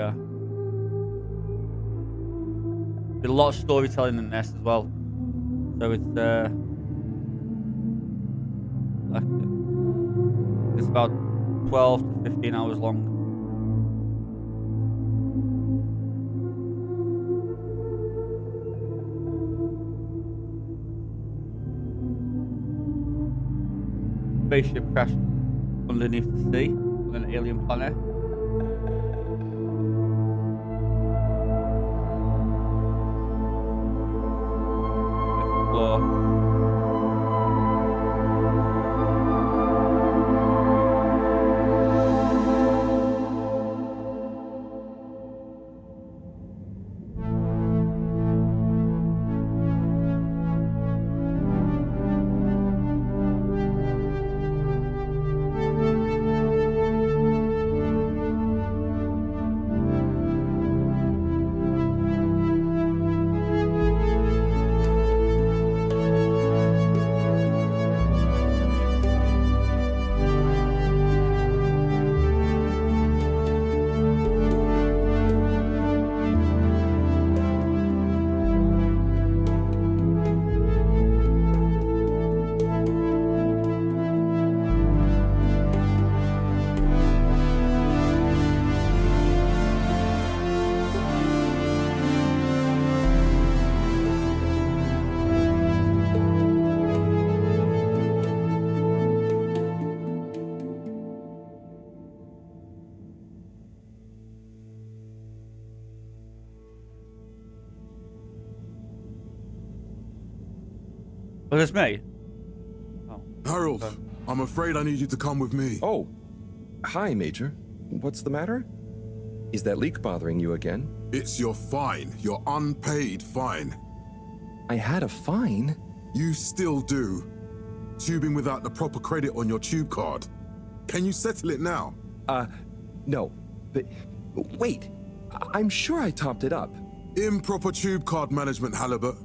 yeah. There's a lot of storytelling in this as well. So like, it's about 12 to 15 hours long. Spaceship crashed underneath the sea on an alien planet. Explore. Was this me? Oh. Harold, Okay. I'm afraid I need you to come with me. Oh, hi, Major. What's the matter? Is that leak bothering you again? It's your fine, your unpaid fine. I had a fine? You still do. Tubing without the proper credit on your tube card. Can you settle it now? No. But wait, I'm sure I topped it up. Improper tube card management, Halibut.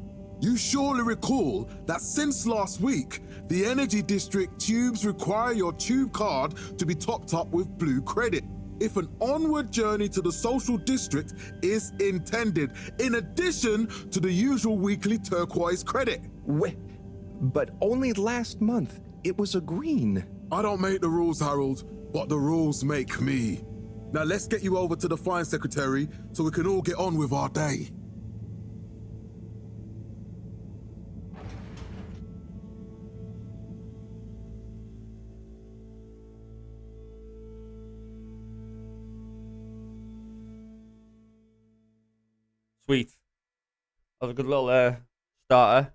You surely recall that since last week, the Energy District tubes require your tube card to be topped up with blue credit if an onward journey to the social district is intended, in addition to the usual weekly turquoise credit. Wait, but only last month it was a green. I don't make the rules, Harold, but the rules make me. Now let's get you over to the fine secretary so we can all get on with our day. Sweet. That was a good little starter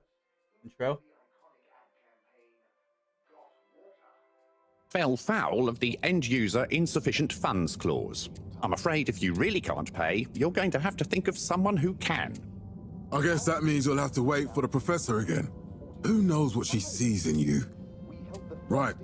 intro. Fell foul of the end user insufficient funds clause. I'm afraid if you really can't pay, you're going to have to think of someone who can. I guess that means you'll have to wait for the professor again. Who knows what she sees in you? Right,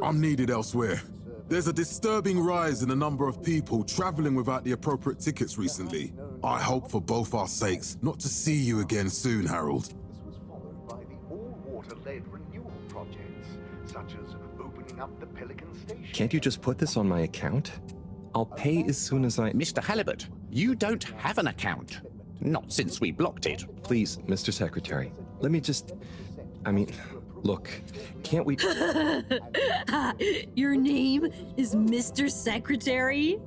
I'm needed elsewhere. There's a disturbing rise in the number of people traveling without the appropriate tickets recently. I hope for both our sakes not to see you again soon, Harold. This was followed by the all-water-led renewal projects, such as opening up the Pelican Station. Can't you just put this on my account? I'll pay as soon as I... Mr. Halibut, you don't have an account. Not since we blocked it. Please, Mr. Secretary, let me just... look, can't we... Your name is Mr. Secretary?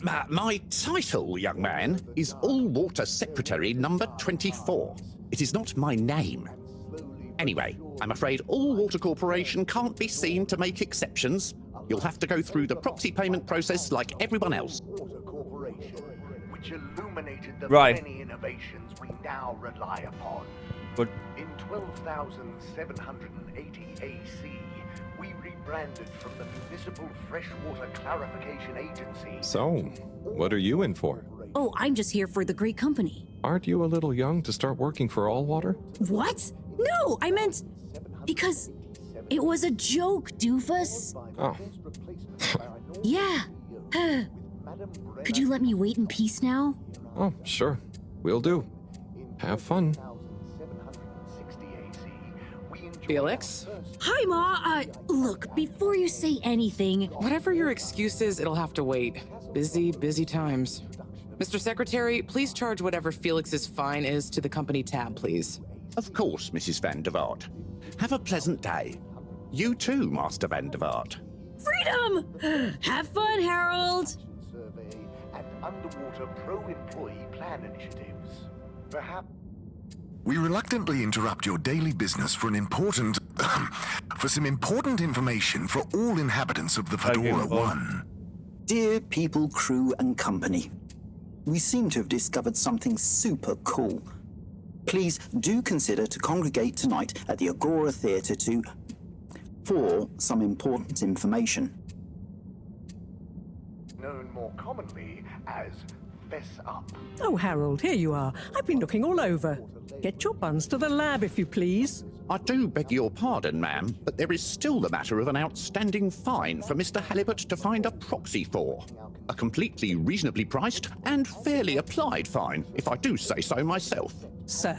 My title, young man, is All-Water Secretary number 24. It is not my name. Anyway, I'm afraid All-Water Corporation can't be seen to make exceptions. You'll have to go through the proxy payment process like everyone else. Water Corporation, which illuminated the Right. many innovations we now rely upon. But In 12,780 AC, we rebranded from the Municipal Freshwater Clarification Agency. So, what are you in for? Oh, I'm just here for the great company. Aren't you a little young to start working for All Water? What? No, I meant because it was a joke, doofus. Oh. Yeah. Could you let me wait in peace now? Oh, sure. Will do. Have fun. 1760 AC, we Felix? Hi, Ma. Look, before you say anything, Whatever your excuse is, it'll have to wait. Busy, busy times. Mr. Secretary, please charge whatever Felix's fine is to the company tab, please. Of course, Mrs. Van der Vaart. Have a pleasant day. You too, Master Van der Vaart. freedom! Have fun, Harold! Survey and underwater pro-employee plan initiatives. Perhaps We reluctantly interrupt your daily business for some important information for all inhabitants of the Fedora 1. Dear people, crew, and company, we seem to have discovered something super cool. Please do consider to congregate tonight at the Agora Theatre for some important information. known more commonly as Fess Up. Oh, Harold, here you are. I've been looking all over. Get your buns to the lab, if you please. I do beg your pardon, ma'am, but there is still the matter of an outstanding fine for Mr. Halibut to find a proxy for. A completely reasonably priced and fairly applied fine, if I do say so myself. Sir,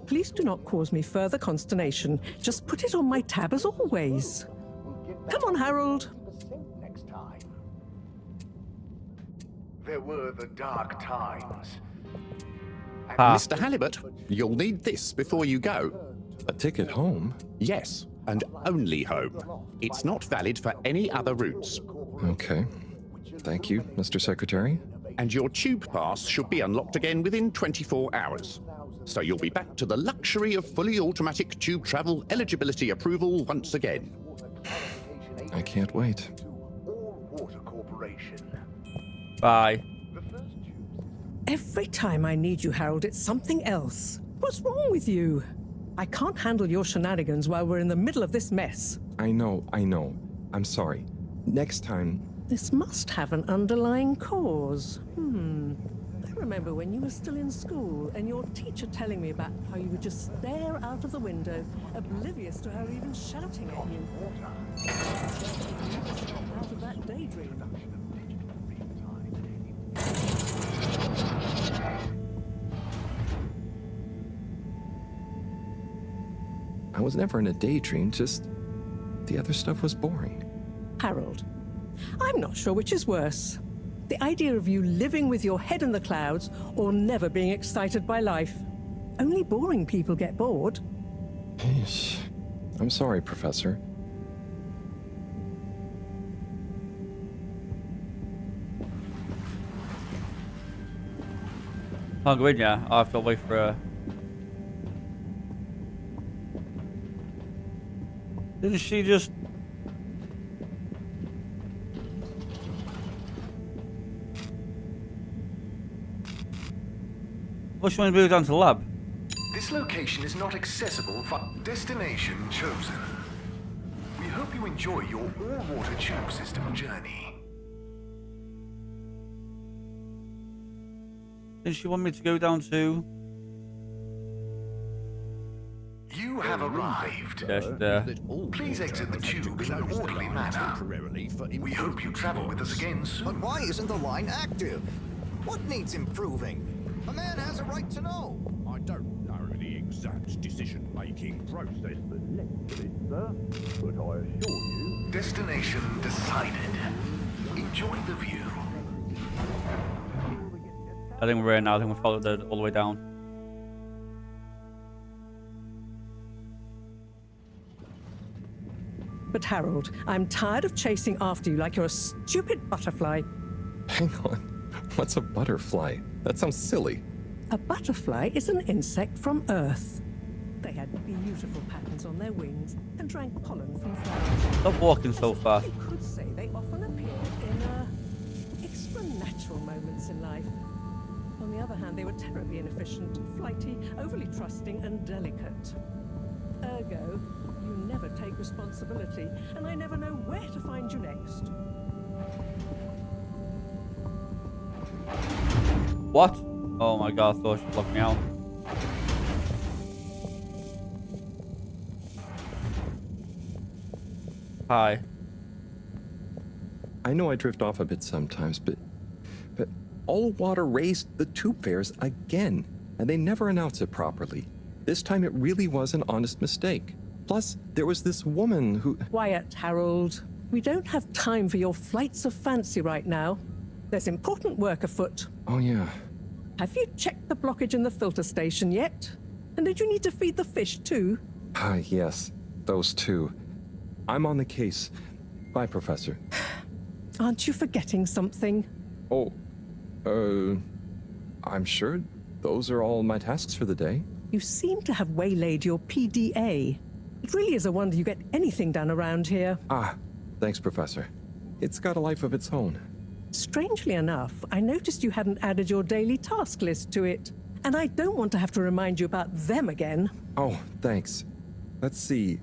please do not cause me further consternation. Just put it on my tab as always. Come on, Harold. Next time. There were the dark times. Mr. Halibut, you'll need this before you go. A ticket home? Yes, and only home. It's not valid for any other routes. Okay. Thank you, Mr. Secretary. And your tube pass should be unlocked again within 24 hours. So you'll be back to the luxury of fully automatic tube travel eligibility approval once again. I can't wait. All Water Corporation. Bye. The first tubes. Every time I need you, Harold, it's something else. What's wrong with you? I can't handle your shenanigans while we're in the middle of this mess. I know. I'm sorry. Next time... This must have an underlying cause. I remember when you were still in school and your teacher telling me about how you would just stare out of the window, oblivious to her even shouting at you. Out of that daydream. I was never in a daydream, just... the other stuff was boring. Harold, I'm not sure which is worse. The idea of you living with your head in the clouds or never being excited by life. Only boring people get bored. Eesh. I'm sorry, Professor. Can't go in yet. I have to wait for a... Didn't she just... What's she want to move down to the lab? This location is not accessible for destination chosen. We hope you enjoy your all-water tube system journey. Didn't she want me to go down to... You have arrived. Yes, there. Please exit the tube in an orderly manner. We hope you travel with us again soon. But why isn't the line active? What needs improving? A man has a right to know. I don't know the exact decision-making process that led to this, sir, but I assure you... Destination decided. Enjoy the view. I think we're in now. I think we followed it all the way down. But Harold, I'm tired of chasing after you like you're a stupid butterfly. Hang on. What's a butterfly? That sounds silly. A butterfly is an insect from Earth. They had beautiful patterns on their wings and drank pollen from flowers. Stop walking so fast. You could say they often appeared in extra natural moments in life. On the other hand, they were terribly inefficient, flighty, overly trusting, and delicate. Ergo, you never take responsibility, and I never know where to find you next. What? Oh my god, I thought she blocked me out. Hi. I know I drift off a bit sometimes, but all water raised the tube fares again, and they never announce it properly. This time it really was an honest mistake. Plus, there was this woman who... Quiet, Harold. We don't have time for your flights of fancy right now. There's important work afoot. Oh, yeah. Have you checked the blockage in the filter station yet? And did you need to feed the fish too? Ah, yes. Those two. I'm on the case. Bye, Professor. Aren't you forgetting something? Oh, I'm sure those are all my tasks for the day. You seem to have waylaid your PDA. It really is a wonder you get anything done around here. Ah, thanks, Professor. It's got a life of its own. Strangely enough, I noticed you hadn't added your daily task list to it. And I don't want to have to remind you about them again. Oh, thanks. Let's see.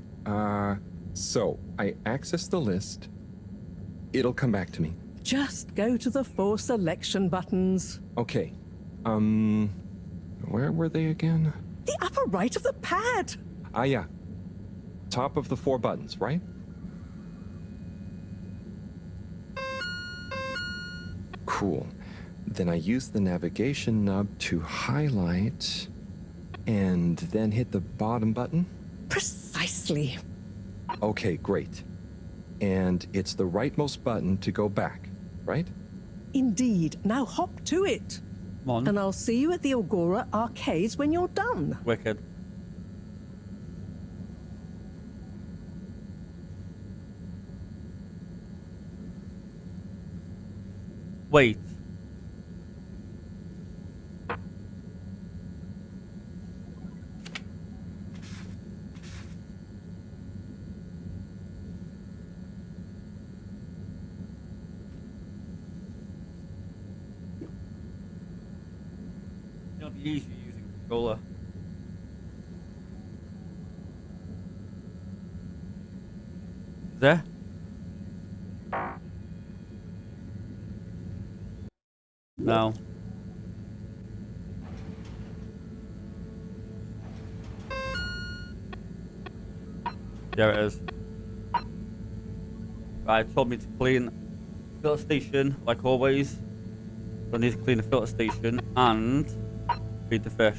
So I access the list. It'll come back to me. Just go to the 4 selection buttons. Okay. Where were they again? The upper right of the pad. Ah, yeah. Top of the 4 buttons, right? Cool. Then I use the navigation nub to highlight and then hit the bottom button. Precisely. Okay, great. And it's the rightmost button to go back, right? Indeed. Now hop to it. Come on. And I'll see you at the Agora arcades when you're done. Wicked. Wait. It'll be easier using a controller. There? No. There it is. Right, it told me to clean filter station, like always. So I need to clean the filter station and feed the fish.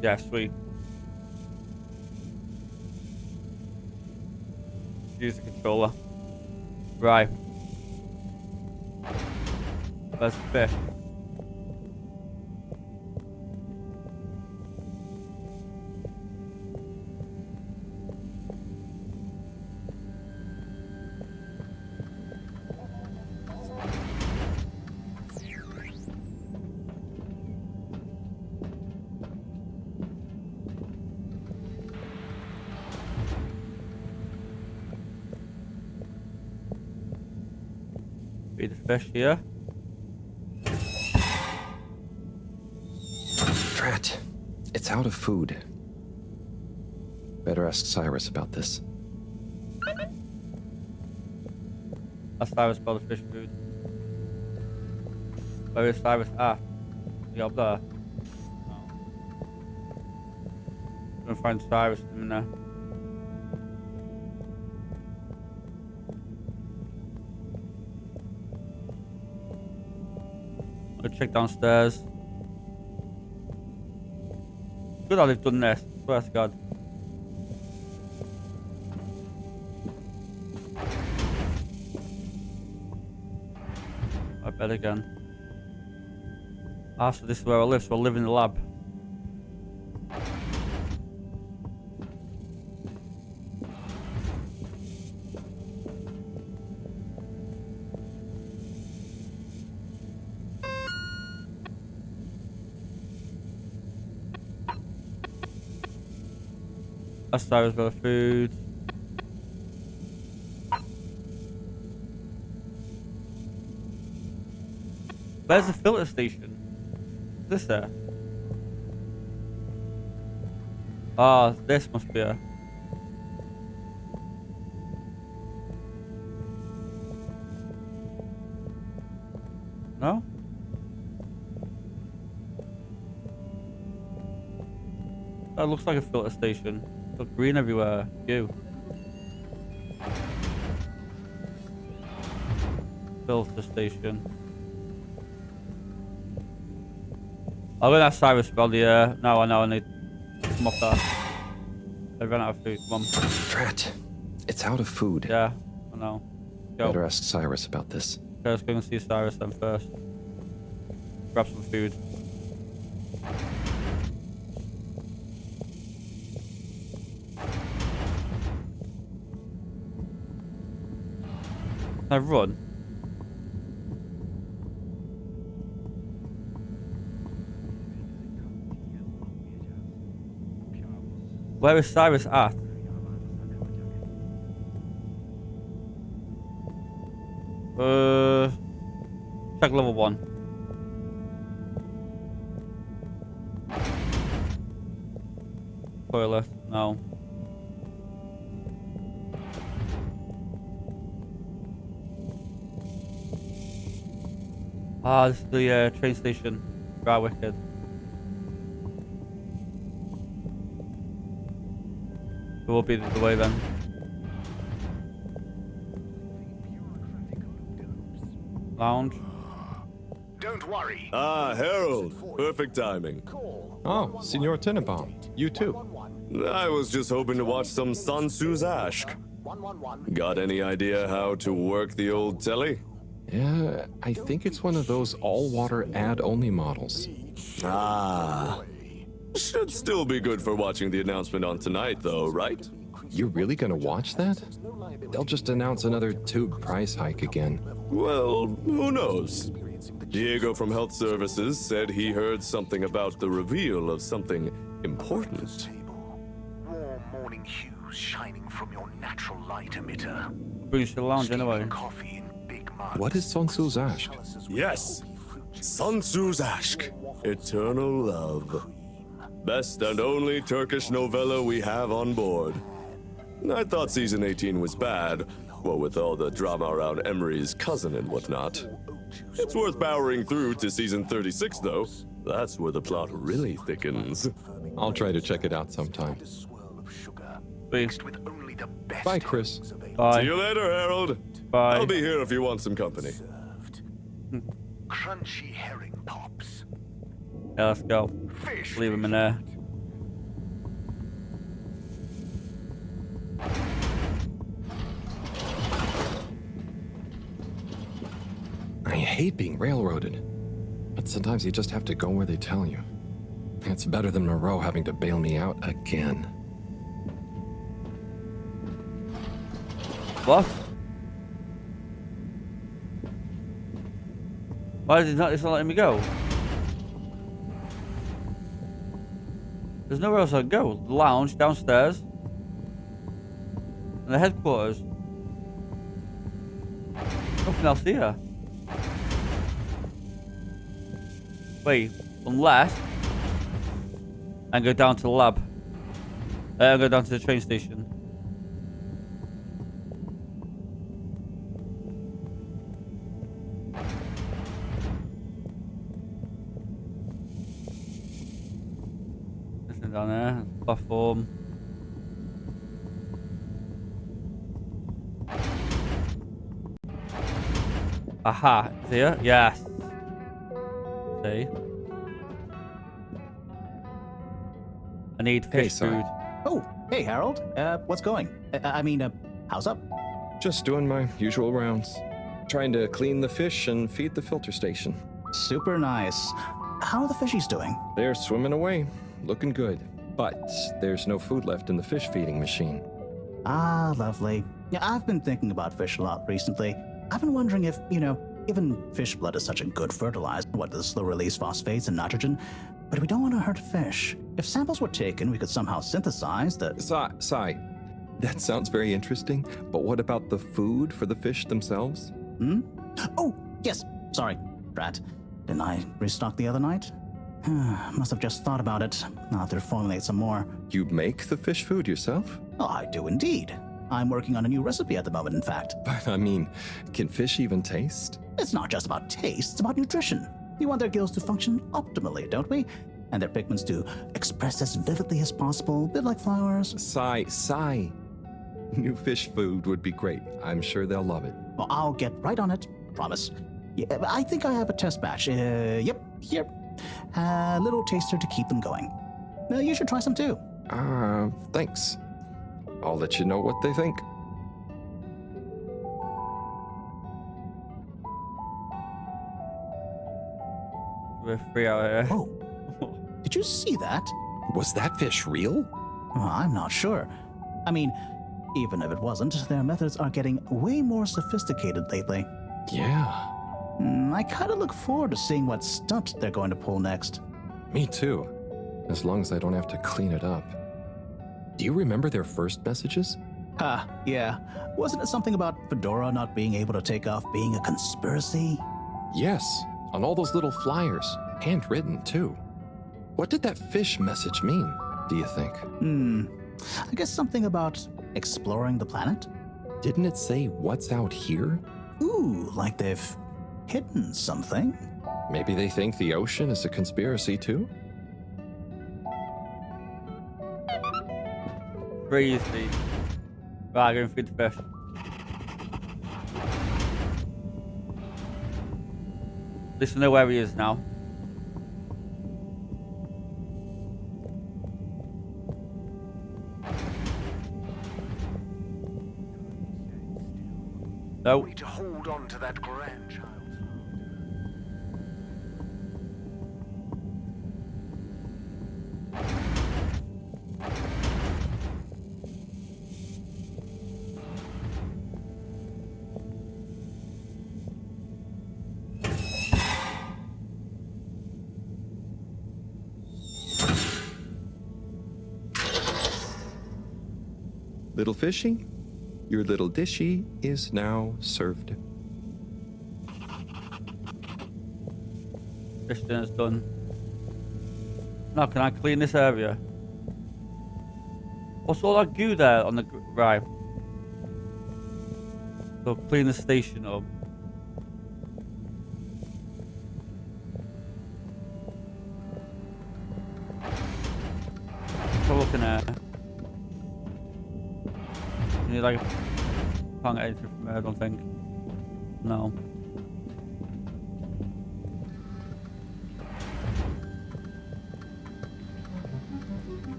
Yeah, sweet. Use the controller. Right. Where's the fish? Feed the fish here. Drat. It's out of food. Better ask Cyrus about this. That's Cyrus about the fish food. Where is Cyrus at? Is he up there? No. I'm gonna find Cyrus in a minute. I'll check downstairs. Good how they've done this. Swear to God. I bet again. Ah, so this is where I live, so I live in the lab. That's Cyrus for the food. Where's the filter station? Is this there? Ah, this must be a... No? That looks like a filter station. Look green everywhere. Ew. Filter station. I'm gonna ask Cyrus about the. No, I know. I need to come off that. I ran out of food. Come on. Drat. It's out of food. Yeah, I know. Go. Better ask Cyrus about this. Okay, let's go and see Cyrus then first. Grab some food. Can I run? Where is Cyrus at? Check level 1. Toilet, no. Ah, this is the train station. Right, wicked. It will be the way then. Lounge. Don't worry. Ah, Harold. Perfect timing. Oh, Senor Tenenbaum. You too. I was just hoping to watch some Sun Tzu's Ashk. Got any idea how to work the old telly? Yeah, I think it's one of those all-water ad-only models. Ah. Should still be good for watching the announcement on tonight, though, right? You're really gonna watch that? They'll just announce another tube price hike again. Well, who knows? Diego from Health Services said he heard something about the reveal of something important. Warm morning hues shining from your natural light emitter. Brings to the lounge anyway. Coffee in big mugs. What is Sun Tzu's Ashk? Yes, Sun Tzu's Ashk, Eternal Love. Best and only Turkish novella we have on board. I thought season 18 was bad, what with all the drama around Emery's cousin and whatnot. It's worth powering through to season 36 though. That's where the plot really thickens. I'll try to check it out sometime. Bye, Chris. Bye. See you later, Harold. Bye. I'll be here if you want some company. Crunchy herring pops. Yeah, let's go. Leave him in there. I hate being railroaded, but sometimes you just have to go where they tell you. It's better than Mareaux having to bail me out again. What? Why is it's not letting me go? There's nowhere else I can go. The lounge downstairs. And the headquarters. Nothing else here. Wait, unless I go down to the lab. I go down to the train station. Nothing down there. Platform. Aha, is here? Yes. See? I need fish food. Oh, hey Harold. What's going? How's up? Just doing my usual rounds. Trying to clean the fish and feed the filter station. Super nice. How are the fishies doing? They're swimming away, looking good. But there's no food left in the fish feeding machine. Ah, lovely. Yeah, I've been thinking about fish a lot recently. I've been wondering if, given fish blood is such a good fertilizer, what the slow-release phosphates and nitrogen, but we don't want to hurt fish. If samples were taken, we could somehow synthesize the... Sai, that sounds very interesting, but what about the food for the fish themselves? Oh, yes. Sorry, Drat. Didn't I restock the other night? Must have just thought about it. I'll have to formulate some more. You make the fish food yourself? Oh, I do indeed. I'm working on a new recipe at the moment, in fact. But can fish even taste? It's not just about taste, it's about nutrition. We want their gills to function optimally, don't we? And their pigments to express as vividly as possible, a bit like flowers. Sai. New fish food would be great. I'm sure they'll love it. Well, I'll get right on it. Promise. Yeah, I think I have a test batch. Yep, here. A little taster to keep them going. You should try some too. Thanks. I'll let you know what they think. We're free out here. Oh, did you see that? Was that fish real? Well, I'm not sure. I mean, even if it wasn't, their methods are getting way more sophisticated lately. Yeah. I kind of look forward to seeing what stunt they're going to pull next. Me too. As long as I don't have to clean it up. Do you remember their first messages? Yeah. Wasn't it something about Fedora not being able to take off being a conspiracy? Yes, on all those little flyers. Handwritten, too. What did that fish message mean, do you think? I guess something about exploring the planet? Didn't it say what's out here? Ooh, like they've hidden something? Maybe they think the ocean is a conspiracy, too? Pretty easy. Right, going to feed the fish. At least I know where he is now. No. We to hold on to that grandchild's heart. Little fishy, your little dishy is now served. Fish dinner's done. Now, can I clean this area? What's all that goo there on the right? So clean the station up. Have a look in there. You need like can't get anything from there, I don't think. No.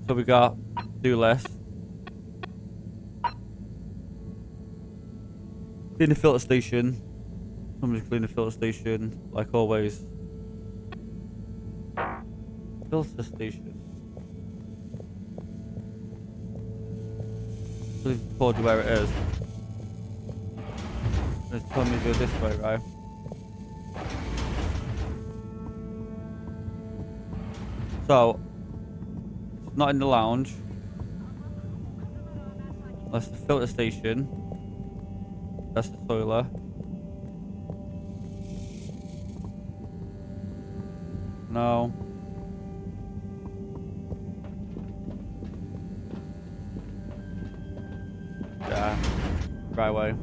So we got 2 less. Clean the filter station. Somebody's clean the filter station, like always. Filter station. Please told you where it is. It's telling me to go this way, right? So, it's not in the lounge. That's the filter station. That's the toilet. No. Yeah. Right way.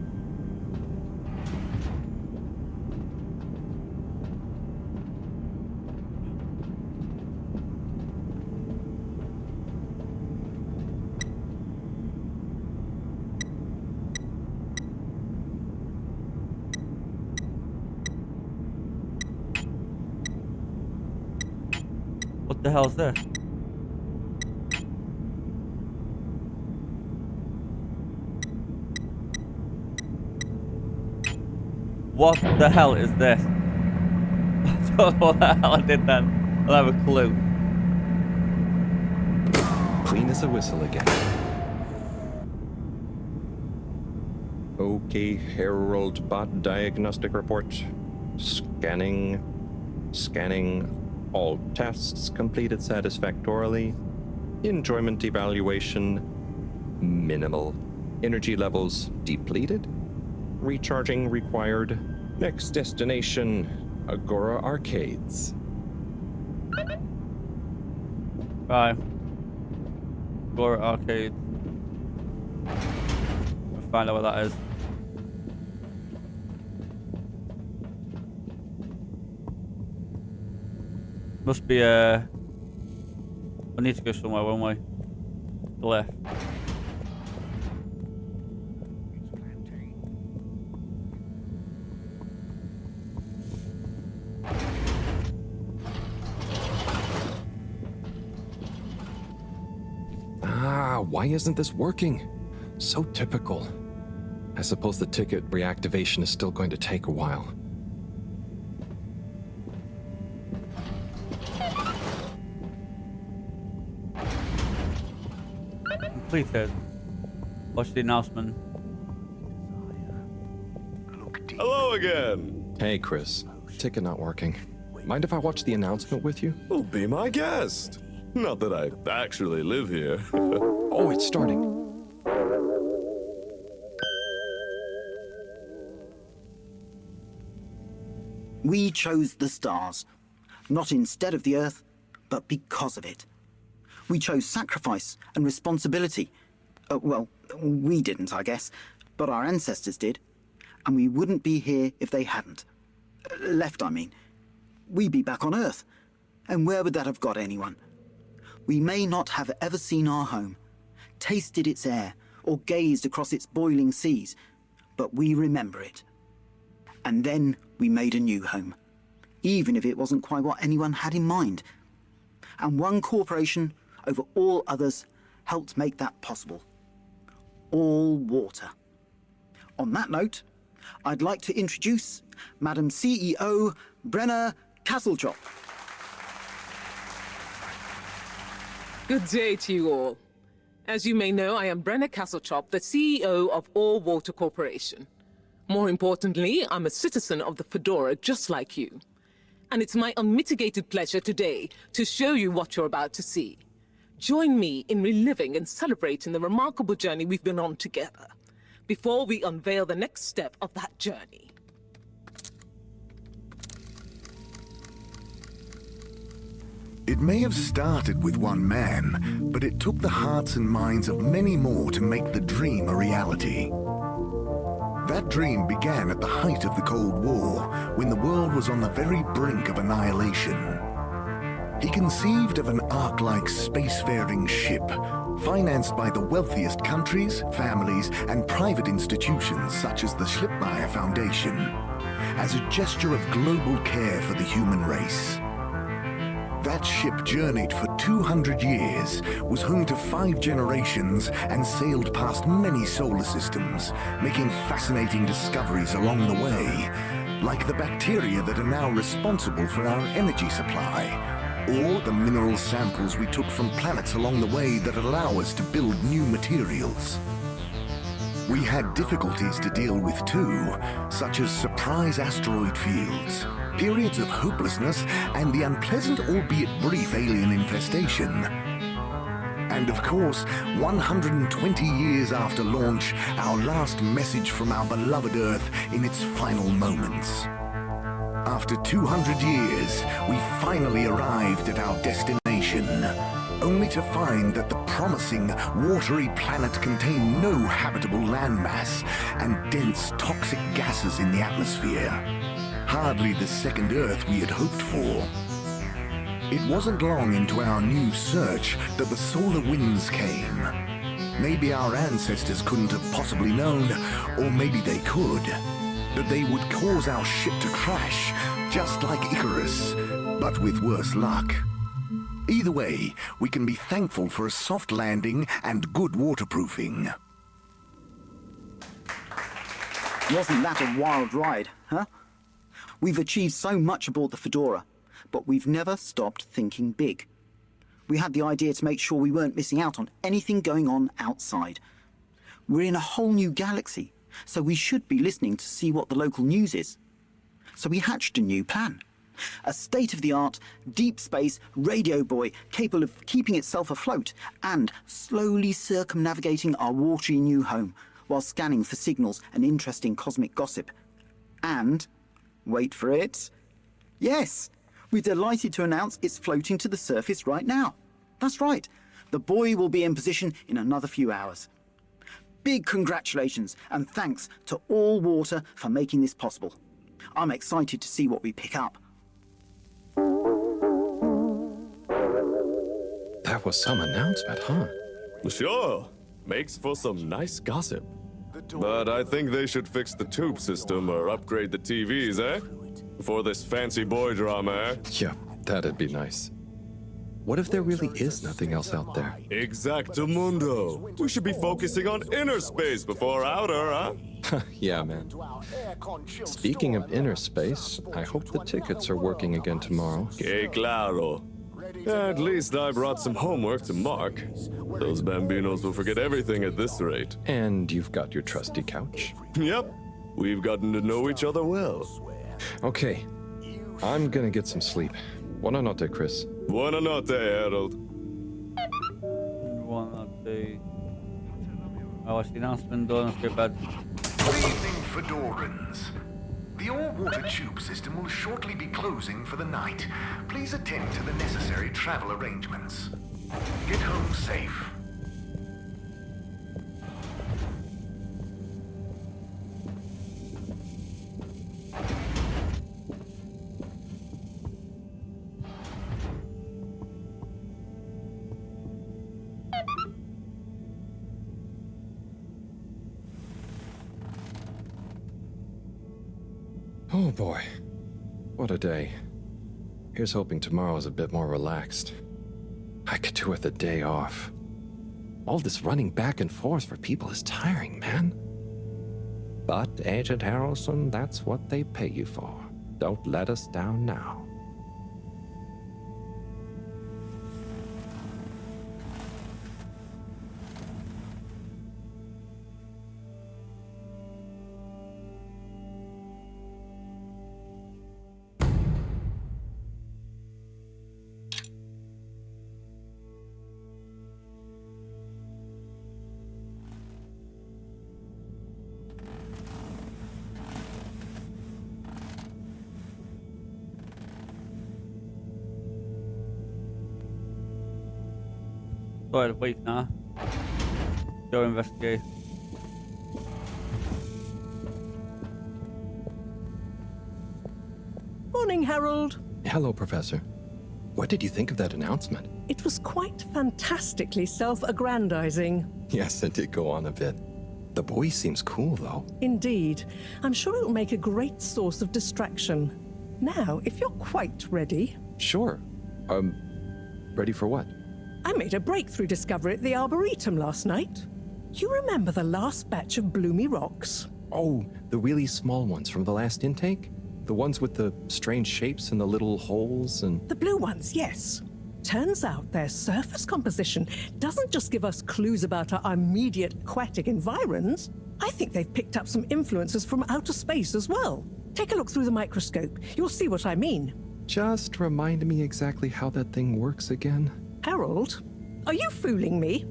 What the hell is this? What the hell is this? I don't know what the hell I did then. I don't have a clue. Clean as a whistle again. Okay, Herald Bot Diagnostic Report. Scanning. All tests completed satisfactorily. Enjoyment evaluation minimal. Energy levels depleted. Recharging required. Next destination, Agora Arcades. Right. Agora Arcade. We'll find out what that is. Must be a I need to go somewhere one way. Left. Why isn't this working? So typical. I suppose the ticket reactivation is still going to take a while. Completed. Watch the announcement. Hello again. Hey, Chris. Ticket not working. Mind if I watch the announcement with you? Oh, be my guest. Not that I actually live here. Oh, it's starting. We chose the stars, not instead of the Earth, but because of it. We chose sacrifice and responsibility. Well, we didn't, I guess, but our ancestors did, and we wouldn't be here if they hadn't. Left, I mean. We'd be back on Earth, and where would that have got anyone? We may not have ever seen our home, tasted its air, or gazed across its boiling seas, but we remember it. And then we made a new home, even if it wasn't quite what anyone had in mind. And one corporation over all others helped make that possible. All water. On that note, I'd like to introduce Madam CEO Brenna Castletop. Good day to you all. As you may know, I am Brenna Castletop, the CEO of All Water Corporation. More importantly, I'm a citizen of the Fedora just like you. And it's my unmitigated pleasure today to show you what you're about to see. Join me in reliving and celebrating the remarkable journey we've been on together, before we unveil the next step of that journey. It may have started with one man, but it took the hearts and minds of many more to make the dream a reality. That dream began at the height of the Cold War, when the world was on the very brink of annihilation. He conceived of an ark-like spacefaring ship, financed by the wealthiest countries, families, and private institutions such as the Schlipmeyer Foundation, as a gesture of global care for the human race. That ship journeyed for 200 years, was home to 5 generations, and sailed past many solar systems, making fascinating discoveries along the way, like the bacteria that are now responsible for our energy supply, or the mineral samples we took from planets along the way that allow us to build new materials. We had difficulties to deal with too, such as surprise asteroid fields, periods of hopelessness, and the unpleasant albeit brief alien infestation. And of course, 120 years after launch, our last message from our beloved Earth in its final moments. After 200 years, we finally arrived at our destination, only to find that the promising, watery planet contained no habitable landmass and dense, toxic gases in the atmosphere. Hardly the second Earth we had hoped for. It wasn't long into our new search that the solar winds came. Maybe our ancestors couldn't have possibly known, or maybe they could, that they would cause our ship to crash, just like Icarus, but with worse luck. Either way, we can be thankful for a soft landing and good waterproofing. Wasn't that a wild ride, huh? We've achieved so much aboard the Fedora, but we've never stopped thinking big. We had the idea to make sure we weren't missing out on anything going on outside. We're in a whole new galaxy, so we should be listening to see what the local news is. So we hatched a new plan. A state-of-the-art, deep space radio buoy capable of keeping itself afloat and slowly circumnavigating our watery new home while scanning for signals and interesting cosmic gossip. And, wait for it, yes, we're delighted to announce it's floating to the surface right now. That's right, the buoy will be in position in another few hours. Big congratulations and thanks to All Water for making this possible. I'm excited to see what we pick up. That was some announcement, huh? Sure. Makes for some nice gossip. But I think they should fix the tube system or upgrade the TVs, eh? For this fancy boy drama, eh? Yeah, that'd be nice. What if there really is nothing else out there? Exactamundo. We should be focusing on inner space before outer, huh? Yeah, man. Speaking of inner space, I hope the tickets are working again tomorrow. Que claro. At least I brought some homework to mark. Those bambinos will forget everything at this rate. And you've got your trusty couch. Yep. We've gotten to know each other well. Okay. I'm gonna get some sleep. Buona notte, Chris. Buona notte, Harold. Buonanotte. I watched the announcement done. Let's go bed. Good evening, Fedorans. The all-water tube system will shortly be closing for the night. Please attend to the necessary travel arrangements. Get home safe. Oh boy. What a day. Here's hoping tomorrow's a bit more relaxed. I could do with a day off. All this running back and forth for people is tiring, man. But, Agent Harrelson, that's what they pay you for. Don't let us down now. Go to wait now. Go investigate. Morning, Harold. Hello, Professor. What did you think of that announcement? It was quite fantastically self-aggrandizing. Yes, it did go on a bit. The boy seems cool, though. Indeed. I'm sure it'll make a great source of distraction. Now, if you're quite ready... Sure. Ready for what? I made a breakthrough discovery at the Arboretum last night. You remember the last batch of bloomy rocks? Oh, the really small ones from the last intake? The ones with the strange shapes and the little holes and... The blue ones, yes. Turns out their surface composition doesn't just give us clues about our immediate aquatic environs. I think they've picked up some influences from outer space as well. Take a look through the microscope. You'll see what I mean. Just remind me exactly how that thing works again. Harold, are you fooling me?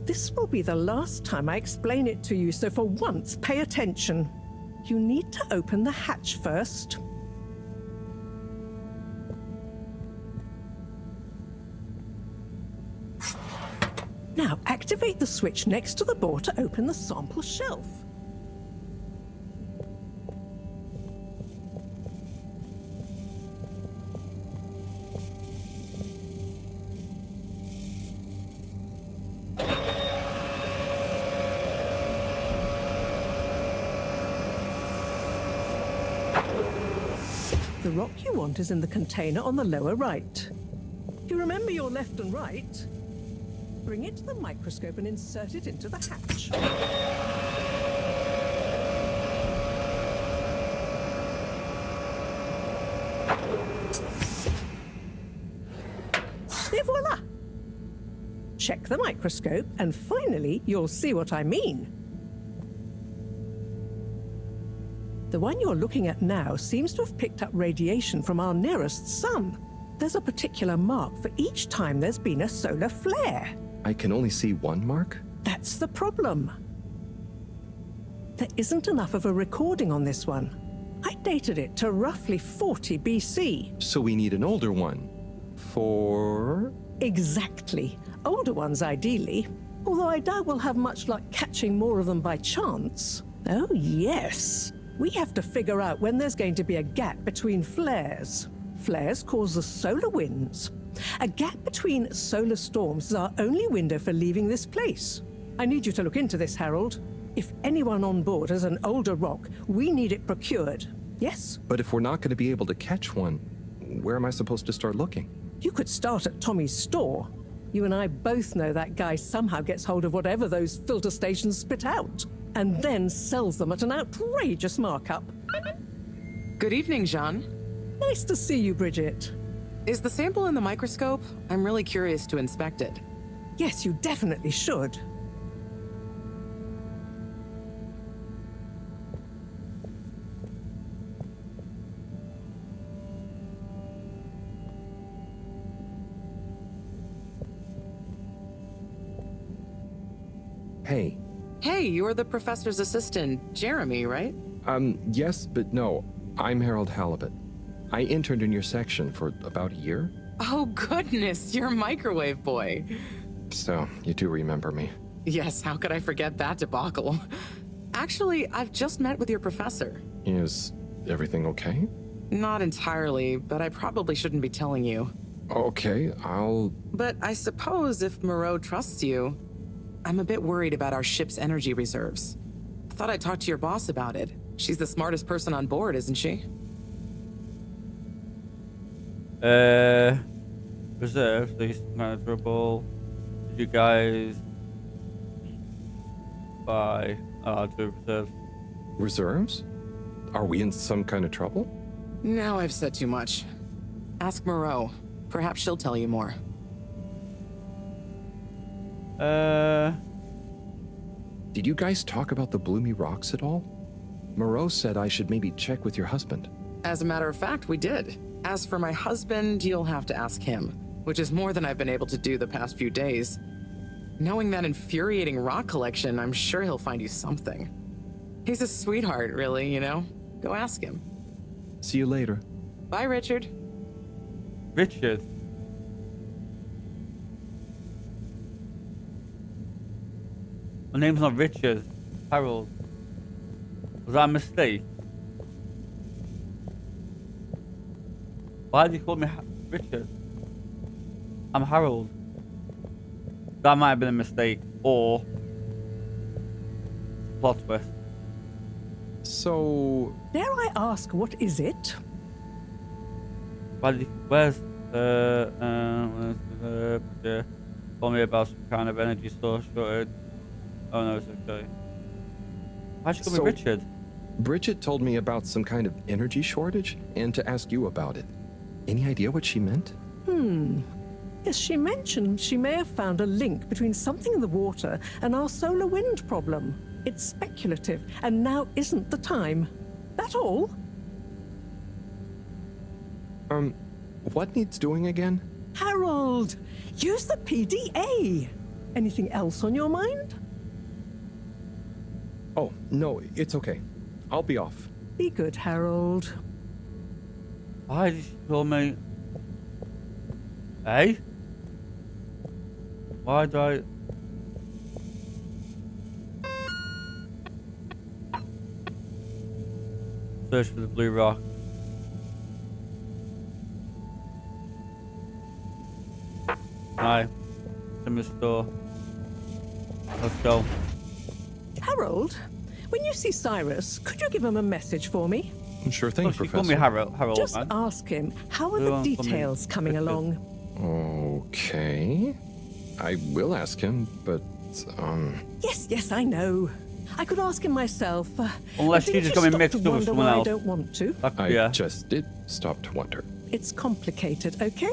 This will be the last time I explain it to you, so for once, pay attention. You need to open the hatch first. Now, activate the switch next to the board to open the sample shelf. The rock you want is in the container on the lower right. You remember your left and right? Bring it to the microscope and insert it into the hatch. Et voila! Check the microscope and finally you'll see what I mean. The one you're looking at now seems to have picked up radiation from our nearest sun. There's a particular mark for each time there's been a solar flare. I can only see one mark? That's the problem. There isn't enough of a recording on this one. I dated it to roughly 40 BC. So we need an older one. For... Exactly. Older ones, ideally. Although I doubt we'll have much luck catching more of them by chance. Oh, yes. We have to figure out when there's going to be a gap between flares. Flares cause the solar winds. A gap between solar storms is our only window for leaving this place. I need you to look into this, Harold. If anyone on board has an older rock, we need it procured. Yes? But if we're not going to be able to catch one, where am I supposed to start looking? You could start at Tommy's store. You and I both know that guy somehow gets hold of whatever those filter stations spit out, and then sells them at an outrageous markup. Good evening, Jeanne. Nice to see you, Bridget. Is the sample in the microscope? I'm really curious to inspect it. Yes, you definitely should. Hey. Hey, you're the professor's assistant, Jeremy, right? Yes, but no. I'm Harold Halibut. I interned in your section for about a year. Oh, goodness, you're a microwave boy. So, you do remember me. Yes, how could I forget that debacle? Actually, I've just met with your professor. Is everything okay? Not entirely, but I probably shouldn't be telling you. Okay, I'll... But I suppose if Mareaux trusts you, I'm a bit worried about our ship's energy reserves. I thought I'd talk to your boss about it. She's the smartest person on board, isn't she? Reserves, these manageable. You guys buy do reserves. Reserves? Are we in some kind of trouble? Now I've said too much. Ask Mareaux. Perhaps she'll tell you more. Did you guys talk about the Bloomy Rocks at all? Mareaux said I should maybe check with your husband. As a matter of fact, we did. As for my husband, you'll have to ask him, which is more than I've been able to do the past few days. Knowing that infuriating rock collection, I'm sure he'll find you something. He's a sweetheart, really, you know? Go ask him. See you later. Bye, Richard. Richard? My name's not Richard. Harold. Was that a mistake? Why did you call me Richard? I'm Harold. That might have been a mistake, or plot twist. So... Dare I ask, what is it? Why did you, where's told me about some kind of energy source shortage. Oh no, it's okay. Why'd you call me Richard? Bridget told me about some kind of energy shortage and to ask you about it. Any idea what she meant? Yes, she mentioned she may have found a link between something in the water and our solar wind problem. It's speculative, and now isn't the time. That all? What needs doing again? Harold, use the PDA. Anything else on your mind? Oh, no, it's okay. I'll be off. Be good, Harold. Why did you call me? Hey? Why did I? Search for the blue rock. Hi. In the store. Let's go. Harold, when you see Cyrus, could you give him a message for me? Sure thing, Look, you Professor. call me Harold, Just man. ask him, how are Go the on, call me details coming Richard. along? Okay. I will ask him, but, Yes, I know. I could ask him myself. Unless but you didn't just got me stop mixed to up with wonder someone why else. I don't want to. I just did stop to wonder. It's complicated, okay?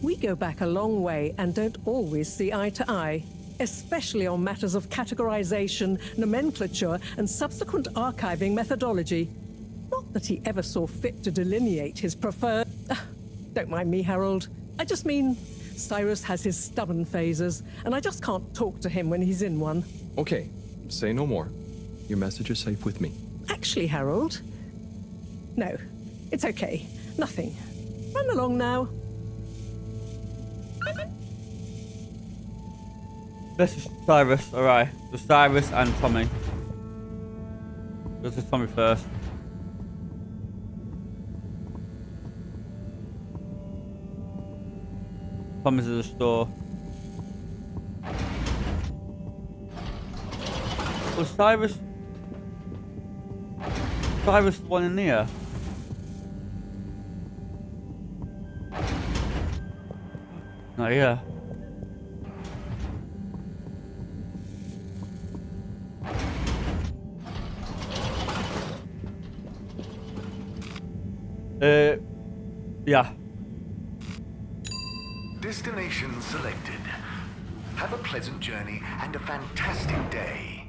We go back a long way and don't always see eye to eye, especially on matters of categorization, nomenclature, and subsequent archiving methodology. Not that he ever saw fit to delineate his preferred... Don't mind me, Harold. I just mean, Cyrus has his stubborn phases, and I just can't talk to him when he's in one. Okay, say no more. Your message is safe with me. Actually, Harold... No, it's okay. Nothing. Run along now. This is Cyrus, alright. So Cyrus and Tommy. This is Tommy first. Promises a store. Was Cyrus the one in here? Not here. Yeah. Destination selected. Have a pleasant journey and a fantastic day.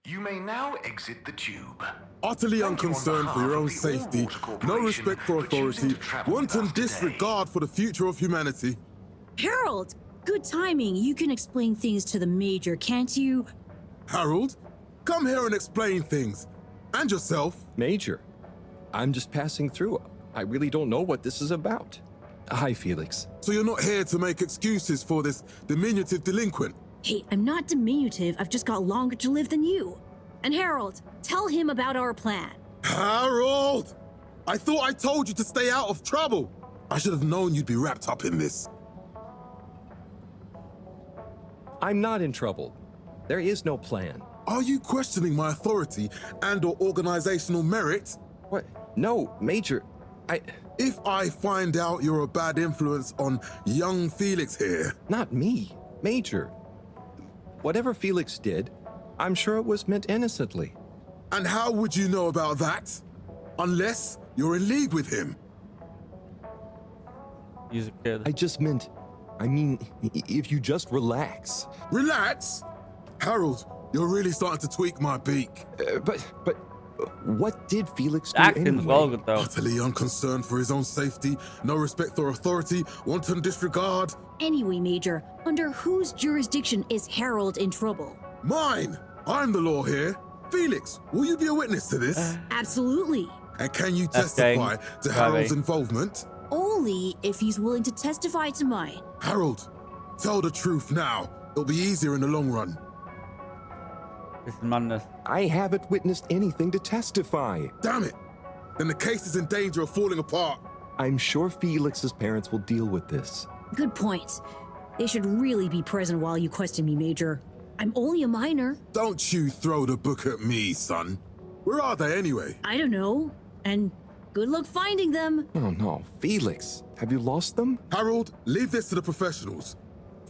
You may now exit the tube. Utterly unconcerned for your own safety, no respect for authority, wanton disregard for the future of humanity. Harold! Good timing. You can explain things to the Major, can't you? Harold, come here and explain things. And yourself. Major, I'm just passing through. I really don't know what this is about. Hi, Felix. So you're not here to make excuses for this diminutive delinquent? Hey, I'm not diminutive. I've just got longer to live than you. And Harold, tell him about our plan. Harold! I thought I told you to stay out of trouble. I should have known you'd be wrapped up in this. I'm not in trouble. There is no plan. Are you questioning my authority and/or organizational merit? What? No, Major. If I find out you're a bad influence on young Felix here... Not me, Major. Whatever Felix did, I'm sure it was meant innocently. And how would you know about that? Unless you're in league with him. He's a kid. I mean, if you just relax. Relax? Harold, you're really starting to tweak my beak. But what did Felix do Acting's anyway? well good though. Utterly unconcerned for his own safety, no respect for authority, wanton disregard. Anyway, Major, under whose jurisdiction is Harold in trouble? Mine! I'm the law here. Felix, will you be a witness to this? Absolutely. And can you testify to Harold's involvement? Only if he's willing to testify to mine. Harold, tell the truth now. It'll be easier in the long run. This is madness. I haven't witnessed anything to testify. Damn it! Then the case is in danger of falling apart. I'm sure Felix's parents will deal with this. Good point. They should really be present while you question me, Major. I'm only a minor. Don't you throw the book at me, son. Where are they anyway? I don't know. And good luck finding them. Oh no, Felix, have you lost them? Harold, leave this to the professionals.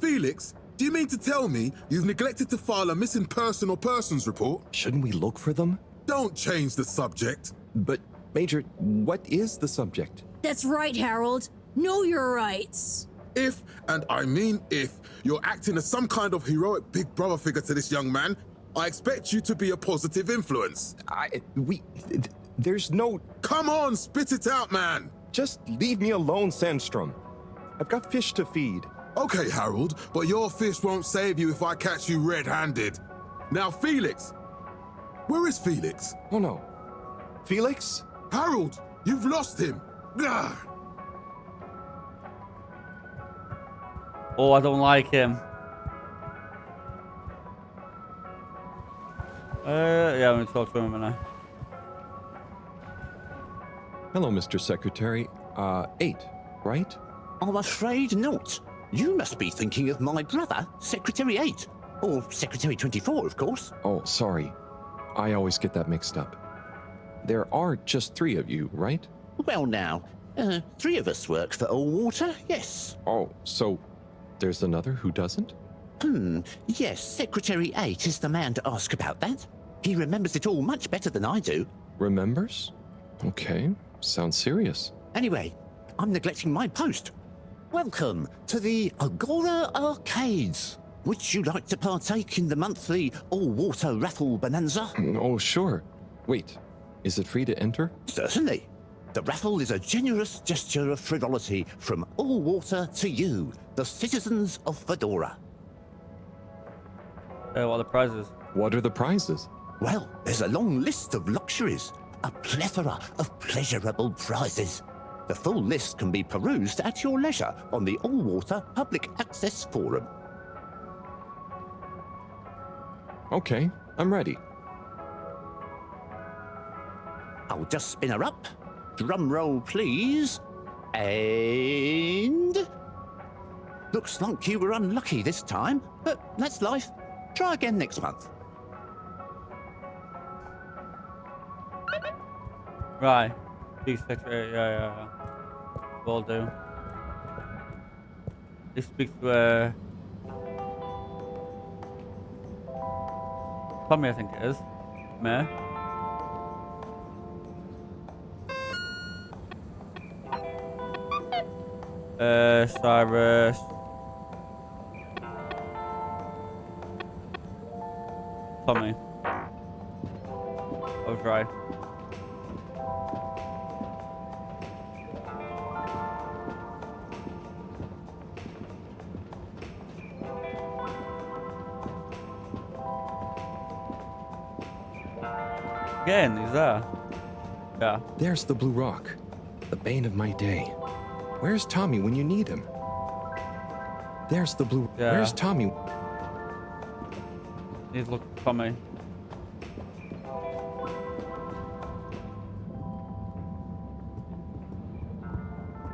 Felix, do you mean to tell me you've neglected to file a missing person or persons report? Shouldn't we look for them? Don't change the subject. But, Major, what is the subject? That's right, Harold. Know your rights. If, and I mean if, you're acting as some kind of heroic big brother figure to this young man, I expect you to be a positive influence. There's no... Come on, spit it out, man! Just leave me alone, Sandstrom. I've got fish to feed. Okay, Harold, but your fish won't save you if I catch you red-handed. Now, Felix! Where is Felix? Oh no. Felix? Harold, you've lost him! Ugh. Oh, I don't like him. Yeah, I'm gonna talk to him a minute. Hello, Mr. Secretary. 8, right? I'm afraid not. You must be thinking of my brother, Secretary 8. Or Secretary 24, of course. Oh, sorry. I always get that mixed up. There are just 3 of you, right? Well now, 3 of us work for Allwater, yes. Oh, so there's another who doesn't? Yes, Secretary 8 is the man to ask about that. He remembers it all much better than I do. Remembers? Okay, sounds serious. Anyway, I'm neglecting my post. Welcome to the Agora Arcades. Would you like to partake in the monthly all-water raffle bonanza? Oh, sure. Wait, is it free to enter? Certainly. The raffle is a generous gesture of frivolity from Allwater to you, the citizens of Fedora. What are the prizes? What are the prizes? Well, there's a long list of luxuries, a plethora of pleasurable prizes. The full list can be perused at your leisure on the Allwater Public Access Forum. Okay, I'm ready. I'll just spin her up. Drum roll, please. And... Looks like you were unlucky this time, but that's life. Try again next month. Right. D6, yeah. Will do. This speaks to Tommy, I think it is. Meh. Cyrus. Tommy. I was right. Again, he's there. Yeah. There's the blue rock, the bane of my day. Where's Tommy when you need him? There's the blue. Yeah. Where's Tommy? Need to look at Tommy.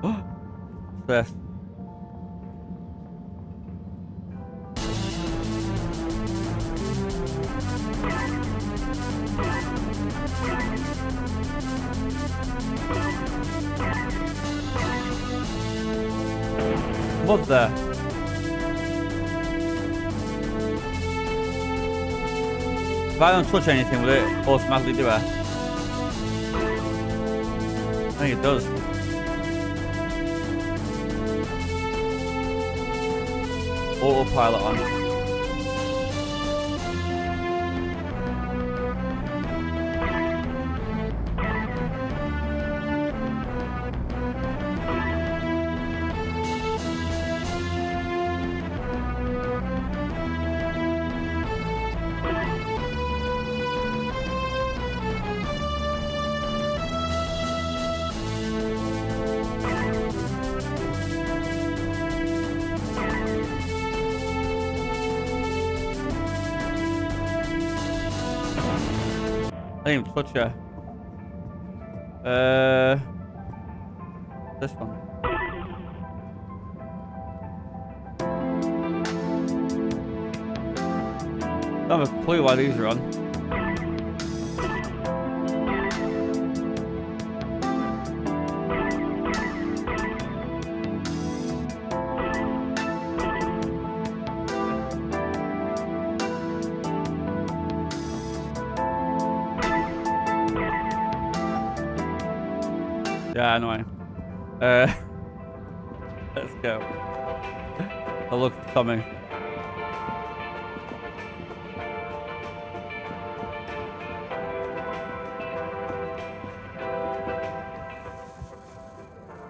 What's this? What's there? If I don't touch anything, will it automatically do it? I think it does. Autopilot on. I didn't even touch her. This one. I have a clue why these are on. Yeah, anyway. Let's go. I look coming.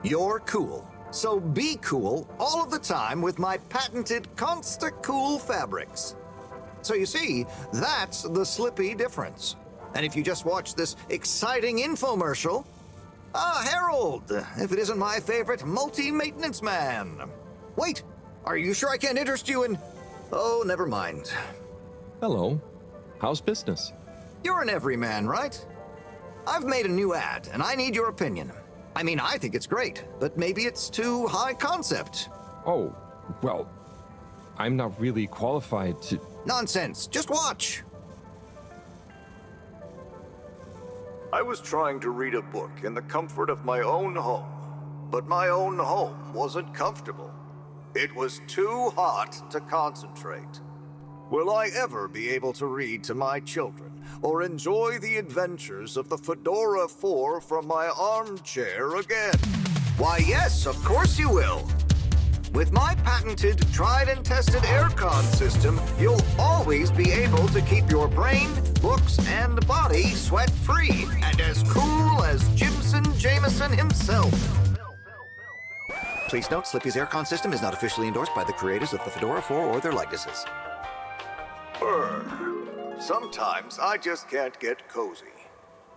You're cool. So be cool all of the time with my patented Consta-Cool fabrics. So you see, that's the Slippy difference. And if you just watch this exciting infomercial, Harold, if it isn't my favorite multi-maintenance man. Wait, are you sure I can't interest you in... Oh, never mind. Hello. How's business? You're an everyman, right? I've made a new ad, and I need your opinion. I mean, I think it's great, but maybe it's too high concept. Oh, well, I'm not really qualified to... Nonsense. Just watch. I was trying to read a book in the comfort of my own home, but my own home wasn't comfortable. It was too hot to concentrate. Will I ever be able to read to my children or enjoy the adventures of the Fedora 4 from my armchair again? Why, yes, of course you will. With my patented, tried and tested aircon system, you'll always be able to keep your brain, books, and body sweat-free and as cool as Jimson Jameson himself. Please note, Slippy's aircon system is not officially endorsed by the creators of the Fedora 4 or their likenesses. Sometimes I just can't get cozy.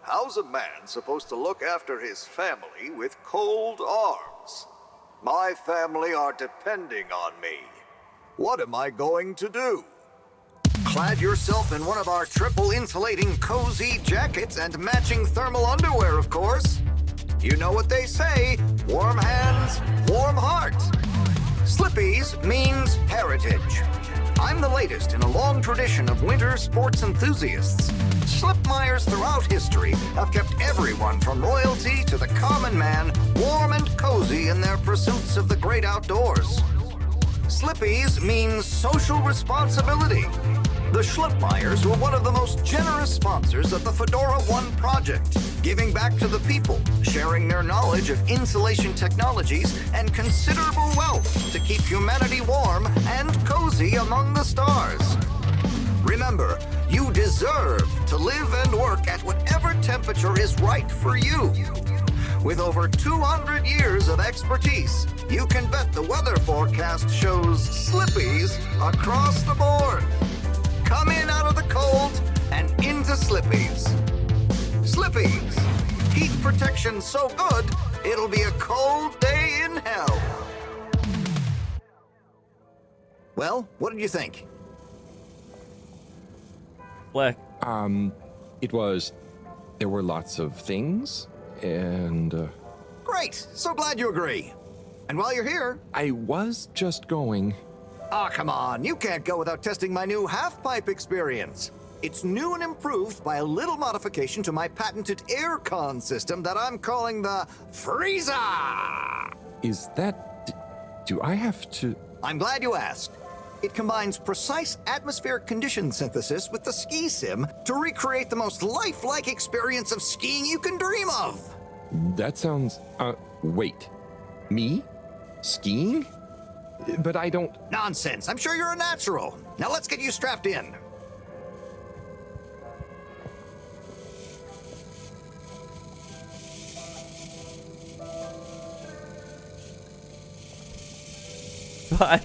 How's a man supposed to look after his family with cold arms? My family are depending on me. What am I going to do? clad yourself in one of our triple insulating cozy jackets and matching thermal underwear, of course. You know what they say, warm hands, warm heart. Slippies means heritage. I'm the latest in a long tradition of winter sports enthusiasts. Slipmeyers throughout history have kept everyone from royalty to the common man warm and cozy in their pursuits of the great outdoors. Slippies means social responsibility. The Schlipmeyers were one of the most generous sponsors of the Fedora 1 project, giving back to the people, sharing their knowledge of insulation technologies and considerable wealth to keep humanity warm and cozy among the stars. Remember, you deserve to live and work at whatever temperature is right for you. With over 200 years of expertise, you can bet the weather forecast shows slippies across the board. Come in out of the cold and into Slippies. Slippies. Heat protection so good, it'll be a cold day in hell. Well, what did you think? Black. There were lots of things, and... Great! So glad you agree. And while you're here... I was just going... Ah, come on. You can't go without testing my new half-pipe experience. It's new and improved by a little modification to my patented aircon system that I'm calling the Freezer! Is that... do I have to... I'm glad you asked. It combines precise atmospheric condition synthesis with the ski sim to recreate the most lifelike experience of skiing you can dream of. That sounds... wait. Me? Skiing? But I don't... Nonsense. I'm sure you're a natural. Now let's get you strapped in.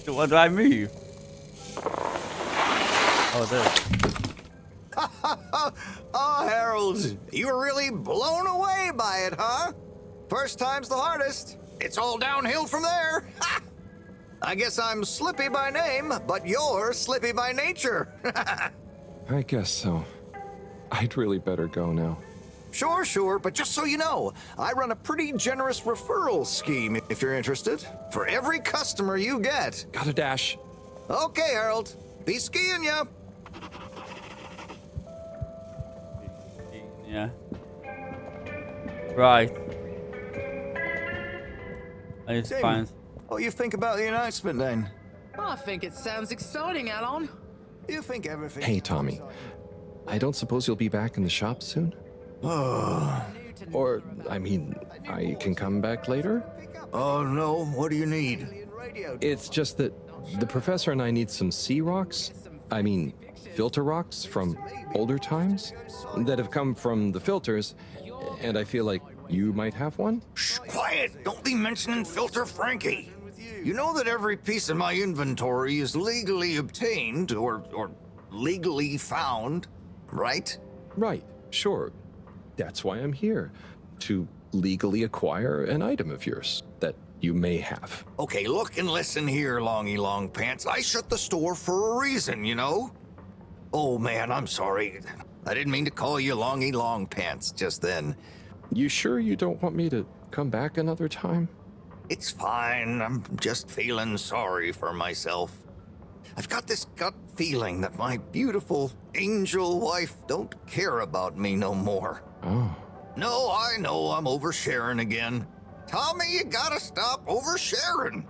What do I move? Oh, there. Oh, Harold, you were really blown away by it, huh? First time's the hardest. It's all downhill from there. Ha! I guess I'm Slippy by name, but you're Slippy by nature. I guess so. I'd really better go now. Sure, but just so you know, I run a pretty generous referral scheme if you're interested. For every customer you get. Gotta dash. Okay, Harold. Be skiing ya. Yeah. Right. I just find... What do you think about the announcement then? I think it sounds exciting, Alan. You think everything... Hey, Tommy. I don't suppose you'll be back in the shop soon? Or, I mean, I can come back later? Oh, no. What do you need? It's just that the professor and I need some sea rocks. I mean, filter rocks from older times that have come from the filters, and I feel like you might have one? Shh, quiet. Don't be mentioning Filter Frankie. You know that every piece of my inventory is legally obtained or legally found, right? Right, sure. That's why I'm here, to legally acquire an item of yours that you may have. Okay, look and listen here, Longy Long Pants. I shut the store for a reason, you know? Oh, man, I'm sorry. I didn't mean to call you Longy Long Pants just then. You sure you don't want me to come back another time? It's fine. I'm just feeling sorry for myself. I've got this gut feeling that my beautiful angel wife don't care about me no more. Oh. No, I know I'm oversharing again. Tommy, you gotta stop oversharing.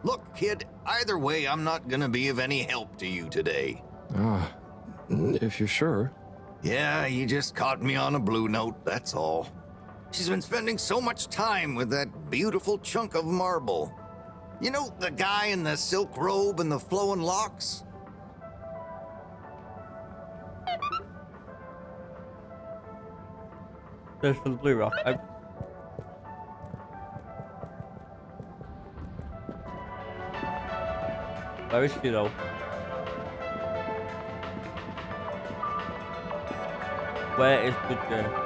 Look, kid, either way, I'm not gonna be of any help to you today. Ah, if you're sure. Yeah, you just caught me on a blue note, that's all. She's been spending so much time with that beautiful chunk of marble. You know, the guy in the silk robe and the flowing locks? There's for the blue rock. Where is she though? Where is the girl?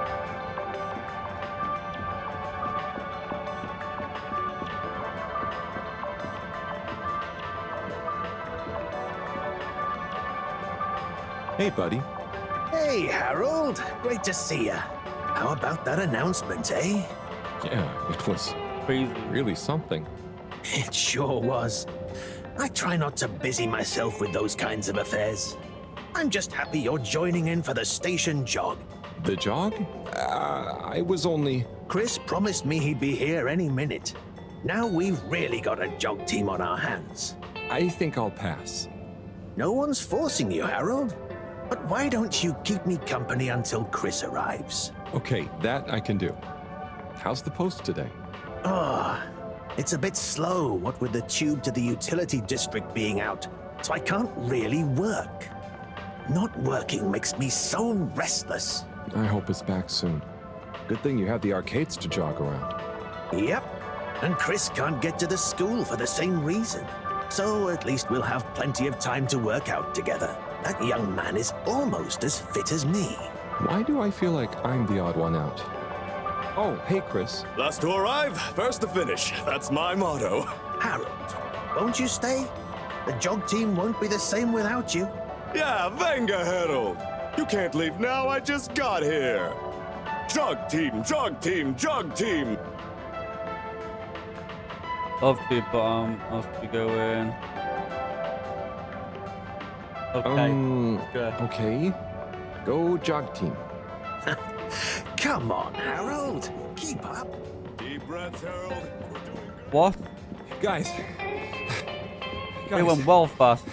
Hey, buddy. Hey, Harold. Great to see ya. How about that announcement, eh? Yeah, it was really something. It sure was. I try not to busy myself with those kinds of affairs. I'm just happy you're joining in for the station jog. The jog? I was only... Chris promised me he'd be here any minute. Now we've really got a jog team on our hands. I think I'll pass. No one's forcing you, Harold. But why don't you keep me company until Chris arrives? Okay, that I can do. How's the post today? It's a bit slow, what with the tube to the utility district being out, so I can't really work. Not working makes me so restless. I hope it's back soon. Good thing you have the arcades to jog around. Yep, and Chris can't get to the school for the same reason. So at least we'll have plenty of time to work out together. That young man is almost as fit as me. Why do I feel like I'm the odd one out? Oh, hey, Chris. Last to arrive, first to finish. That's my motto. Harold, won't you stay? The jog team won't be the same without you. Yeah, venga, Harold. You can't leave now, I just got here. Jog team, jog team, jog team. Love to, but must be going. Okay. Okay. Go jog team. Come on, Harold. Keep up. Deep breaths, Harold. What? Guys. It went well fast.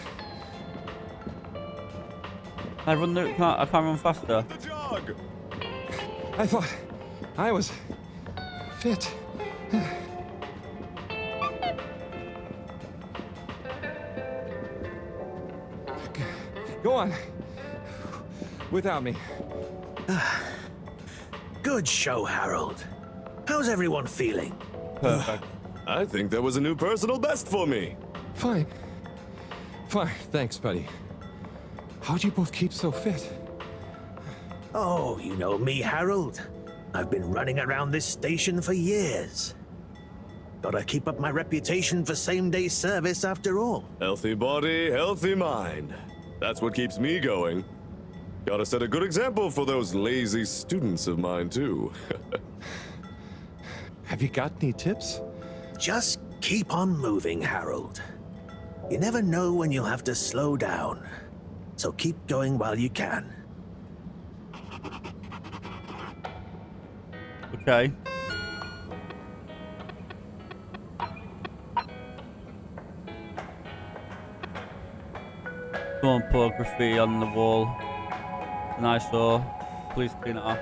I can't run faster. The jog. I thought I was fit. Go on. Without me. Good show, Harold. How's everyone feeling? Perfect. I think that was a new personal best for me. Fine. Fine. Thanks, buddy. How'd you both keep so fit? Oh, you know me, Harold. I've been running around this station for years. Gotta keep up my reputation for same-day service after all. Healthy body, healthy mind. That's what keeps me going. Gotta set a good example for those lazy students of mine, too. Have you got any tips? Just keep on moving, Harold. You never know when you'll have to slow down. So keep going while you can. Okay. Someone put graffiti on the wall. And I saw. Please clean it up.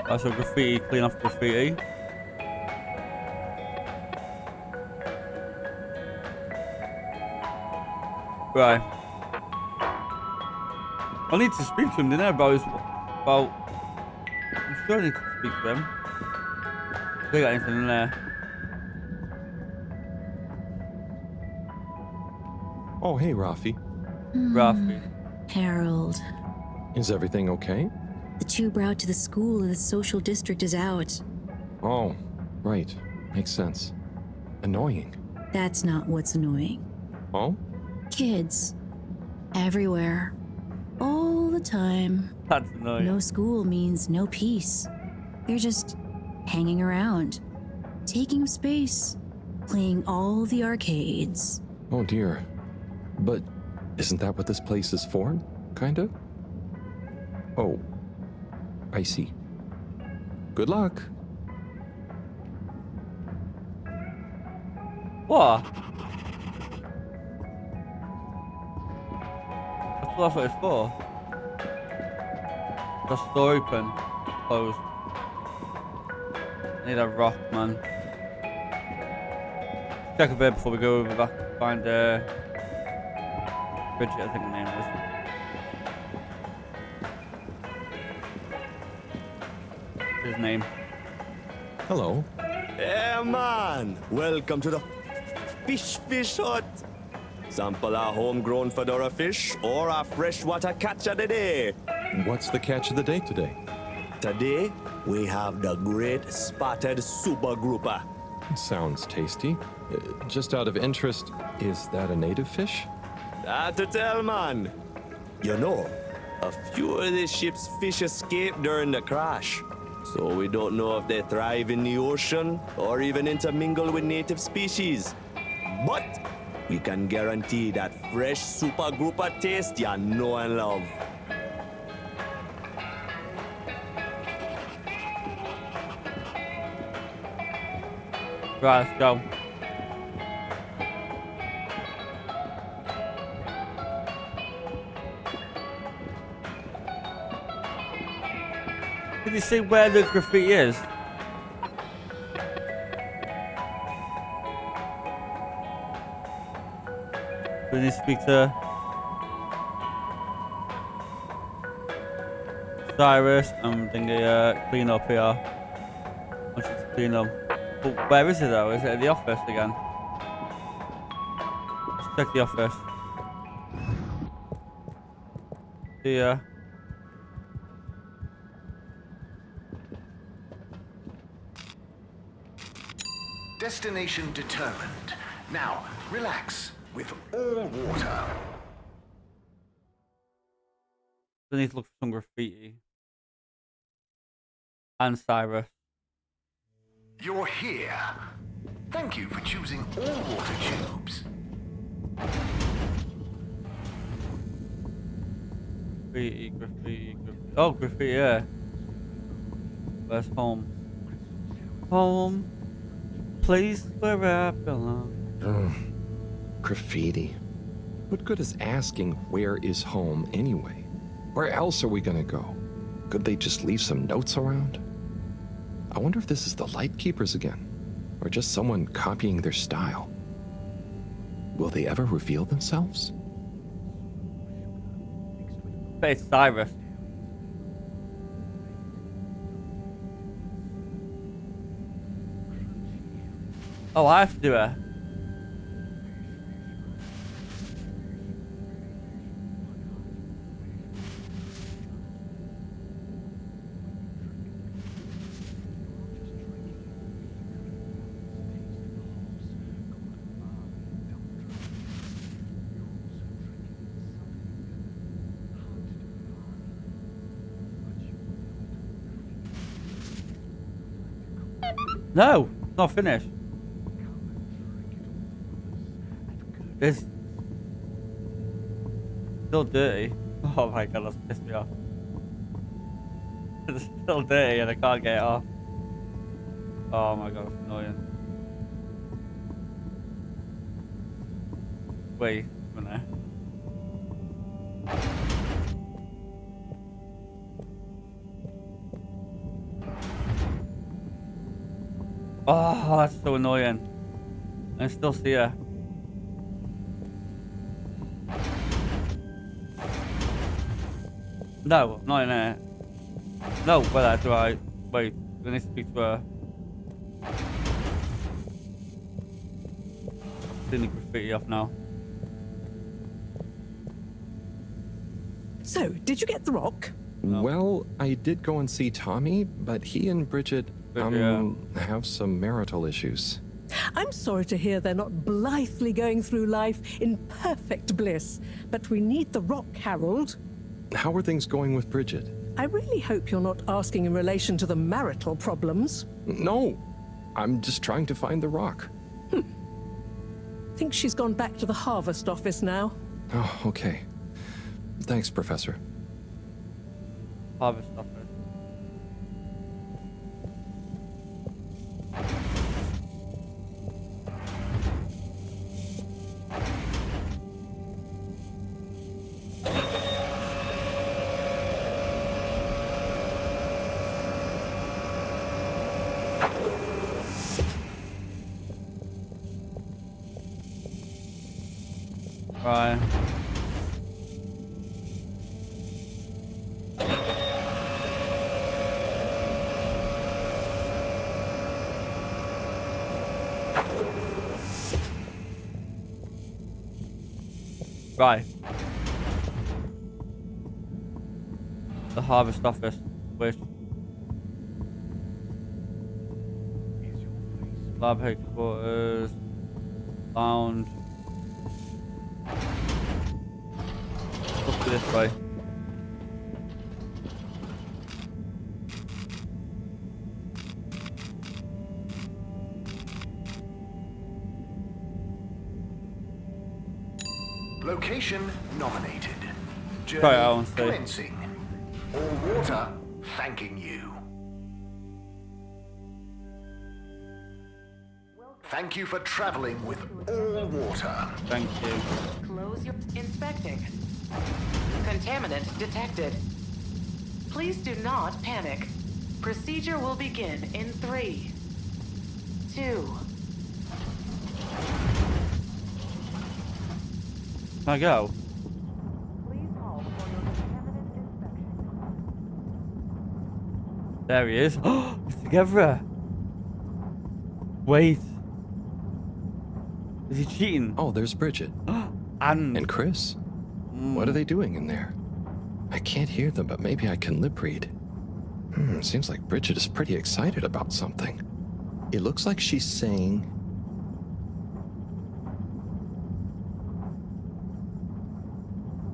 I saw graffiti, clean off graffiti. Right. I need to speak to him, didn't I? I'm sure I need to speak to him. They got anything in there. Oh, hey, Rafi. Rafi. Harold. Is everything okay? The tube route to the school in the social district is out. Oh, right. Makes sense. Annoying. That's not what's annoying. Oh? Kids. Everywhere. All the time. That's annoying. No school means no peace. They're just hanging around, taking up space, playing all the arcades. Oh, dear. But isn't that what this place is for? Kinda? Oh. I see. Good luck. What? That's what it's for. The store open. Closed. I need a rock, man. Check a bit before we go over back and find Bridget, I think the name is. His name. Hello. Yeah, man. Welcome to the fish hut. Sample a homegrown fedora fish or a freshwater catch of the day. What's the catch of the day today? Today, we have the great spotted super grouper. Sounds tasty. Just out of interest, is that a native fish? Hard to tell, man. You know, a few of this ship's fish escaped during the crash. So we don't know if they thrive in the ocean or even intermingle with native species. But we can guarantee that fresh super grouper taste you know and love. Right, let's go. Did you see where the graffiti is? We need to speak to Cyrus and thingy, clean up here. I want you to clean up. But where is it though? Is it at the office again? Let's check the office. Yeah. Destination determined. Now, relax with all water. We need to look for some graffiti. And Cyrus. You're here. Thank you for choosing all water tubes. Graffiti, graffiti, graffiti. Oh, graffiti, yeah. Where's home? Home. Place where I belong. Graffiti. What good is asking where is home anyway? Where else are we gonna go? Could they just leave some notes around? I wonder if this is the Lightkeepers again, or just someone copying their style. Will they ever reveal themselves? It's Cyrus. Oh, I have to do it. No, not finished. It's still dirty. Oh my god, that's pissed me off. It's still dirty and I can't get it off. Oh my god, that's annoying. Wait a minute. Oh, that's so annoying. I still see her. No, not in there. No, where do I? Wait, I need to speak to her. Clean the graffiti off now. So, did you get the rock? No. Well, I did go and see Tommy, but he and Bridget have some marital issues. I'm sorry to hear they're not blithely going through life in perfect bliss, but we need the rock, Harold. How are things going with Bridget? I really hope you're not asking in relation to the marital problems. No, I'm just trying to find the rock. Think she's gone back to the harvest office now. Oh, okay. Thanks, Professor. Harvest office. Right. Right. The harvest office, which Lab headquarters. Lounge. Let's go this way. Location nominated. Journey Try it out and see. commencing. All water thanking you. Thank you for traveling with all water. Thank you. Close your inspecting. Contaminant detected. Please do not panic. Procedure will begin in 3, 2. Can I go? There he is. Oh, it's together. Wait. Is he cheating? Oh, there's Bridget. And Chris. What are they doing in there? I can't hear them, but maybe I can lip read. Seems like Bridget is pretty excited about something. It looks like she's saying...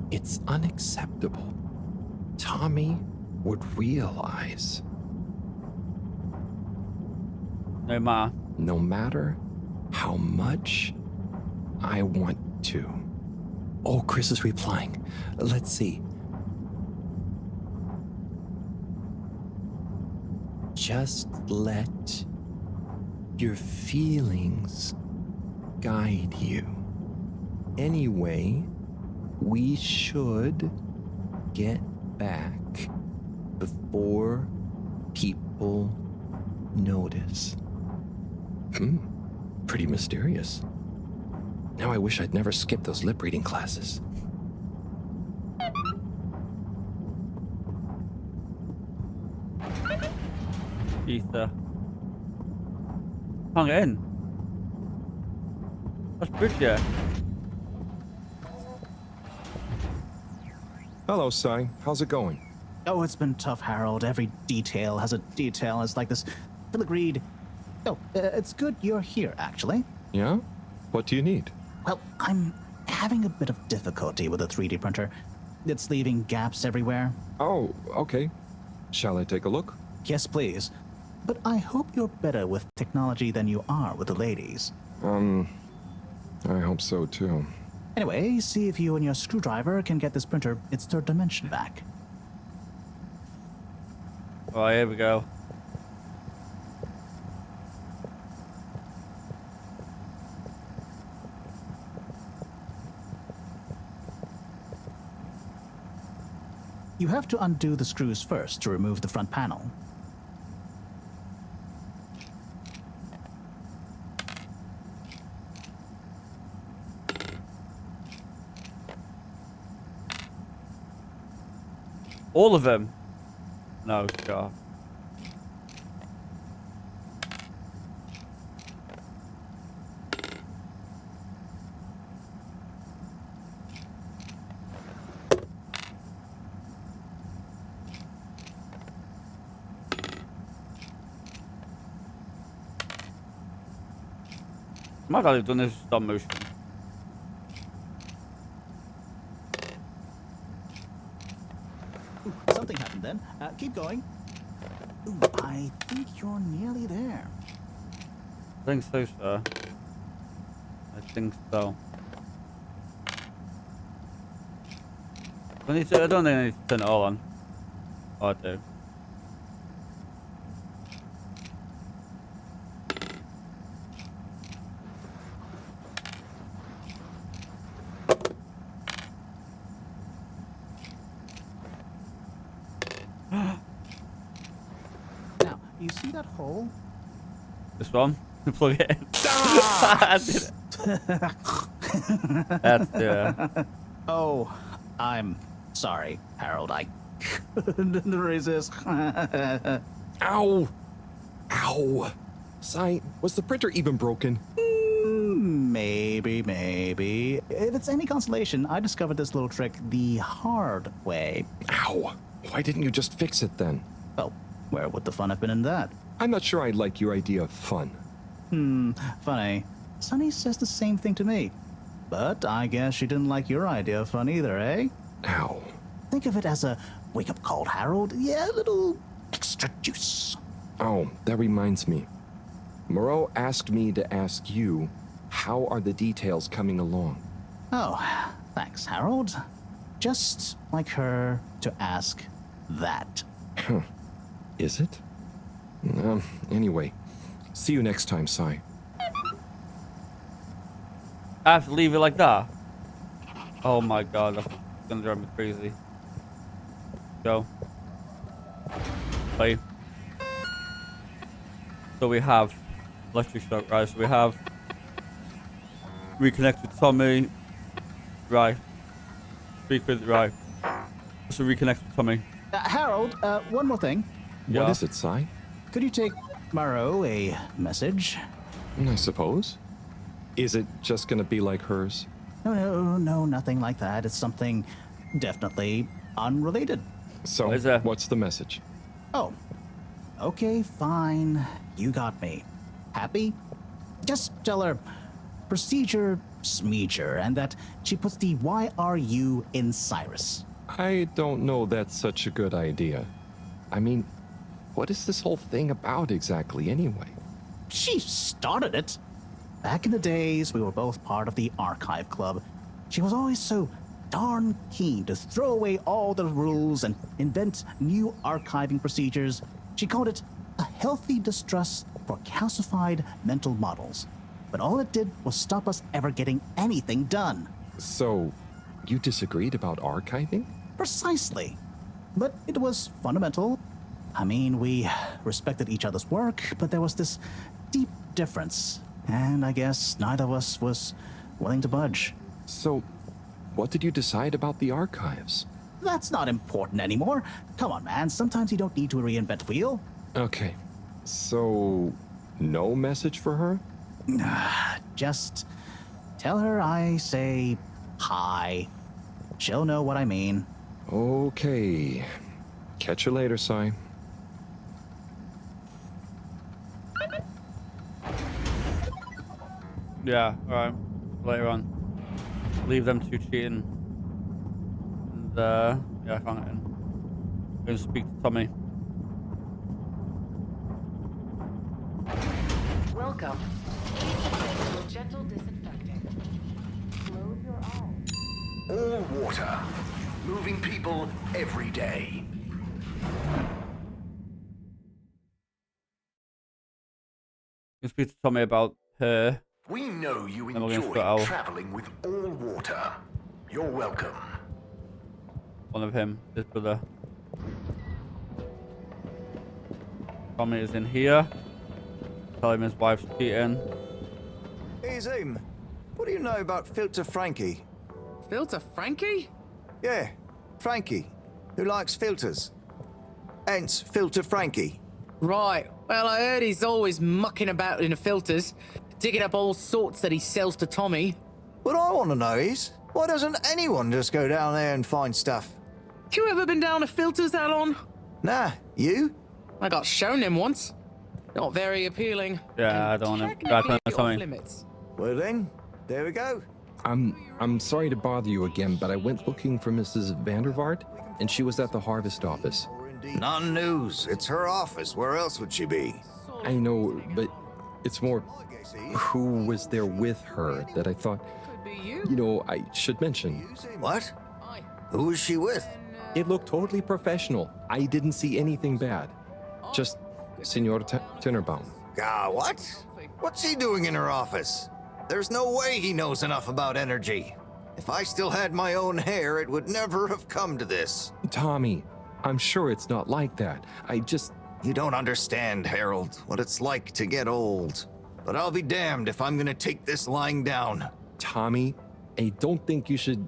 It's unacceptable. Tommy would realize. No matter how much I want to. Oh, Chris is replying. Let's see. Just let your feelings guide you. Anyway, we should get back before people notice. Pretty mysterious. Now I wish I'd never skipped those lip reading classes. Ether. Can't get in. That's Bridget. Hello, Sai. How's it going? Oh, it's been tough, Harold. Every detail has a detail. It's like this filigreed. Oh, it's good you're here, actually. Yeah? What do you need? Well, I'm having a bit of difficulty with the 3D printer. It's leaving gaps everywhere. Oh, okay. Shall I take a look? Yes, please. But I hope you're better with technology than you are with the ladies. I hope so too. Anyway, see if you and your screwdriver can get this printer its third dimension back. Oh, here we go. You have to undo the screws first to remove the front panel. All of them? No, sure. My God, they've done this stop motion. Ooh, something happened then. Keep going. Ooh, I think you're nearly there. I think so, sir. I think so. I don't think I need to turn it all on. Oh, I do. Now, you see that hole? This one? Plug it in. I did it. That's it. Oh, I'm sorry, Harold. I couldn't resist. Ow! Ow! Sai, was the printer even broken? Maybe. If it's any consolation, I discovered this little trick the hard way. Ow! Why didn't you just fix it then? Well, where would the fun have been in that? I'm not sure I like your idea of fun. Funny. Sunny says the same thing to me. But I guess she didn't like your idea of fun either, eh? Ow. Think of it as a wake-up call, Harold. Yeah, a little extra juice. Oh, that reminds me. Mareaux asked me to ask you, how are the details coming along? Oh, thanks, Harold. Just like her to ask that. Huh. Is it? Anyway, see you next time, Sai. I have to leave it like that? Oh my god, that's gonna drive me crazy. Go. Play. So we have electric shock, right? So we have reconnect with Tommy, right? Speak with, right? So reconnect with Tommy. Harold, one more thing. What is it, Sai? Could you take Mareaux a message? I suppose. Is it just gonna be like hers? No, nothing like that. It's something definitely unrelated. So, what's the message? Oh, okay, fine. You got me. Happy? Just tell her procedure smeeger and that she puts the YRU in Cyrus. I don't know that's such a good idea. I mean, what is this whole thing about exactly anyway? She started it. Back in the days, we were both part of the Archive Club. She was always so darn keen to throw away all the rules and invent new archiving procedures. She called it a healthy distrust for calcified mental models. But all it did was stop us ever getting anything done. So, you disagreed about archiving? Precisely. But it was fundamental. I mean, we respected each other's work, but there was this deep difference. And I guess neither of us was willing to budge. So, what did you decide about the archives? That's not important anymore. Come on, man. Sometimes you don't need to reinvent the wheel. Okay. So, no message for her? Just tell her I say hi. She'll know what I mean. Okay. Catch you later, Sai. Yeah, alright. Later on. Leave them two cheating. And, yeah, I can't get in. Go speak to Tommy. Welcome. Gentle disinfecting. Close your eyes. All water. Moving people every day. Go speak to Tommy about her. We know you Then we're gonna enjoy split out traveling with all water. You're welcome. one of him, his brother. Tommy is in here. Tell him his wife's cheating. Hey, Zoom. What do you know about Filter Frankie? Filter Frankie? Yeah, Frankie, who likes filters. Hence, Filter Frankie. Right. Well, I heard he's always mucking about in the filters, digging up all sorts that he sells to Tommy. What I want to know is, why doesn't anyone just go down there and find stuff? You ever been down to filters, Alon? Nah, you? I got shown them once. Not very appealing. Yeah, I don't want to grab on something. Limits. Well then, there we go. I'm sorry to bother you again, but I went looking for Mrs. Vandervaart, and she was at the harvest office. None news. It's her office. Where else would she be? I know, but it's more who was there with her that I thought, you know, I should mention. What? Who was she with? It looked totally professional. I didn't see anything bad. Just Senor Tinnerbaum. Ah, what? What's he doing in her office? There's no way he knows enough about energy. If I still had my own hair, it would never have come to this. Tommy, I'm sure it's not like that. You don't understand, Harold, what it's like to get old. But I'll be damned if I'm gonna take this lying down. Tommy, I don't think you should,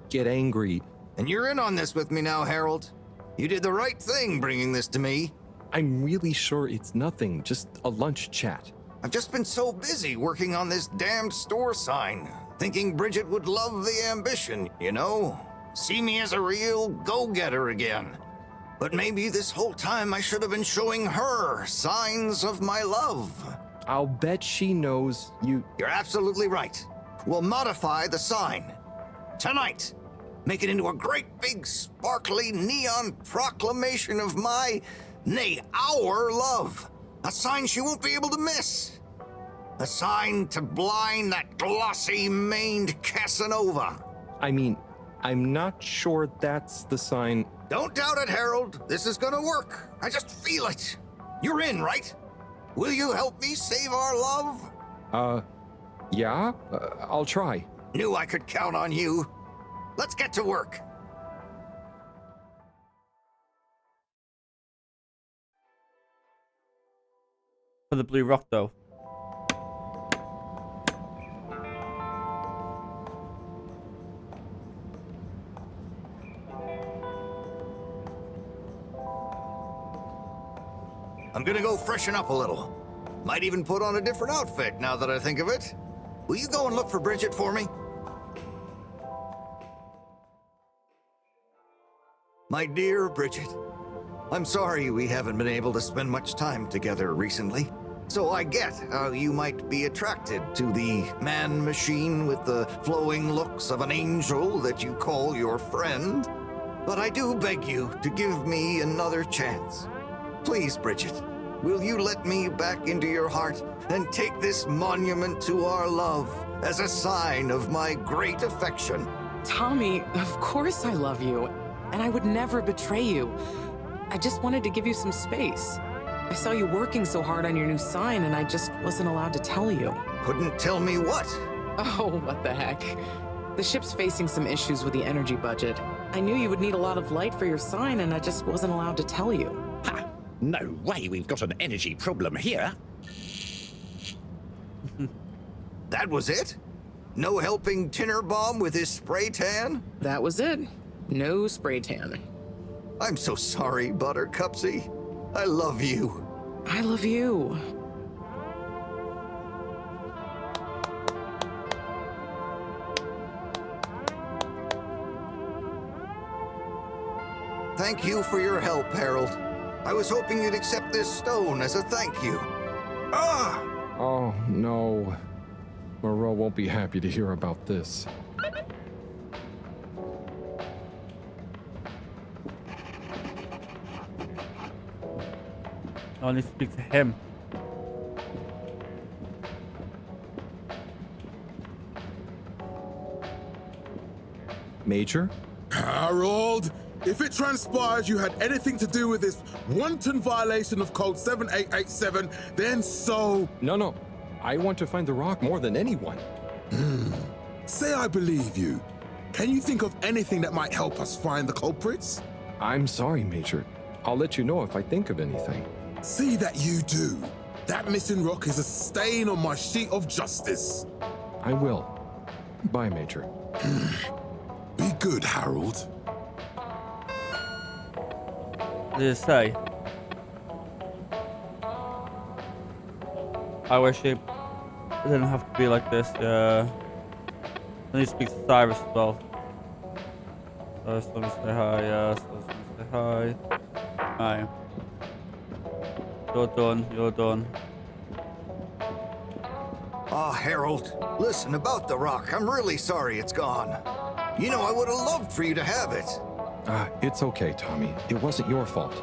get angry. And you're in on this with me now, Harold. You did the right thing bringing this to me. I'm really sure it's nothing, just a lunch chat. I've just been so busy working on this damned store sign, thinking Bridget would love the ambition, you know? See me as a real go-getter again. But maybe this whole time I should have been showing her signs of my love. I'll bet she knows you... You're absolutely right. We'll modify the sign. Tonight. Make it into a great big sparkly neon proclamation of my, nay, our love. A sign she won't be able to miss. A sign to blind that glossy-maned Casanova. I mean, I'm not sure that's the sign... Don't doubt it, Harold. This is gonna work. I just feel it. You're in, right? Will you help me save our love? Yeah? I'll try. Knew I could count on you. Let's get to work. For the blue rock, though. I'm gonna go freshen up a little. Might even put on a different outfit now that I think of it. Will you go and look for Bridget for me? My dear Bridget, I'm sorry we haven't been able to spend much time together recently. So I get how you might be attracted to the man-machine with the flowing looks of an angel that you call your friend. But I do beg you to give me another chance. Please, Bridget, will you let me back into your heart and take this monument to our love as a sign of my great affection? Tommy, of course I love you, and I would never betray you. I just wanted to give you some space. I saw you working so hard on your new sign, and I just wasn't allowed to tell you. Couldn't tell me what? Oh, what the heck. The ship's facing some issues with the energy budget. I knew you would need a lot of light for your sign, and I just wasn't allowed to tell you. Ha! No way we've got an energy problem here. That was it? No helping Tinnerbomb with his spray tan? That was it. No spray tan. I'm so sorry, Buttercupsy. I love you. I love you. Thank you for your help, Harold. I was hoping you'd accept this stone as a thank you. Ah! Oh, no. Mareaux won't be happy to hear about this. I need to speak to him. Major? Harold, if it transpires you had anything to do with this wanton violation of Code 7887, then so... No. I want to find the rock more than anyone. Say I believe you. Can you think of anything that might help us find the culprits? I'm sorry, Major. I'll let you know if I think of anything. See that you do. That missing rock is a stain on my sheet of justice. I will. Bye, Major. Be good, Harold. What did it say? I wish it didn't have to be like this. I need to speak to Cyrus as well. First, let me say hi. Yes, let me say hi. Hi. You're done. You're done. Ah, Harold, listen, about the rock, I'm really sorry it's gone. You know, I would have loved for you to have it. It's okay, Tommy. It wasn't your fault.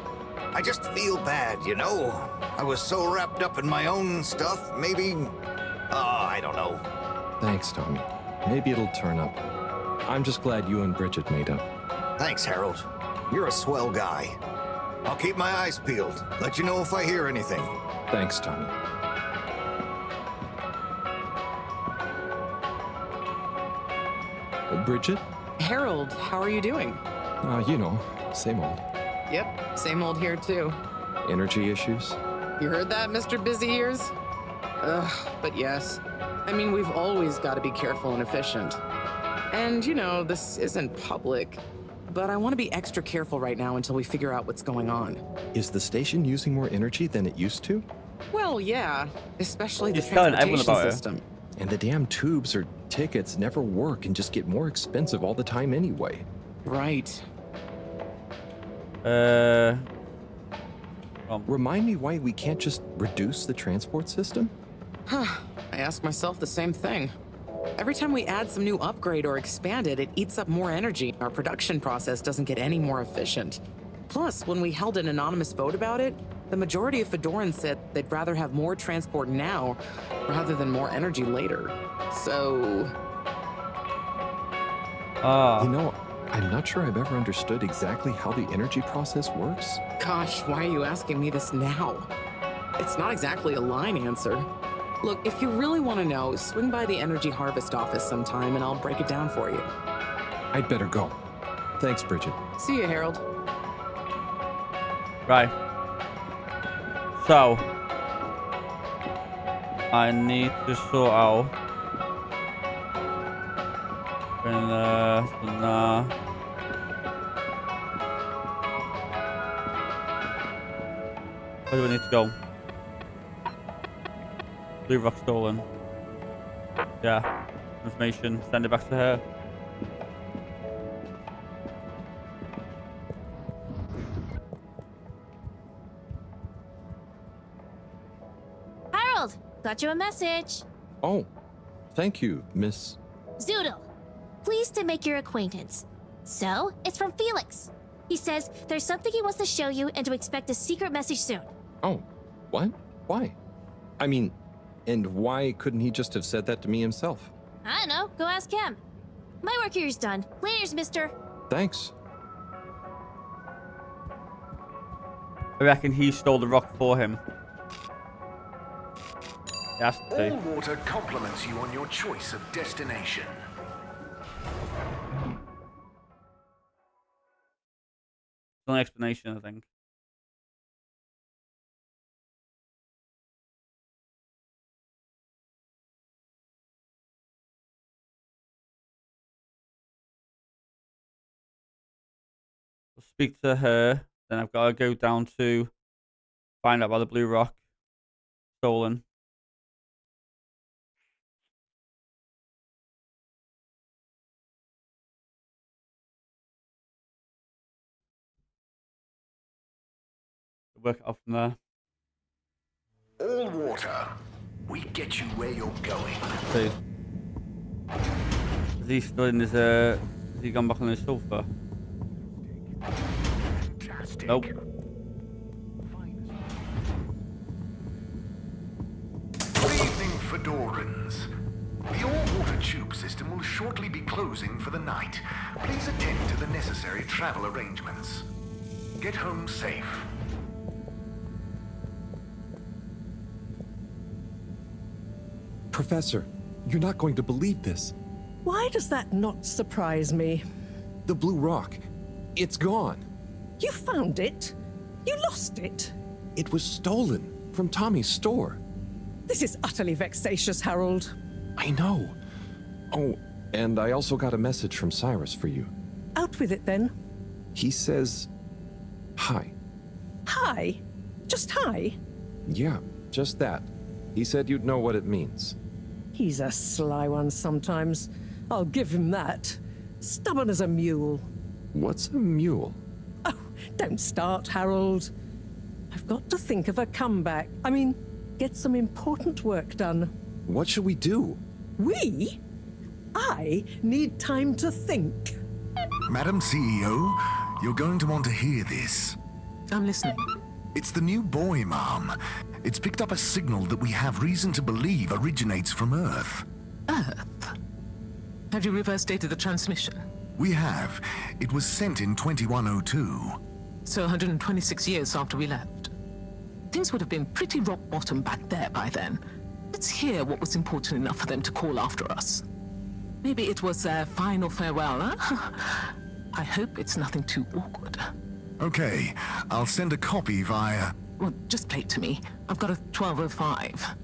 I just feel bad, you know? I was so wrapped up in my own stuff, maybe... I don't know. Thanks, Tommy. Maybe it'll turn up. I'm just glad you and Bridget made up. Thanks, Harold. You're a swell guy. I'll keep my eyes peeled. Let you know if I hear anything. Thanks, Tommy. Bridget? Harold, how are you doing? You know, same old. Yep, same old here too. Energy issues? You heard that, Mr. Busy Ears? Ugh, but yes. I mean, we've always got to be careful and efficient. And, you know, this isn't public, but I want to be extra careful right now until we figure out what's going on. Is the station using more energy than it used to? Well, yeah, especially the He's telling everyone transportation about it. system. And the damn tubes or tickets never work and just get more expensive all the time anyway. Right. Remind me why we can't just reduce the transport system? I ask myself the same thing. Every time we add some new upgrade or expand it, it eats up more energy. Our production process doesn't get any more efficient. Plus, when we held an anonymous vote about it, the majority of Fedorans said they'd rather have more transport now rather than more energy later. So... You know, I'm not sure I've ever understood exactly how the energy process works. Gosh, why are you asking me this now? It's not exactly a line answer. Look, if you really want to know, swing by the Energy Harvest office sometime and I'll break it down for you. I'd better go. Thanks, Bridget. See you, Harold. Right. So, I need to sort out. Where do we need to go? Blue rock stolen. Yeah. Information. Send it back to her. Harold, got you a message. Oh, thank you, Miss... Zoodle, pleased to make your acquaintance. So, it's from Felix. He says there's something he wants to show you and to expect a secret message soon. Oh, what? Why? I mean, and why couldn't he just have said that to me himself? I don't know, go ask him. My work here's done. Laters, mister. Thanks. I reckon he stole the rock for him. Yes, All water compliments you on your choice of destination. No explanation, I think. I'll speak to her, then I've got to go down to find out about the blue rock stolen. Work it out from there. All water. We get you where you're going. See. Is he still in his, has he gone back on his sofa? Fantastic. Nope. Good evening, Fedorans. The all-water tube system will shortly be closing for the night. Please attend to the necessary travel arrangements. Get home safe. Professor, you're not going to believe this. Why does that not surprise me? The blue rock. It's gone. You found it? You lost it? It was stolen from Tommy's store. This is utterly vexatious, Harold. I know. Oh, and I also got a message from Cyrus for you. Out with it, then. He says, hi. Hi? Just hi? Yeah, just that. He said you'd know what it means. He's a sly one sometimes. I'll give him that. Stubborn as a mule. What's a mule? Oh, don't start, Harold. I've got to think of a comeback. I mean, get some important work done. What should we do? We? I need time to think. Madam CEO, you're going to want to hear this. I'm listening. It's the new buoy, Mom. It's picked up a signal that we have reason to believe originates from Earth. Earth? Have you reverse dated the transmission? We have. It was sent in 2102. So 126 years after we left. Things would have been pretty rock bottom back there by then. Let's hear what was important enough for them to call after us. Maybe it was their final farewell, huh? I hope it's nothing too awkward. Okay, I'll send a copy via... Well, just play it to me. I've got a 1205.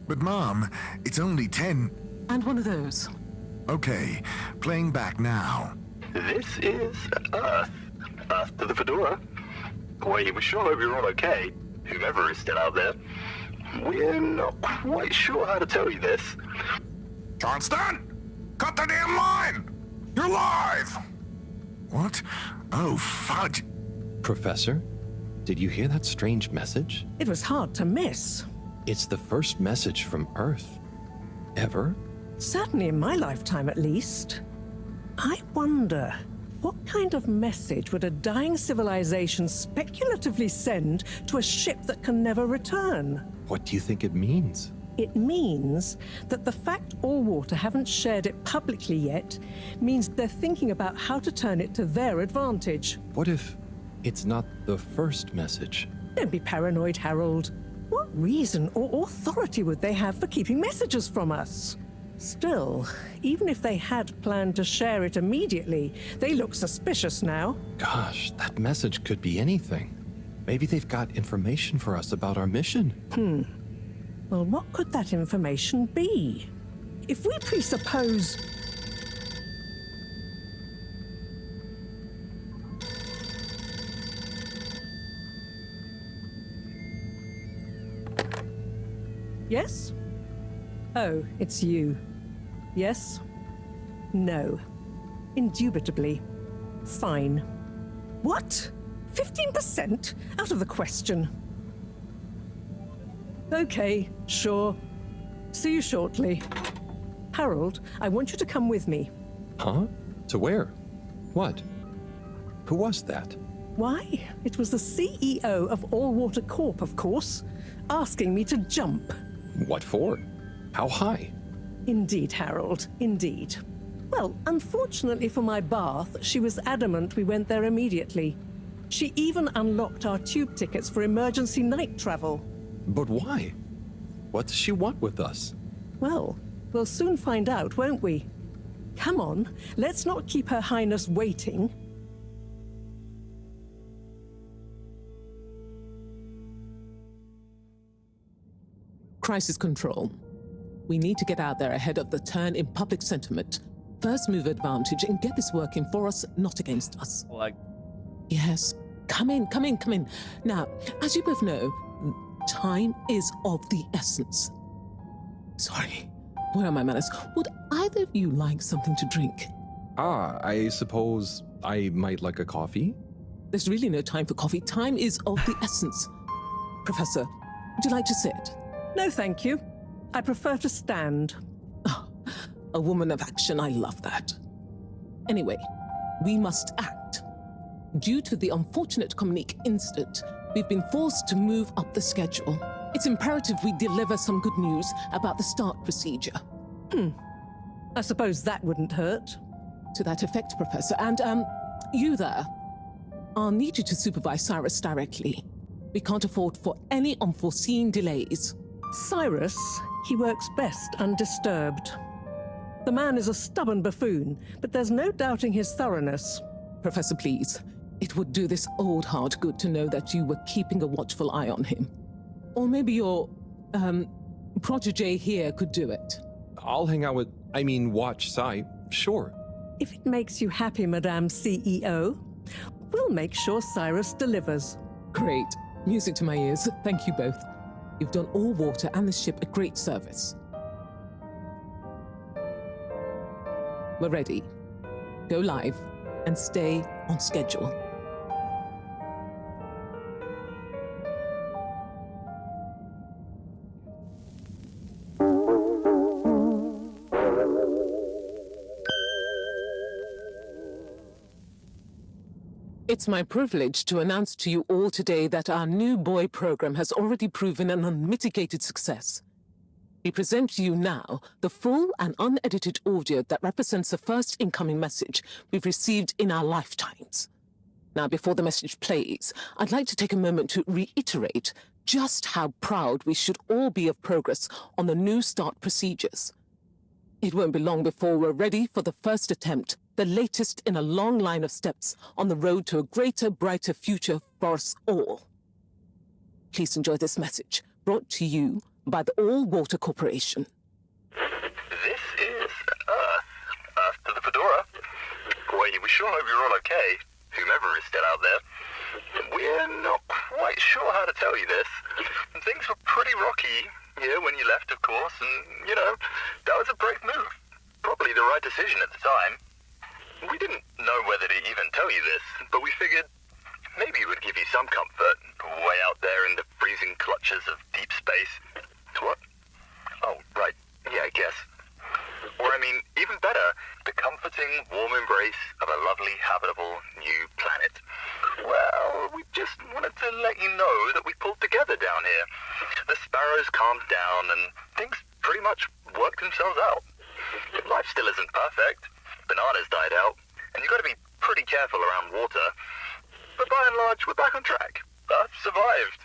But Mom, it's only 10... And one of those. Okay, playing back now. This is Earth. Earth to the Fedora. We sure hope you're all okay, whomever is still out there. We're not quite sure how to tell you this. Johnston! Cut the damn line! You're live! What? Oh, fudge. Professor, did you hear that strange message? It was hard to miss. It's the first message from Earth. Ever? Certainly in my lifetime, at least. I wonder, what kind of message would a dying civilization speculatively send to a ship that can never return? What do you think it means? It means that the fact Allwater haven't shared it publicly yet means they're thinking about how to turn it to their advantage. What if it's not the first message? Don't be paranoid, Harold. What reason or authority would they have for keeping messages from us? Still, even if they had planned to share it immediately, they look suspicious now. Gosh, that message could be anything. Maybe they've got information for us about our mission. Well, what could that information be? If we presuppose... Yes? Oh, it's you. Yes? No. Indubitably. Fine. What? 15%? Out of the question. Okay, sure. See you shortly. Harold, I want you to come with me. Huh? To where? What? Who was that? Why? It was the CEO of Allwater Corp, of course, asking me to jump. What for? How high? Indeed, Harold, indeed. Well, unfortunately for my bath, she was adamant we went there immediately. She even unlocked our tube tickets for emergency night travel. But why? What does she want with us? Well, we'll soon find out, won't we? Come on, let's not keep Her Highness waiting. Crisis control. We need to get out there ahead of the turn in public sentiment. First move advantage and get this working for us, not against us. Like... Yes. Come in. Now, as you both know, time is of the essence. Sorry, where are my manners? Would either of you like something to drink? I suppose I might like a coffee? There's really no time for coffee. Time is of the essence. Professor, would you like to sit? No, thank you. I prefer to stand. Oh, a woman of action, I love that. Anyway, we must act. Due to the unfortunate Communique incident, we've been forced to move up the schedule. It's imperative we deliver some good news about the start procedure. I suppose that wouldn't hurt. To that effect, Professor. And, you there. I'll need you to supervise Cyrus directly. We can't afford for any unforeseen delays. Cyrus, he works best undisturbed. The man is a stubborn buffoon, but there's no doubting his thoroughness. Professor, please. It would do this old heart good to know that you were keeping a watchful eye on him. Or maybe your, protege here could do it. I'll hang out with, watch Cy, sure. If it makes you happy, Madame CEO, we'll make sure Cyrus delivers. Great. Music to my ears. Thank you both. You've done Allwater and the ship a great service. We're ready. Go live and stay on schedule. It's my privilege to announce to you all today that our new boy program has already proven an unmitigated success. We present to you now the full and unedited audio that represents the first incoming message we've received in our lifetimes. Now, before the message plays, I'd like to take a moment to reiterate just how proud we should all be of progress on the new start procedures. It won't be long before we're ready for the first attempt, the latest in a long line of steps on the road to a greater, brighter future for us all. Please enjoy this message, brought to you by the Allwater Corporation. This is Earth to the Fedora. We sure hope you're all okay, whomever is still out there. We're not quite sure how to tell you this. Things were pretty rocky here when you left, of course, and, that was a brave move. Probably the right decision at the time. We didn't know whether to even tell you this, but we figured maybe it would give you some comfort, way out there in the freezing clutches of deep space. What? Oh, right. Yeah, I guess. Or, I mean, even better, the comforting, warm embrace of a lovely, habitable new planet. Well, we just wanted to let you know that we pulled together down here. The sparrows calmed down and things pretty much worked themselves out. Life still isn't perfect. Bananas died out, and you've got to be pretty careful around water. But by and large, we're back on track. I've survived.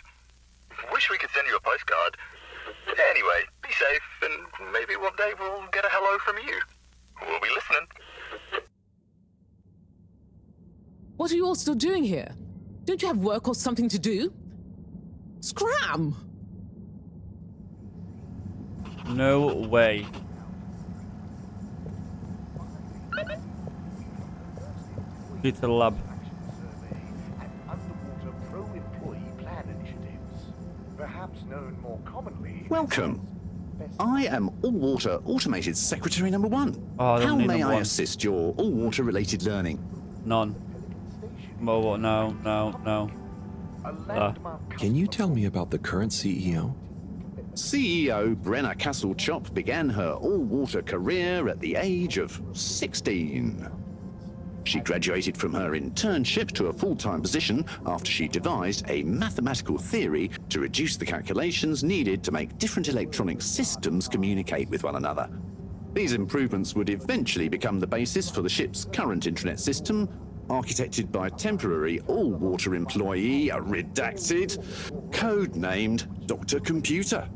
Wish we could send you a postcard. Anyway, be safe, and maybe one day we'll get a hello from you. We'll be listening. What are you all still doing here? Don't you have work or something to do? Scram! No way. Get to the lab. Perhaps known more commonly. Welcome. I am All-Water Automated Secretary number 1. Oh, How may I one. assist your all-water related learning? None. Well, no. Can you tell me about the current CEO? CEO Brenna Castle-Chop began her all-water career at the age of 16. She graduated from her internship to a full-time position after she devised a mathematical theory to reduce the calculations needed to make different electronic systems communicate with one another. These improvements would eventually become the basis for the ship's current intranet system, architected by temporary all-water employee, redacted, code-named Dr. Computer.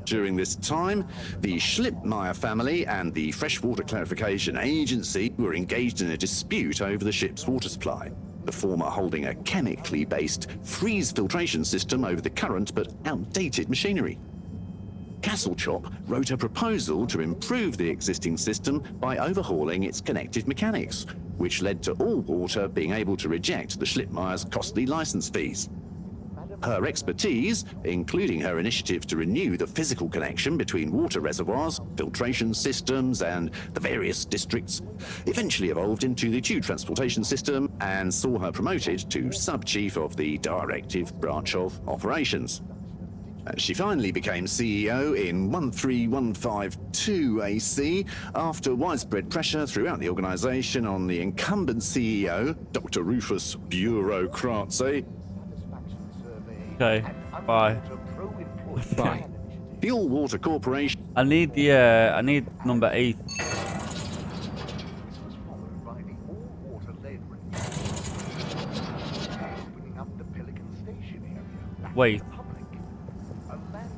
During this time, the Schlippmeyer family and the Freshwater Clarification Agency were engaged in a dispute over the ship's water supply, the former holding a chemically based freeze filtration system over the current but outdated machinery. Castle-Chop wrote a proposal to improve the existing system by overhauling its connected mechanics, which led to All-Water being able to reject the Schlippmeyer's costly license fees. Her expertise, including her initiative to renew the physical connection between water reservoirs, filtration systems, and the various districts, eventually evolved into the tube transportation system and saw her promoted to sub-chief of the directive branch of operations. She finally became CEO in 13152 AC after widespread pressure throughout the organization on the incumbent CEO, Dr. Rufus Bureaucratse. Okay, bye. Bye. The All-Water Corporation. I need number 8. Wait.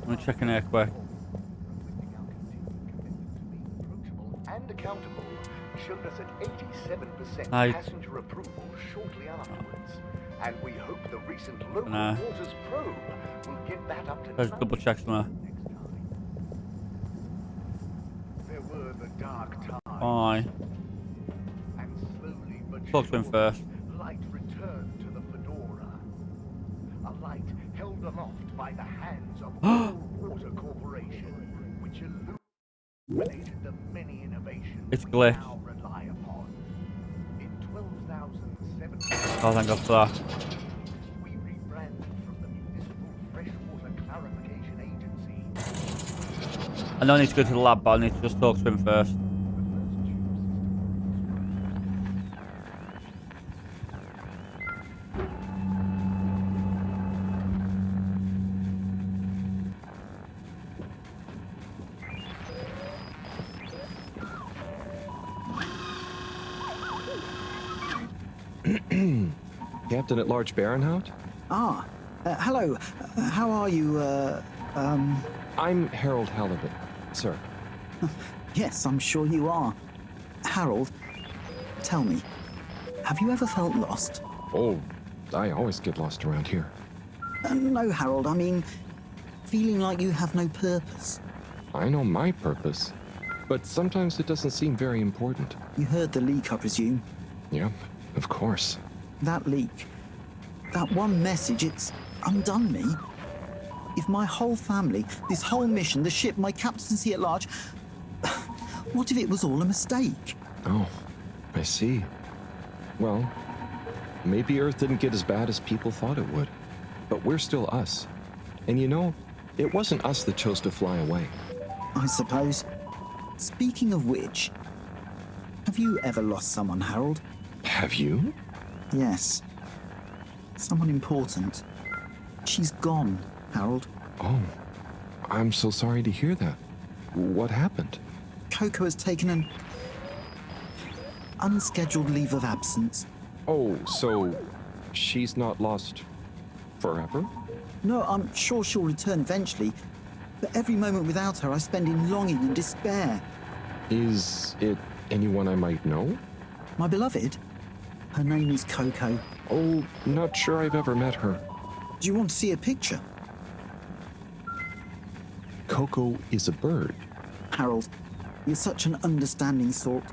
I'm checking here quick. And accountable showed us at 87% Hi. passenger approval shortly afterwards. And we hope the recent local Nah. waters probe will get that up to Let's double check somewhere. There were the dark times. Bye. And slowly but Talk to him first. light returned to the Fedora. A light held aloft by the hands of All-Water Corporation, which illuminated the many innovations It's we glitch. now rely upon. In 12,700 Oh, thank God for that. we rebranded from the Municipal Freshwater Clarification Agency. I don't need to go to the lab, but I need to just talk to him first. Captain at Large Baronhout? Ah, hello. How are you, I'm Harold Halibut, sir. Yes, I'm sure you are. Harold, tell me, have you ever felt lost? Oh, I always get lost around here. No, Harold, I mean, feeling like you have no purpose. I know my purpose, but sometimes it doesn't seem very important. You heard the leak, I presume. Yep, of course. That leak, that one message, it's undone me. If my whole family, this whole mission, the ship, my captaincy at large, what if it was all a mistake? Oh, I see. Well, maybe Earth didn't get as bad as people thought it would. But we're still us. And you know, It wasn't us that chose to fly away. I suppose. Speaking of which, have you ever lost someone, Harold? Have you? Yes. Someone important. She's gone, Harold. Oh, I'm so sorry to hear that. What happened? Coco has taken an unscheduled leave of absence. Oh, so she's not lost forever? No, I'm sure she'll return eventually, but every moment without her I spend in longing and despair. Is it anyone I might know? My beloved? Her name is Coco. Oh, not sure I've ever met her. Do you want to see a picture? Coco is a bird. Harold, you're such an understanding sort.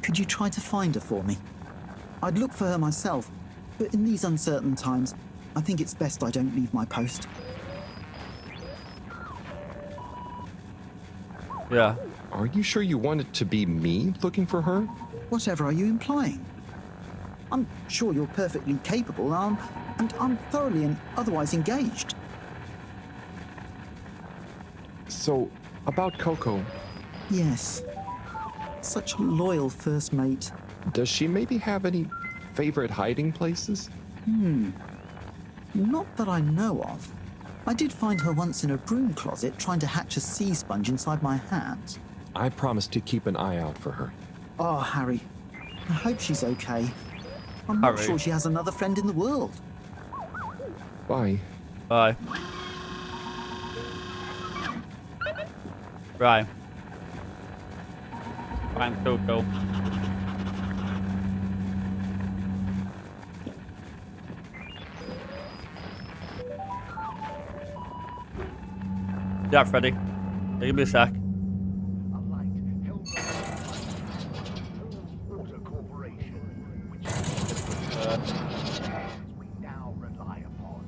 Could you try to find her for me? I'd look for her myself, but in these uncertain times, I think it's best I don't leave my post. Yeah. Are you sure you want it to be me looking for her? Whatever are you implying? I'm sure you're perfectly capable, and I'm thoroughly and otherwise engaged. So, about Coco. Yes. Such a loyal first mate. Does she maybe have any favorite hiding places? Not that I know of. I did find her once in a broom closet trying to hatch a sea sponge inside my hat. I promised to keep an eye out for her. Oh, Harry. I hope she's okay. I'm not sure she has another friend in the world. Bye. Bye. Right. Find Coco. Yeah, Freddy. Yeah, give me a sec. Water Corporation, which we now rely upon.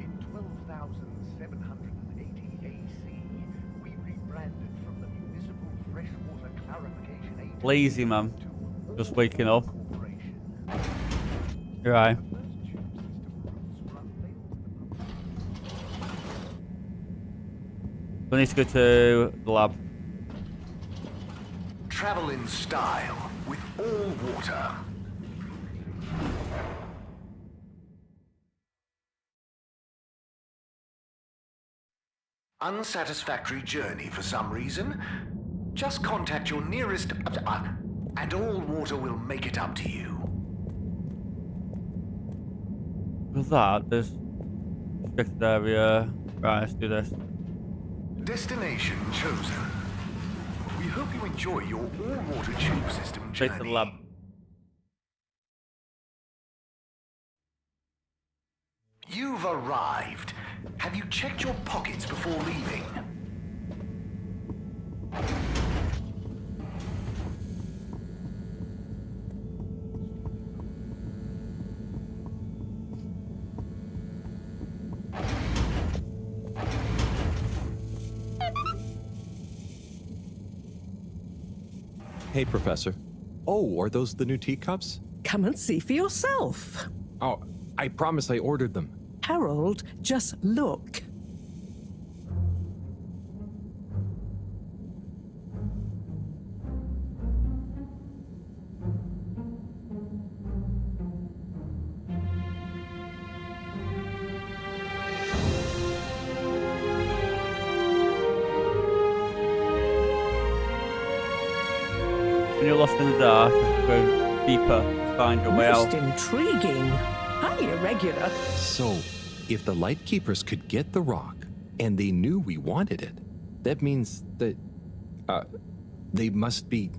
In 12,780 AC, we rebranded from the Municipal Freshwater Clarification Agency. Lazy man. Just waking up. Right. We need to go to the lab. Travel in style with all water. Unsatisfactory journey for some reason? Just contact your nearest and all water will make it up to you. With that, there's restricted area. Right, let's do this. Destination chosen. We hope you enjoy your all-water tube system Straight to the lab. You've arrived. Have you checked your pockets before leaving? Hey, Professor. Oh, are those the new teacups? Come and see for yourself. Oh, I promise I ordered them. Harold, just look. When you're lost in the dark, go deeper to find your way out. Most intriguing. Highly irregular. So, if the Lightkeepers could get the rock, and they knew we wanted it, that means that, they must be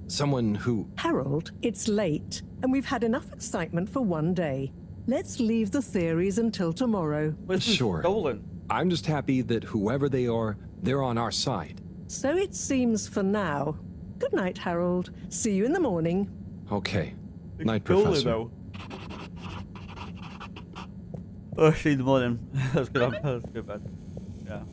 someone who... Harold, it's late, and we've had enough excitement for one day. Let's leave the theories until tomorrow. Sure. I'm just happy that whoever they are, they're on our side. So it seems for now. Good night, Harold. See you in the morning. Okay. Night, Professor. Though. Oh, see in the morning. That's good. That's good, man. Yeah.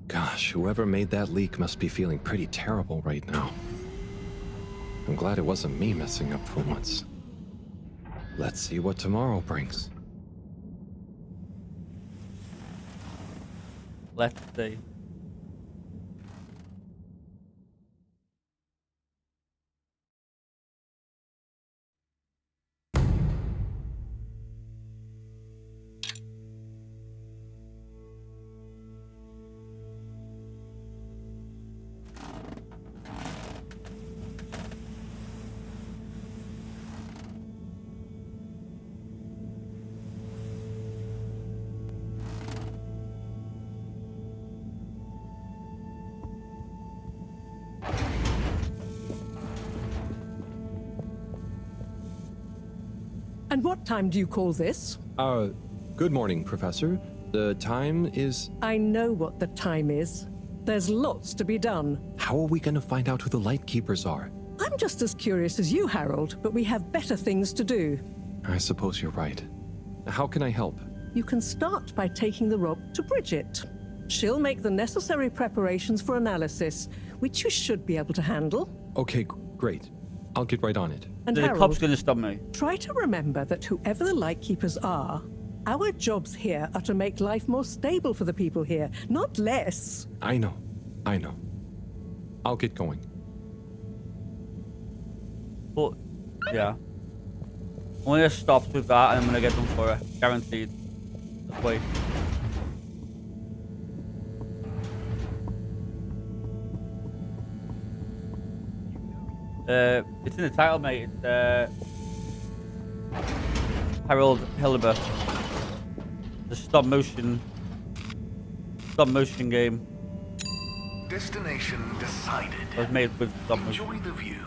Gosh. Gosh, whoever made that leak must be feeling pretty terrible right now. I'm glad it wasn't me messing up for once. Let's see what tomorrow brings. Let's see. And what time do you call this? Good morning, Professor. The time is... I know what the time is. There's lots to be done. How are we going to find out who the Lightkeepers are? I'm just as curious as you, Harold, but we have better things to do. I suppose you're right. How can I help? You can start by taking the rock to Bridget. She'll make the necessary preparations for analysis, which you should be able to handle. Okay, great. I'll get right on it. And The Harold, cop's gonna stop me. try to remember that whoever the Lightkeepers are, our jobs here are to make life more stable for the people here, not less. I know. I'll get going. But, yeah. I'm gonna stop with that and I'm gonna get them for it. Guaranteed. Let's wait. It's in the title, mate. It's Harold Halibut. The stop motion game. Destination decided. It was made with stop motion. Enjoy the view.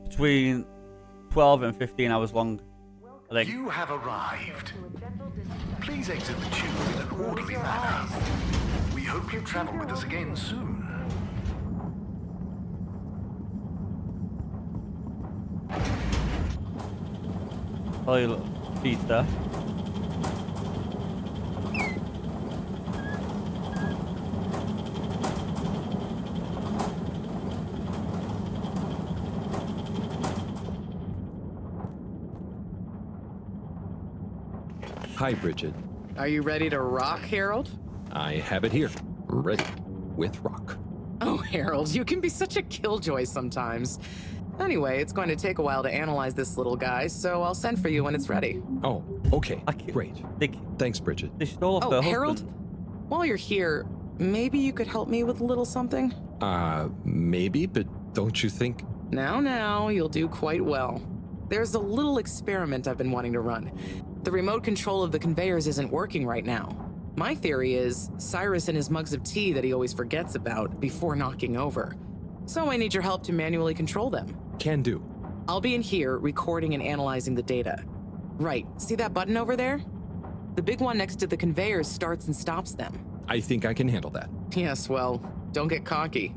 Between 12 and 15 hours long. I think. You have arrived. Please exit the tube in an orderly manner. We hope you travel with us again soon. Probably a little feet there. Hi, Bridget. Are you ready to rock, Harold? I have it here. Ready. With rock. Oh, Harold, you can be such a killjoy sometimes. Anyway, it's going to take a while to analyze this little guy, so I'll send for you when it's ready. Oh, okay. Great. Thanks, Bridget. They stole Oh, Harold, while you're here, maybe you could help me with a little something? Maybe, but don't you think... Now, you'll do quite well. There's a little experiment I've been wanting to run. The remote control of the conveyors isn't working right now. My theory is Cyrus and his mugs of tea that he always forgets about before knocking over. So I need your help to manually control them. Can do. I'll be in here recording and analyzing the data. Right, see that button over there? The big one next to the conveyors starts and stops them. I think I can handle that. Yes, well, don't get cocky.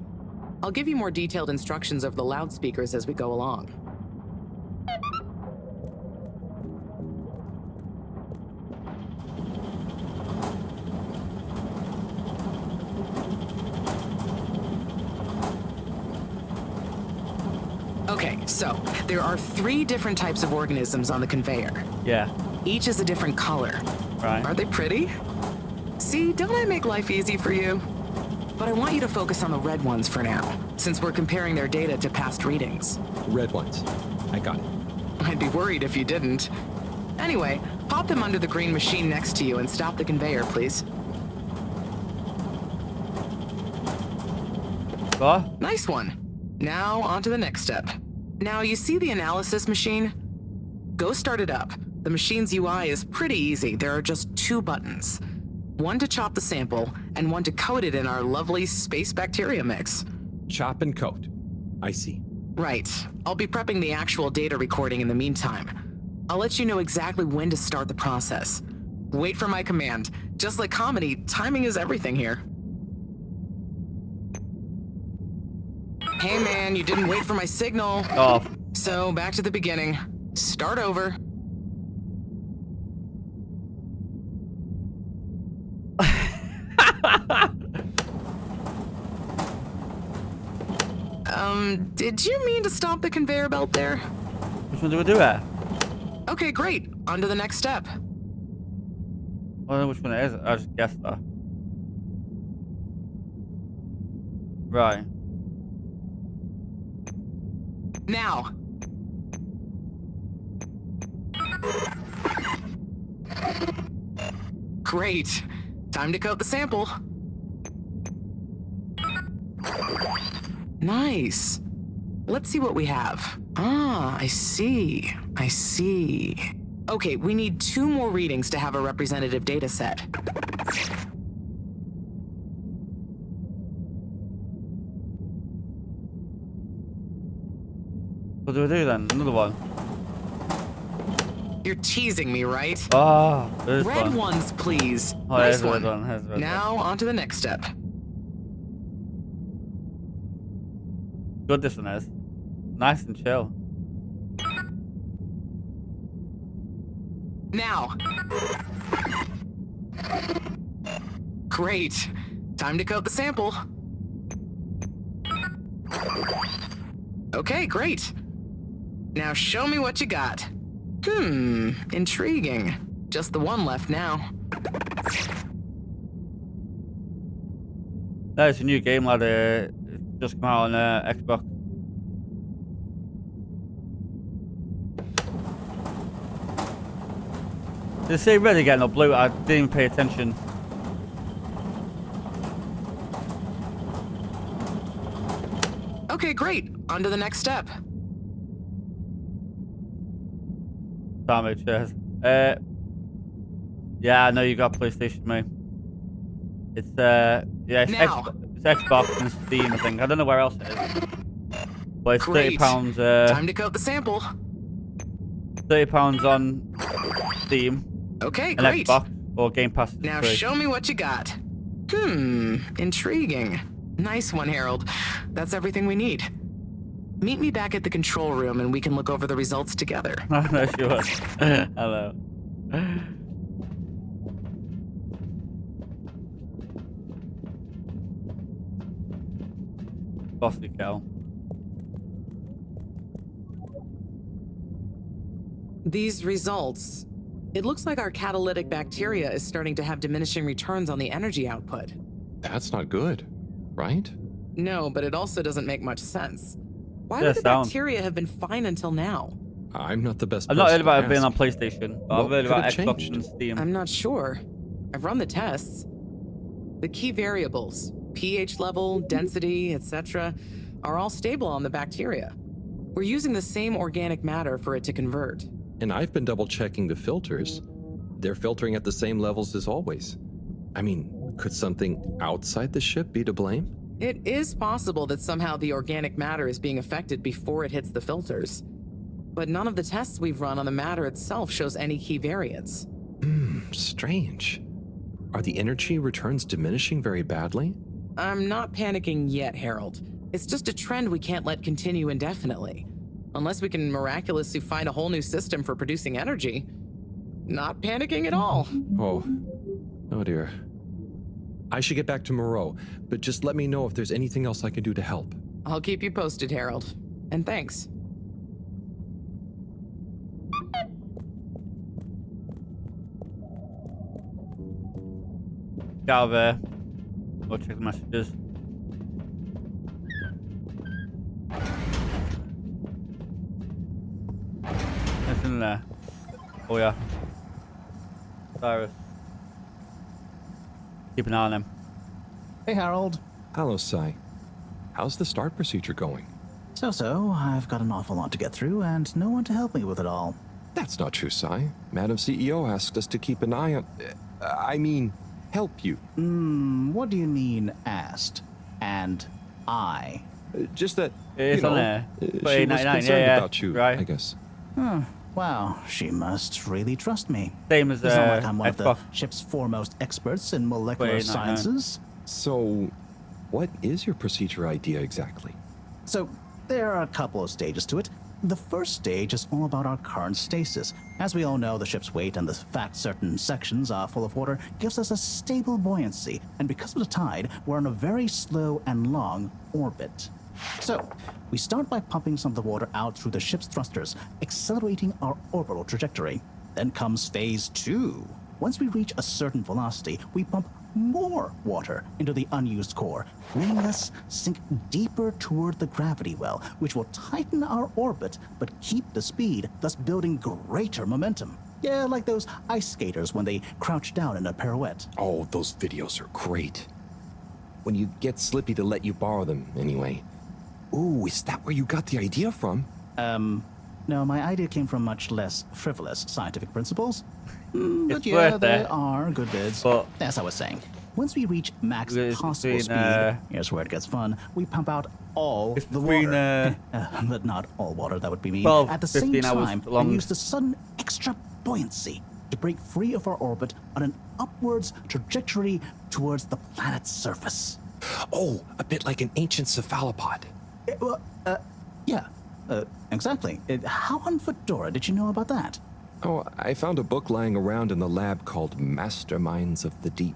I'll give you more detailed instructions over the loudspeakers as we go along. Okay, so there are 3 different types of organisms on the conveyor. Yeah. Each is a different color. Right. Are they pretty? See, don't I make life easy for you? But I want you to focus on the red ones for now, since we're comparing their data to past readings. Red ones. I got it. I'd be worried if you didn't. Anyway, pop them under the green machine next to you and stop the conveyor, please. What? Nice one. Now, on to the next step. Now, you see the analysis machine? Go start it up. The machine's UI is pretty easy. There are just 2 buttons. One to chop the sample, and one to coat it in our lovely space bacteria mix. Chop and coat. I see. Right. I'll be prepping the actual data recording in the meantime. I'll let you know exactly when to start the process. Wait for my command. Just like comedy, timing is everything here. Hey man, you didn't wait for my signal. Oh. So, back to the beginning. Start over. Did you mean to stop the conveyor belt there? Which one do we do there? Okay, great. On to the next step. I don't know which one it is. I just guessed that. Right. Now. Great. Time to coat the sample. Nice. Let's see what we have. Ah, I see. I see. Okay, we need 2 more readings to have a representative data set. What do we do then? Another one. You're teasing me, right? Ah, there's Red one. ones, please. Oh, Nice here's one. red one. Here's red Now, one. on to the next step. Good this one is. Nice and chill. Now. Great. Time to coat the sample. Okay, great. Now show me what you got. Intriguing. Just the one left now. It's a new game, lad. It just come out on Xbox. Did it say red again or blue? I didn't even pay attention. Okay, great. On to the next step. Damage, cheers. Yeah, I know you got PlayStation, mate. It's yeah, it's Xbox and Steam, I think. I don't know where else it is. But it's Great. £30. Time to coat the sample. £30 on Steam. Okay, and great. Xbox or Game Pass. Is Now free. show me what you got. Intriguing. Nice one, Harold. That's everything we need. Meet me back at the control room and we can look over the results together. No, sure. Hello. Bossy cow. These results. It looks like our catalytic bacteria is starting to have diminishing returns on the energy output. That's not good, right? No, but it also doesn't make much sense. Why Yeah, would the sound. bacteria have been fine until now? I'm not the best I'm not person heard about to it being ask. on PlayStation, but I've What heard could about have Xbox changed? and Steam. I'm not sure. I've run the tests. The key variables, pH level, density, etc., are all stable on the bacteria. We're using the same organic matter for it to convert. And I've been double checking the filters. They're filtering at the same levels as always. I mean, could something outside the ship be to blame? It is possible that somehow the organic matter is being affected before it hits the filters. But none of the tests we've run on the matter itself shows any key variants. Strange. Are the energy returns diminishing very badly? I'm not panicking yet, Harold. It's just a trend we can't let continue indefinitely. Unless we can miraculously find a whole new system for producing energy. Not panicking at all. Oh dear. I should get back to Mareaux, but just let me know if there's anything else I can do to help. I'll keep you posted, Harold. And thanks. Get out of there. Go check the messages. What's in there? Oh yeah. Cyrus. Keep an eye on him. Hey, Harold. Hello, Sai. How's the start procedure going? So, I've got an awful lot to get through and no one to help me with it all. That's not true, Sai. Madam CEO asked us to keep an eye on... help you. What do you mean, asked? And I? Just that, It's on there. she was 8.99, concerned yeah, about you, right. I guess. Wow, she must really trust me. Same as It's not like I'm one of the Xbox. ship's foremost experts in molecular 8.99. sciences. So, what is your procedure idea exactly? So, there are a couple of stages to it. The first stage is all about our current stasis. As we all know, the ship's weight and the fact certain sections are full of water gives us a stable buoyancy, and because of the tide, we're on a very slow and long orbit. So, we start by pumping some of the water out through the ship's thrusters, accelerating our orbital trajectory. Then comes phase 2. Once we reach a certain velocity, we pump more water into the unused core, letting us sink deeper toward the gravity well, which will tighten our orbit but keep the speed, thus building greater momentum. Yeah, like those ice skaters when they crouch down in a pirouette. Oh, those videos are great. When you get Slippy to let you borrow them, anyway. Ooh, is that where you got the idea from? No, my idea came from much less frivolous scientific principles. But It's yeah, worth they it. are good vids. But as I was saying, once we reach max it's possible between, speed, here's where it gets fun, we pump out all it's the between, water. But not all water, that would be mean. 12, At the same 15 hours time, long. and use the sudden extra buoyancy to break free of our orbit on an upwards trajectory towards the planet's surface. Oh, a bit like an ancient cephalopod. Yeah, exactly. How on Fedora did you know about that? Oh, I found a book lying around in the lab called Masterminds of the Deep.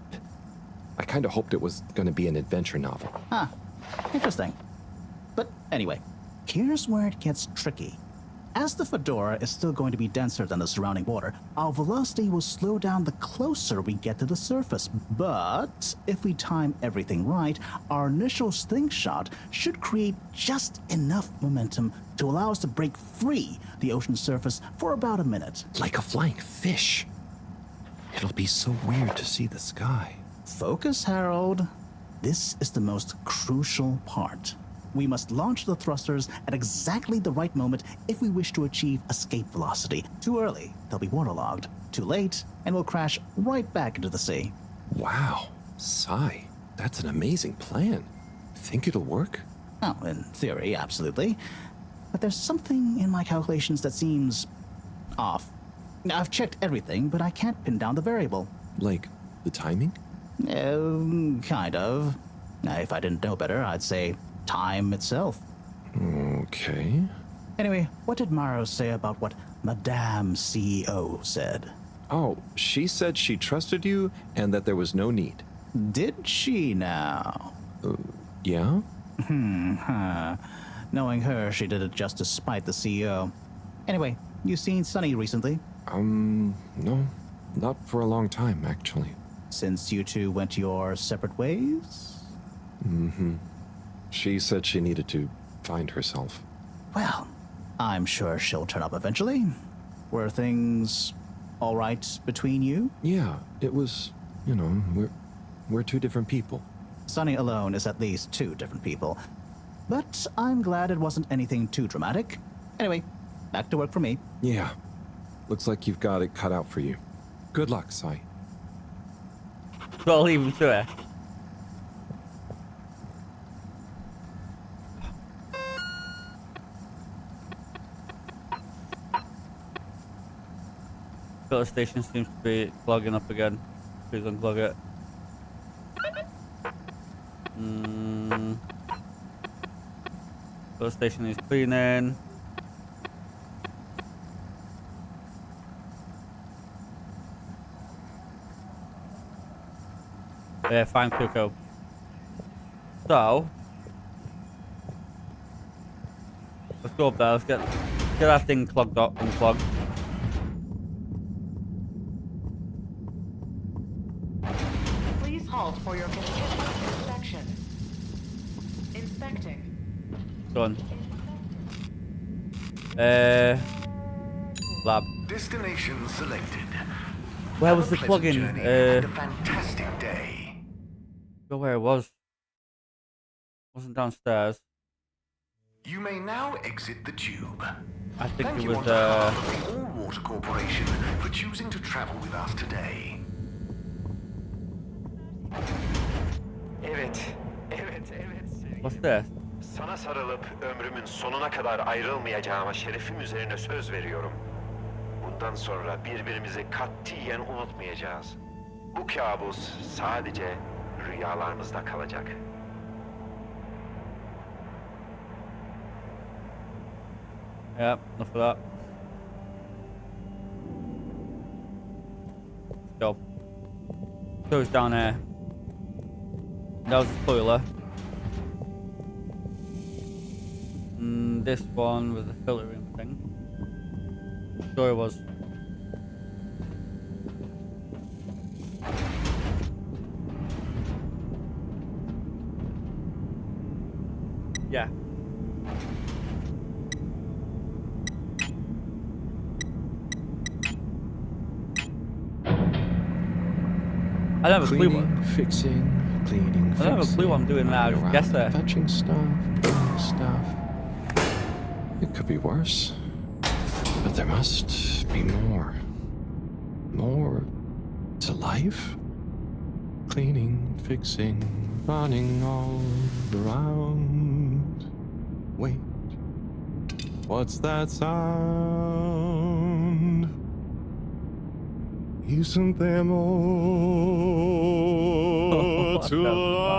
I kind of hoped it was going to be an adventure novel. Huh. Interesting. But anyway, here's where it gets tricky. As the Fedora is still going to be denser than the surrounding water, our velocity will slow down the closer we get to the surface. But if we time everything right, our initial slingshot should create just enough momentum to allow us to break free the ocean surface for about a minute. Like a flying fish. It'll be so weird to see the sky. Focus, Harold. This is the most crucial part. We must launch the thrusters at exactly the right moment if we wish to achieve escape velocity. Too early, they'll be waterlogged. Too late, and we'll crash right back into the sea. Wow. Sigh. That's an amazing plan. Think it'll work? Oh, in theory, absolutely. But there's something in my calculations that seems off. I've checked everything, but I can't pin down the variable. Like the timing? Kind of. If I didn't know better, I'd say time itself. Okay. Anyway, what did Mareaux say about what Madame CEO said? Oh, she said she trusted you and that there was no need. Did she now? Yeah? Knowing her, she did it just to spite the CEO. Anyway, you seen Sunny recently? No. Not for a long time, actually. Since you two went your separate ways? Mm-hmm. She said she needed to find herself. Well, I'm sure she'll turn up eventually. Were things all right between you? Yeah, it was, we're two different people. Sunny alone is at least two different people. But I'm glad it wasn't anything too dramatic. Anyway, back to work for me. Yeah. Looks like you've got it cut out for you. Good luck, Sai. Gotta leave him to it. Filter station seems to be clogging up again. Please unclog it. Filter station is cleaning. Yeah, fine, Coco. So let's go up there. Let's get that thing clogged up and clogged. Please halt for your continuous inspection. Inspecting. Done. Lab. Destination selected. Where Have was a the pleasant plugin? journey and a fantastic day. Go where it was. Wasn't downstairs. You may now exit the tube. I think Thank it you was on behalf of the All Water Corporation for choosing to travel with us today. Evet. What's this? Sana sarılıp ömrümün sonuna kadar ayrılmayacağıma şerefim üzerine söz veriyorum. Bundan sonra birbirimizi katiyen unutmayacağız. Bu kabus sadece rüyalarımızda kalacak. Yep, enough of that. Let's go. Goes down there. That was the spoiler. this one with the filtering thing. Sure it was. Yeah. I don't have a clue what. Cleaning, I don't have a clue what I'm doing now. Just guess there. Fetching stuff. It could be worse. But there must be more. More to life? Cleaning, fixing, running all around. Wait. What's that sound? Isn't there more to life?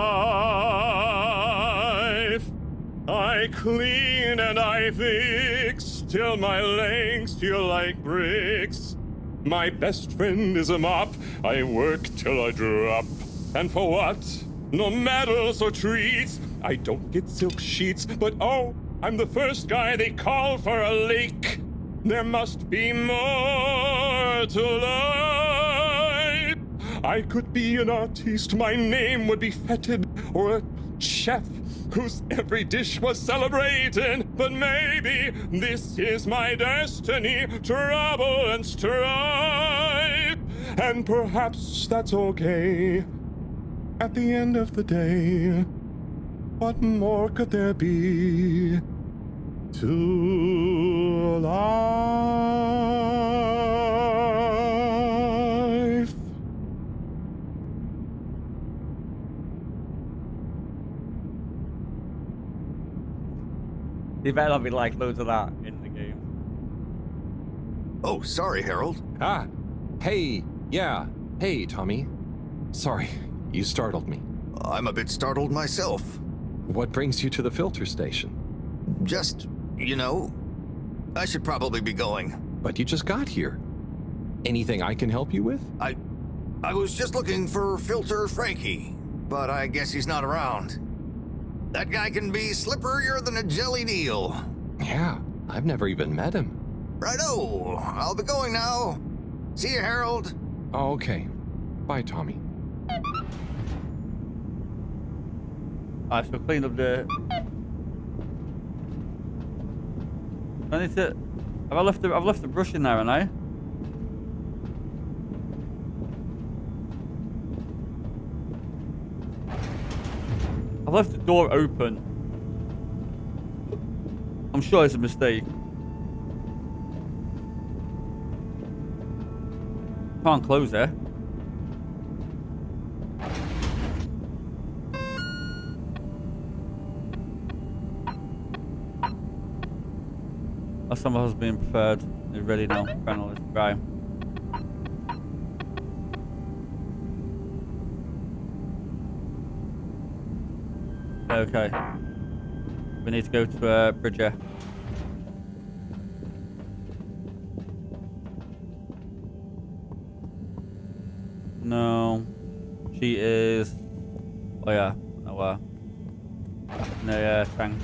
I clean and I fix till my legs feel like bricks. My best friend is a mop. I work till I drop. And for what? No medals or treats. I don't get silk sheets, but oh, I'm the first guy they call for a leak. There must be more to life. I could be an artiste, my name would be feted, or a chef whose every dish was celebrated. But maybe this is my destiny, trouble and strife. And perhaps that's okay. At the end of the day, what more could there be to life? There better not be like loads of that in the game. Oh, sorry, Harold. Hey, Tommy. Sorry, you startled me. I'm a bit startled myself. What brings you to the filter station? Just, I should probably be going. But you just got here. Anything I can help you with? I was just looking for Filter Frankie, but I guess he's not around. That guy can be slipperier than a jellied eel. Yeah, I've never even met him. Righto, I'll be going now. See you, Harold. Oh, okay. Bye, Tommy. I shall clean up the... I need to... I've left the brush in there, haven't I? I've left the door open. I'm sure it's a mistake. Can't close it. Last time I was being prepared. They really know. Panel is dry. Okay. We need to go to Bridger. No. She is... Oh yeah. No, no, tank.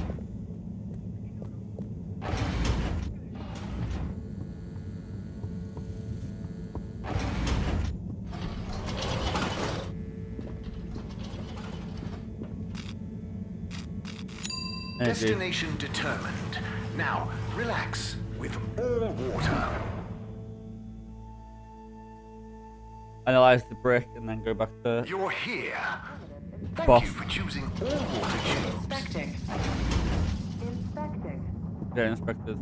Destination determined. Now, relax with all water. Analyze the brick and then go back to... You're here. Thank Boss. you for choosing all water tubes. Inspecting. Yeah, inspectors.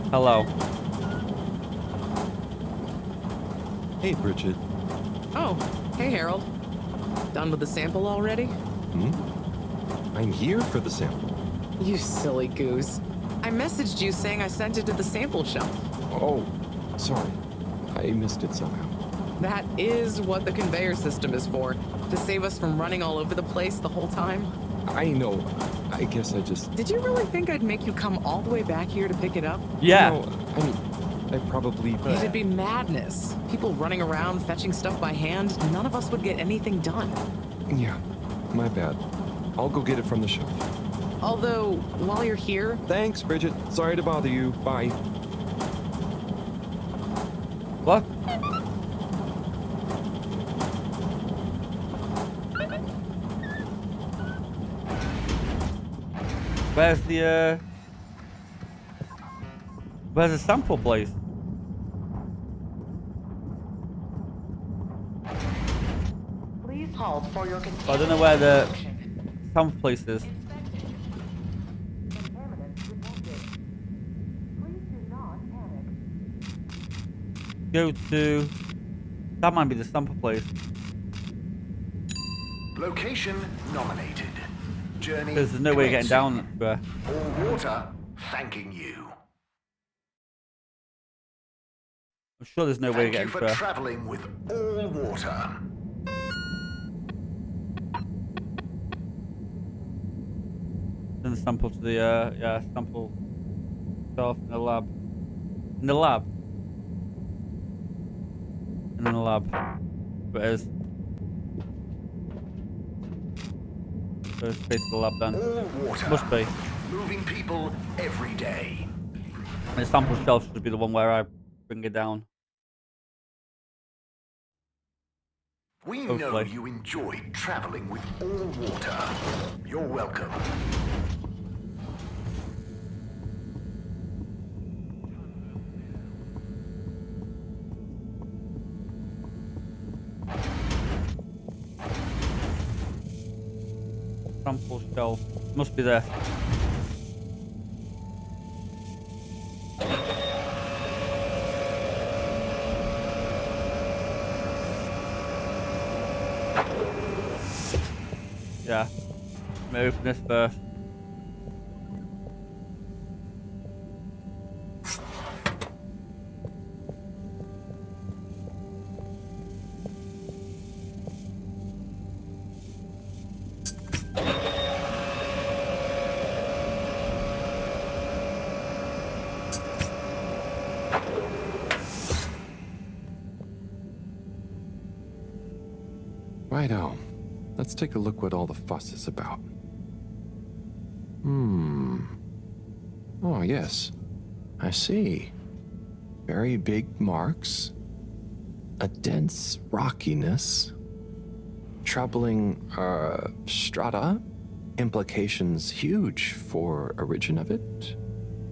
Hello. Hey, Bridget. Oh, hey, Harold. Done with the sample already? I'm here for the sample. You silly goose. I messaged you saying I sent it to the sample shelf. Oh, sorry. I missed it somehow. That is what the conveyor system is for, to save us from running all over the place the whole time. I know. I guess I just... Did you really think I'd make you come all the way back here to pick it up? Yeah. No, I mean, I'd probably... It'd be madness. People running around fetching stuff by hand. None of us would get anything done. Yeah, my bad. I'll go get it from the shelf. Although, while you're here... Thanks, Bridget. Sorry to bother you. Bye. What? Where's the sample place? Please hold for your I don't know where the sample place is. Go to... That might be the sample place. Location nominated. Journey. There's no way of getting down there. All water thanking you. I'm sure there's no way of Thank you getting for there. traveling with all water. Send the sample to the sample itself in the lab. In the lab. In the lab. Where it is. So it's basically the lab then. All water. Must be. Moving people every day. And the sample shelf should be the one where I bring it down. We Hopefully. know you enjoy traveling with all water. You're welcome. Sample shelf. Must be there. Yeah. Let me open this first. Righto. Let's take a look what all the fuss is about. Oh, yes. I see. Very big marks. A dense rockiness. Troubling, strata. Implications huge for origin of it.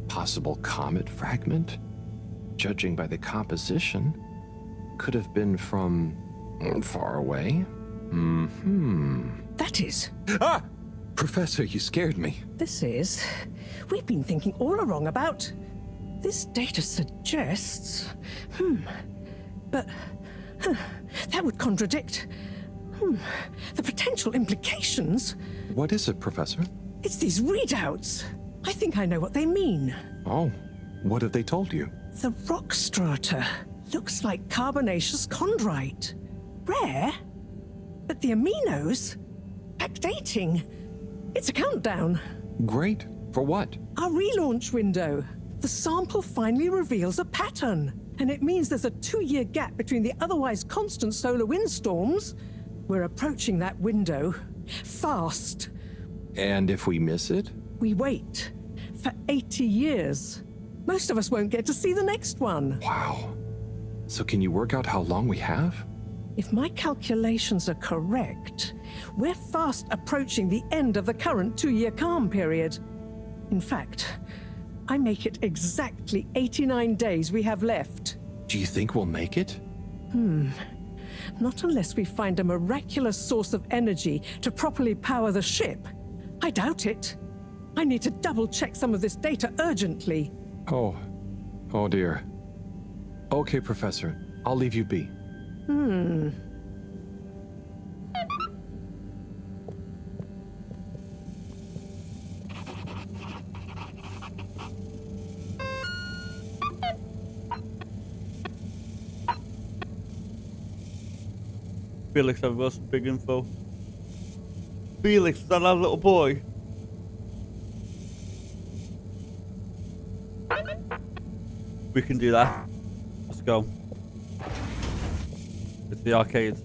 Possible comet fragment. Judging by the composition, could have been from far away. That is. Ah! Professor, you scared me. This is. We've been thinking all along about. This data suggests. But. That would contradict. The potential implications. What is it, Professor? It's these readouts. I think I know what they mean. Oh, what have they told you? The rock strata looks like carbonaceous chondrite. Rare, but the aminos backdating. It's a countdown. Great. For what? Our relaunch window. The sample finally reveals a pattern, and it means there's a 2-year gap between the otherwise constant solar windstorms. We're approaching that window fast. And if we miss it? We wait for 80 years. Most of us won't get to see the next one. Wow. So can you work out how long we have? If my calculations are correct, we're fast approaching the end of the current 2-year calm period. In fact, I make it exactly 89 days we have left. Do you think we'll make it? Not unless we find a miraculous source of energy to properly power the ship. I doubt it. I need to double-check some of this data urgently. Oh dear. Okay, Professor. I'll leave you be. Felix, I've got some big info. Felix, is that our little boy? We can do that. Let's go. It's the arcade.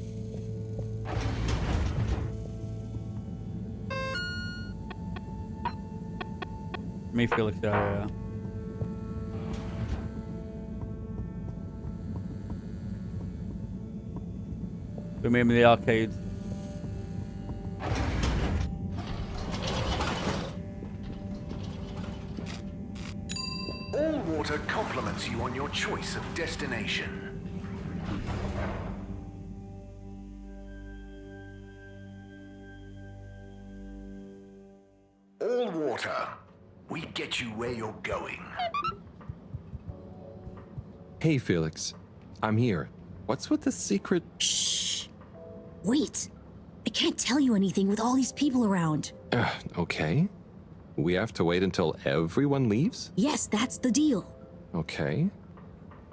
Me, Felix, yeah. We made me the arcade. All water compliments you on your choice of destination. All water. We get you where you're going. Hey, Felix. I'm here. What's with the secret? Shh. Wait. I can't tell you anything with all these people around. Okay. We have to wait until everyone leaves? Yes, that's the deal. Okay.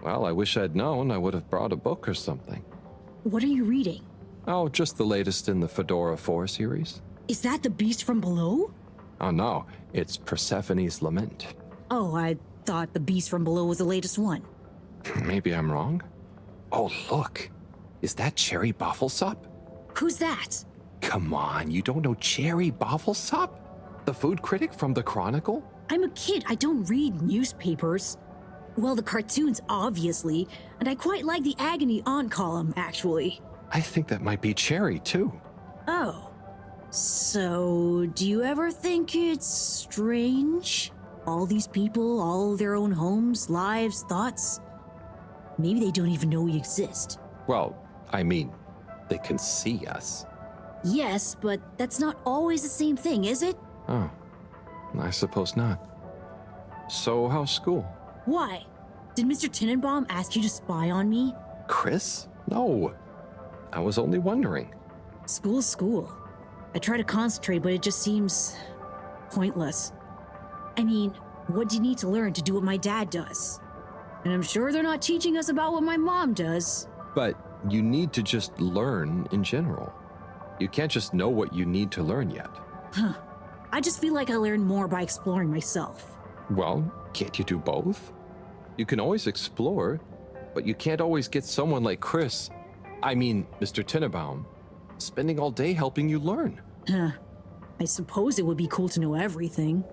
Well, I wish I'd known. I would have brought a book or something. What are you reading? Oh, just the latest in the Fedora 4 series. Is that the beast from below? Oh no, it's Persephone's Lament. Oh, I thought the beast from below was the latest one. Maybe I'm wrong. Oh, look. Is that Cherry Bofflesop? Who's that? Come on, you don't know Cherry Bofflesop? The food critic from the Chronicle? I'm a kid. I don't read newspapers. Well, the cartoons, obviously. And I quite like the Agony On column, actually. I think that might be Cherry, too. Oh. So, do you ever think it's strange? All these people, all their own homes, lives, thoughts? Maybe they don't even know we exist. Well, I mean, they can see us. Yes, but that's not always the same thing, is it? Oh, I suppose not. So, how's school? Why? Did Mr. Tenenbaum ask you to spy on me? Chris? No. I was only wondering. School's school. I try to concentrate, but it just seems pointless. I mean, what do you need to learn to do what my dad does? And I'm sure they're not teaching us about what my mom does. But you need to just learn in general. You can't just know what you need to learn yet. Huh. I just feel like I learn more by exploring myself. Well, can't you do both? You can always explore, but you can't always get someone like Chris, Mr. Tenenbaum, spending all day helping you learn. Huh. I suppose it would be cool to know everything.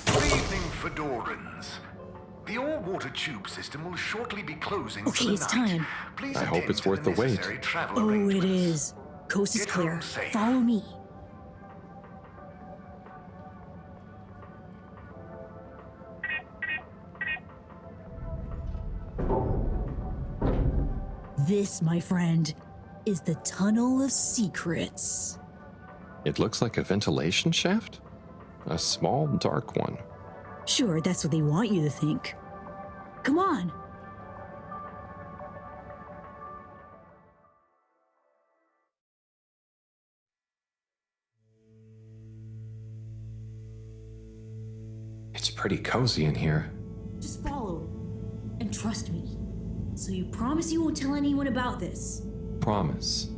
Good evening, Fedorans. The all-water tube system will shortly be closing for the Okay, it's night. time. Please I hope attend it's to worth the wait. necessary travel Oh, it arrangements. is. Coast is Get clear. home safe. Follow me. This, my friend, is the Tunnel of Secrets. It looks like a ventilation shaft? A small, dark one. Sure, that's what they want you to think. Come on. It's pretty cozy in here. Just follow. And trust me. So you promise you won't tell anyone about this? Promise.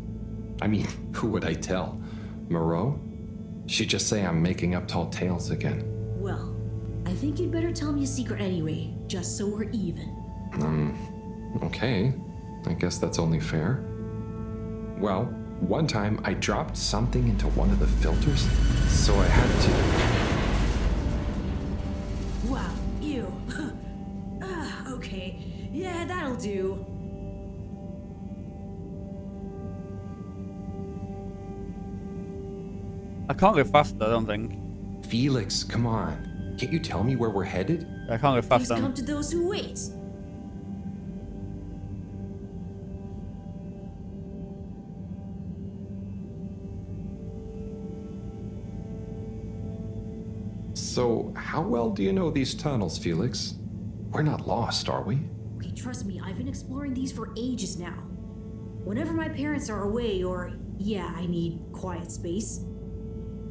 Who would I tell? Mareaux? She'd just say I'm making up tall tales again. Well, I think you'd better tell me a secret anyway, just so we're even. Okay. I guess that's only fair. Well, one time I dropped something into one of the filters, so I had to... Wow, ew. Okay, yeah, that'll do. I can't go faster, I don't think. Felix, come on. Can't you tell me where we're headed? I can't go Things faster. come to those who wait. So, how well do you know these tunnels, Felix? We're not lost, are we? Okay, trust me, I've been exploring these for ages now. Whenever my parents are away or, yeah, I need quiet space,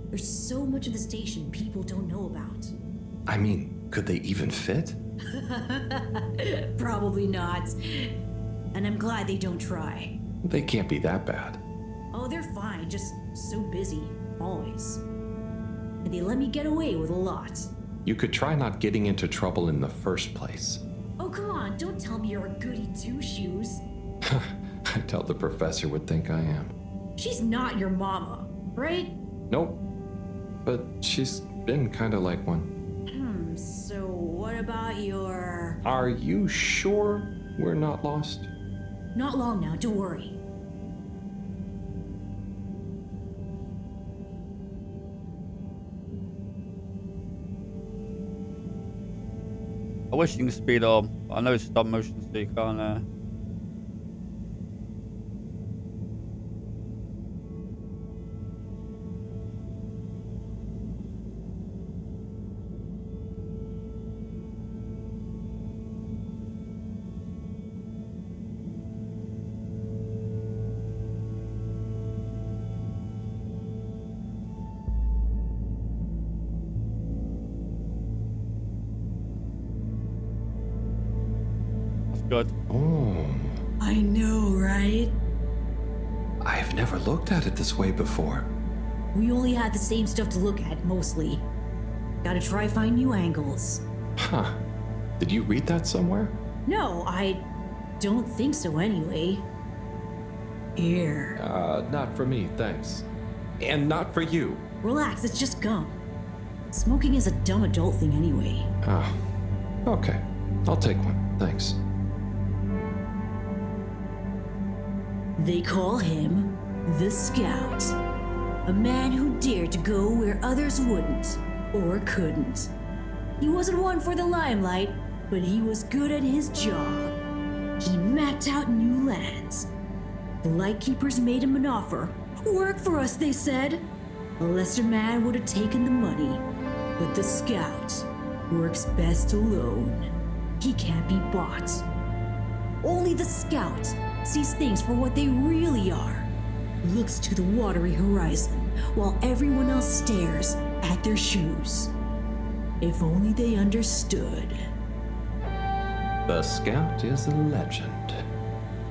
there's so much of the station people don't know about. Could they even fit? Probably not. And I'm glad they don't try. They can't be that bad. Oh, they're fine, just so busy, always. And they let me get away with a lot. You could try not getting into trouble in the first place. Oh, come on, don't tell me you're a goody two-shoes. I doubt the professor would think I am. She's not your mama, right? Nope. But she's been kinda like one. So what about your... Are you sure we're not lost? Not long now, don't worry. I wish you can speed up. I know it's stop motion, so you can't. Good. Oh. I know, right? I've never looked at it this way before. We only had the same stuff to look at, mostly. Gotta try find new angles. Huh. Did you read that somewhere? No, I don't think so anyway. Here. Not for me, thanks. And not for you. Relax, it's just gum. Smoking is a dumb adult thing anyway. Oh. Okay. I'll take one, thanks. They call him the Scout. A man who dared to go where others wouldn't, or couldn't. He wasn't one for the limelight, but he was good at his job. He mapped out new lands. The Lightkeepers made him an offer. Work for us, they said. A lesser man would have taken the money, but the Scout works best alone. He can't be bought. Only the Scout sees things for what they really are, looks to the watery horizon, while everyone else stares at their shoes. If only they understood. The Scout is a legend.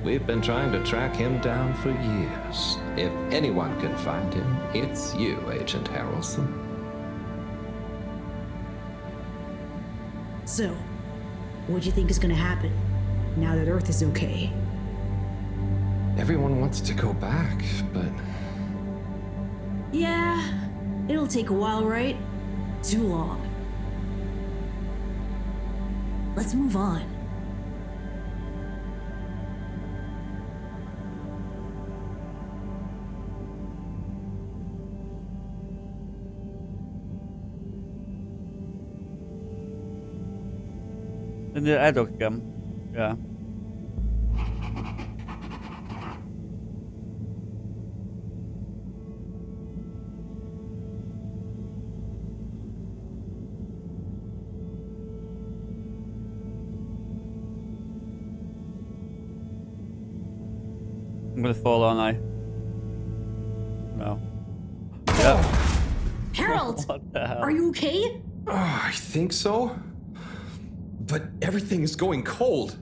We've been trying to track him down for years. If anyone can find him, it's you, Agent Harrelson. So, what do you think is gonna happen now that Earth is okay? Everyone wants to go back, but... Yeah, it'll take a while, right? Too long. Let's move on. In the air dog again. Yeah. I'm gonna fall, aren't I? No. Yep. Harold! What the hell? Are you okay? I think so. But everything is going cold.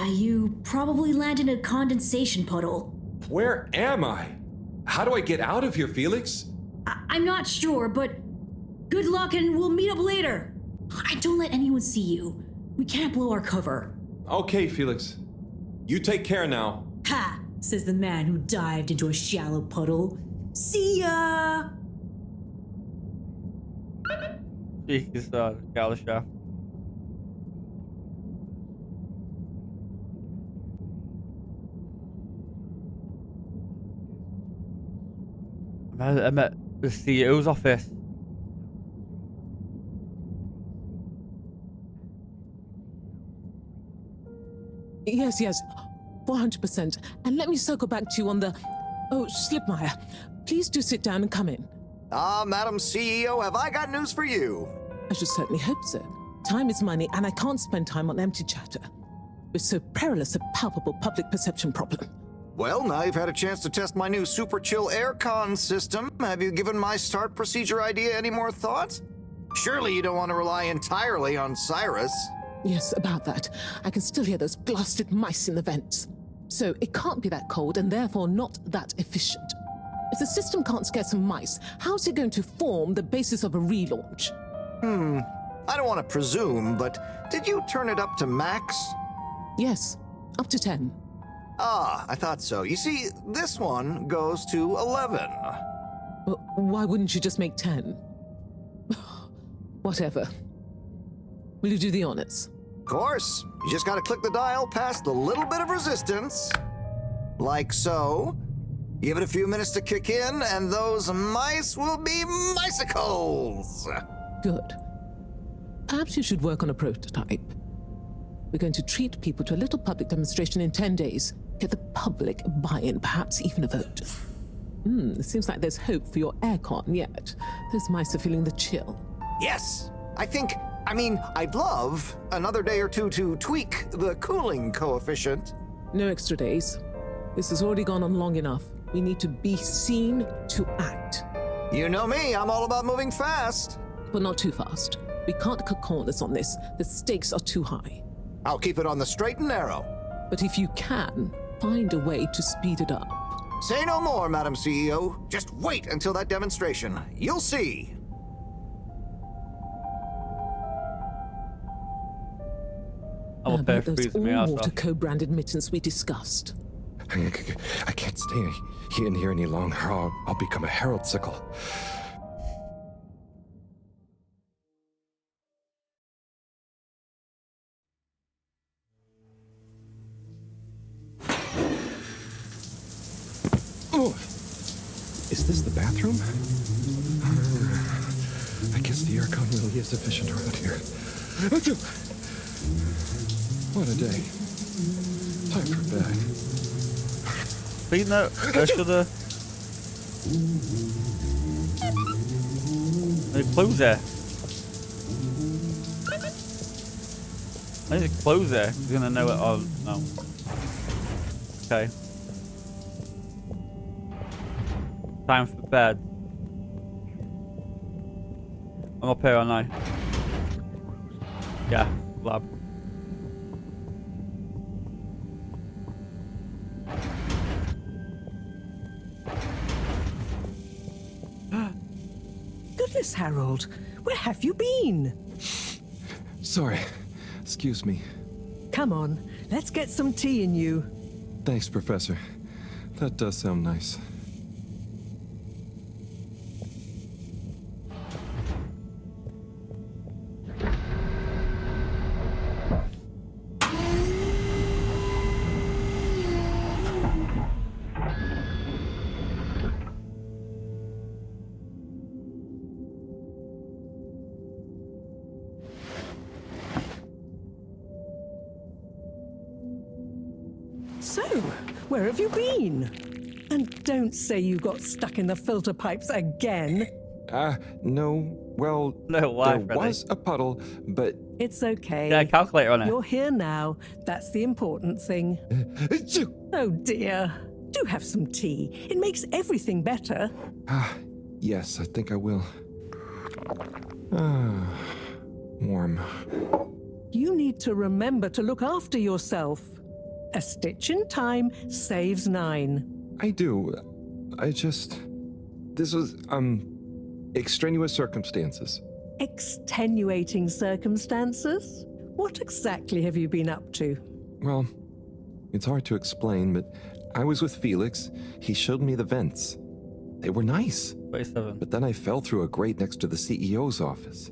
You probably landed in a condensation puddle. Where am I? How do I get out of here, Felix? I'm not sure, but good luck and we'll meet up later. And don't let anyone see you. We can't blow our cover. Okay, Felix. You take care now. Ha! Says the man who dived into a shallow puddle. See ya! Jeez, gala shaft. I'm at the CEO's office. Yes, 400%. And let me circle back to you on the... Oh, Slipmeyer. Please do sit down and come in. Madam CEO, have I got news for you? I should certainly hope so. Time is money, and I can't spend time on empty chatter. With so perilous a palpable public perception problem. Well, now you've had a chance to test my new super chill aircon system. Have you given my start procedure idea any more thought? Surely you don't want to rely entirely on Cyrus. Yes, about that. I can still hear those blasted mice in the vents. So it can't be that cold and therefore not that efficient. If the system can't scare some mice, how's it going to form the basis of a relaunch? I don't want to presume, but did you turn it up to max? Yes, up to 10. Ah, I thought so. You see, this one goes to 11. Well, why wouldn't you just make 10? Whatever. Will you do the honors? Of course. You just gotta click the dial past the little bit of resistance. Like so. Give it a few minutes to kick in, and those mice will be micicles! Good. Perhaps you should work on a prototype. We're going to treat people to a little public demonstration in 10 days. Get the public buy-in, perhaps even a vote. Seems like there's hope for your aircon yet. Those mice are feeling the chill. Yes! I'd love another day or two to tweak the cooling coefficient. No extra days. This has already gone on long enough. We need to be seen to act. You know me, I'm all about moving fast. But not too fast. We can't cut corners on this. The stakes are too high. I'll keep it on the straight and narrow. But if you can, find a way to speed it up. Say no more, Madam CEO. Just wait until that demonstration. You'll see. I'll pay for those me off. all-water co-branded mittens we discussed. I can't stay in here any longer. I'll become a herald sickle. Oh, is this the bathroom? I guess the aircon really is efficient around here. What a day. Time for bed. Speed note. Should close there. I need to close there. He's gonna know it. Oh no. Okay. Time for bed. I'm up here, aren't I? Yeah, lab. Goodness, Harold, where have you been? Sorry. Excuse me. Come on, let's get some tea in you. Thanks, Professor. That does sound nice. So, where have you been? And don't say you got stuck in the filter pipes again. No. Well, no, why, there was a puddle, but... It's okay. Yeah, calculator on it. You're here now. That's the important thing. Oh dear. Do have some tea. It makes everything better. Yes, I think I will. Warm. You need to remember to look after yourself. A stitch in time saves 9. I do. This was, extraneous circumstances. Extenuating circumstances? What exactly have you been up to? Well, it's hard to explain, but I was with Felix. He showed me the vents. They were nice. But then I fell through a grate next to the CEO's office.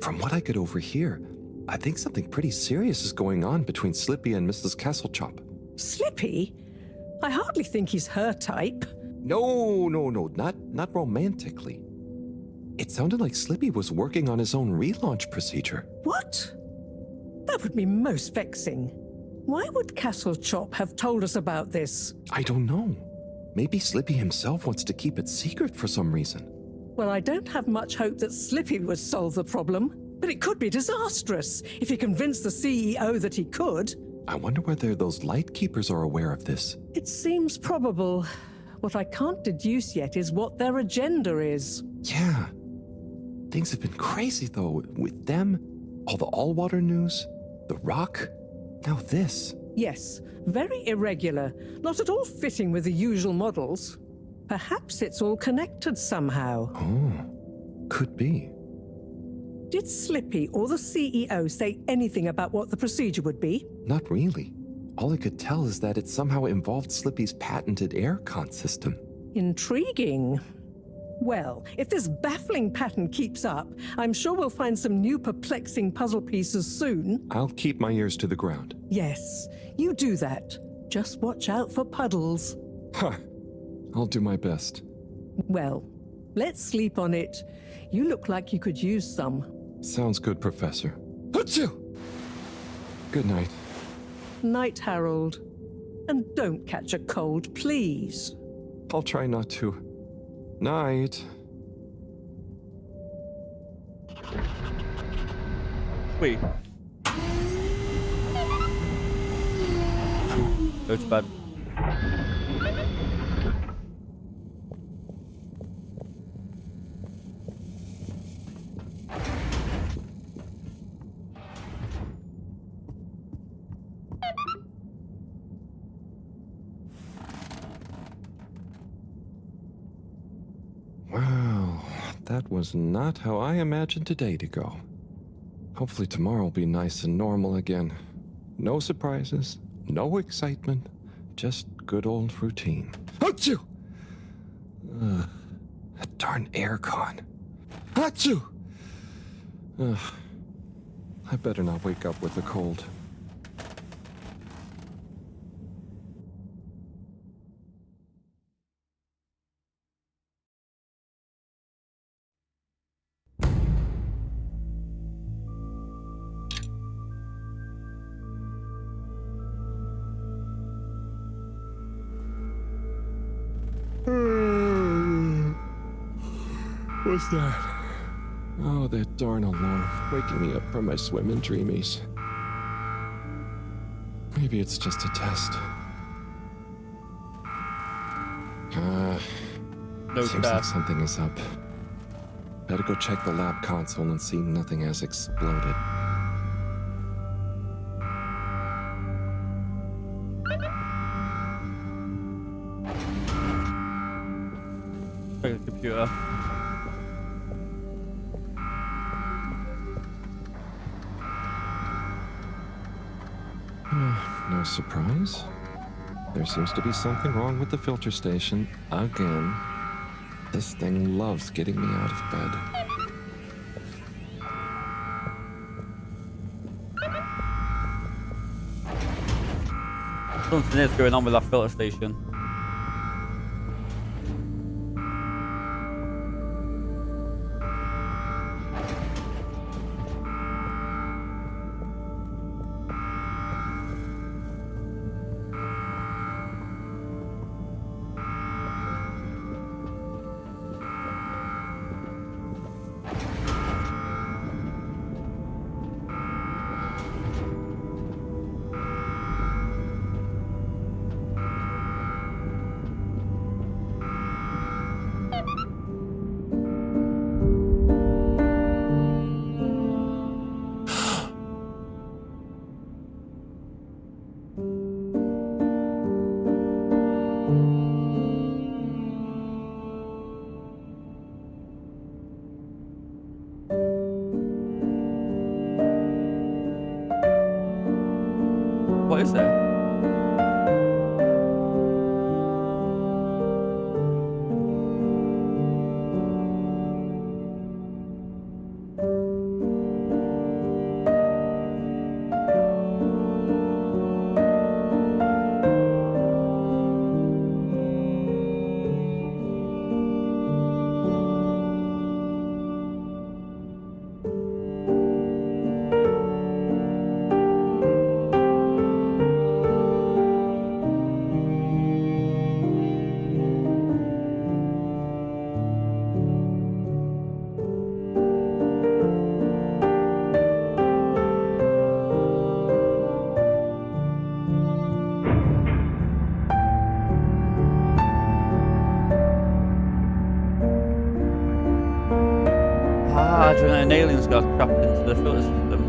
From what I could overhear, I think something pretty serious is going on between Slippy and Mrs. Castlechop. Slippy? I hardly think he's her type. No, not romantically. It sounded like Slippy was working on his own relaunch procedure. What? That would be most vexing. Why would Castlechop have told us about this? I don't know. Maybe Slippy himself wants to keep it secret for some reason. Well, I don't have much hope that Slippy would solve the problem, but it could be disastrous if he convinced the CEO that he could. I wonder whether those light keepers are aware of this. It seems probable. What I can't deduce yet is what their agenda is. Yeah. Things have been crazy, though, with them, all the all-water news, the rock, now this. Yes, very irregular, not at all fitting with the usual models. Perhaps it's all connected somehow. Oh, could be. Did Slippy or the CEO say anything about what the procedure would be? Not really. All I could tell is that it somehow involved Slippy's patented air-con system. Intriguing. Well, if this baffling pattern keeps up, I'm sure we'll find some new perplexing puzzle pieces soon. I'll keep my ears to the ground. Yes, you do that. Just watch out for puddles. Ha! I'll do my best. Well, let's sleep on it. You look like you could use some. Sounds good, Professor. Achoo! Good night. Night, Harold. And don't catch a cold, please. I'll try not to. Night. Sweet. Go to bed. Wow, that was not how I imagined today to go. Hopefully tomorrow will be nice and normal again. No surprises, no excitement, just good old routine. Achoo! That darn aircon. Achoo! I better not wake up with a cold. What's that? Oh, that darn alarm, waking me up from my swimming dreamies. Maybe it's just a test. Seems like something is up. Better go check the lab console and see nothing has exploded. Check the computer. No surprise. There seems to be something wrong with the filter station again. This thing loves getting me out of bed. Something is going on with that filter station. What is it? An aliens got trapped into the filter system.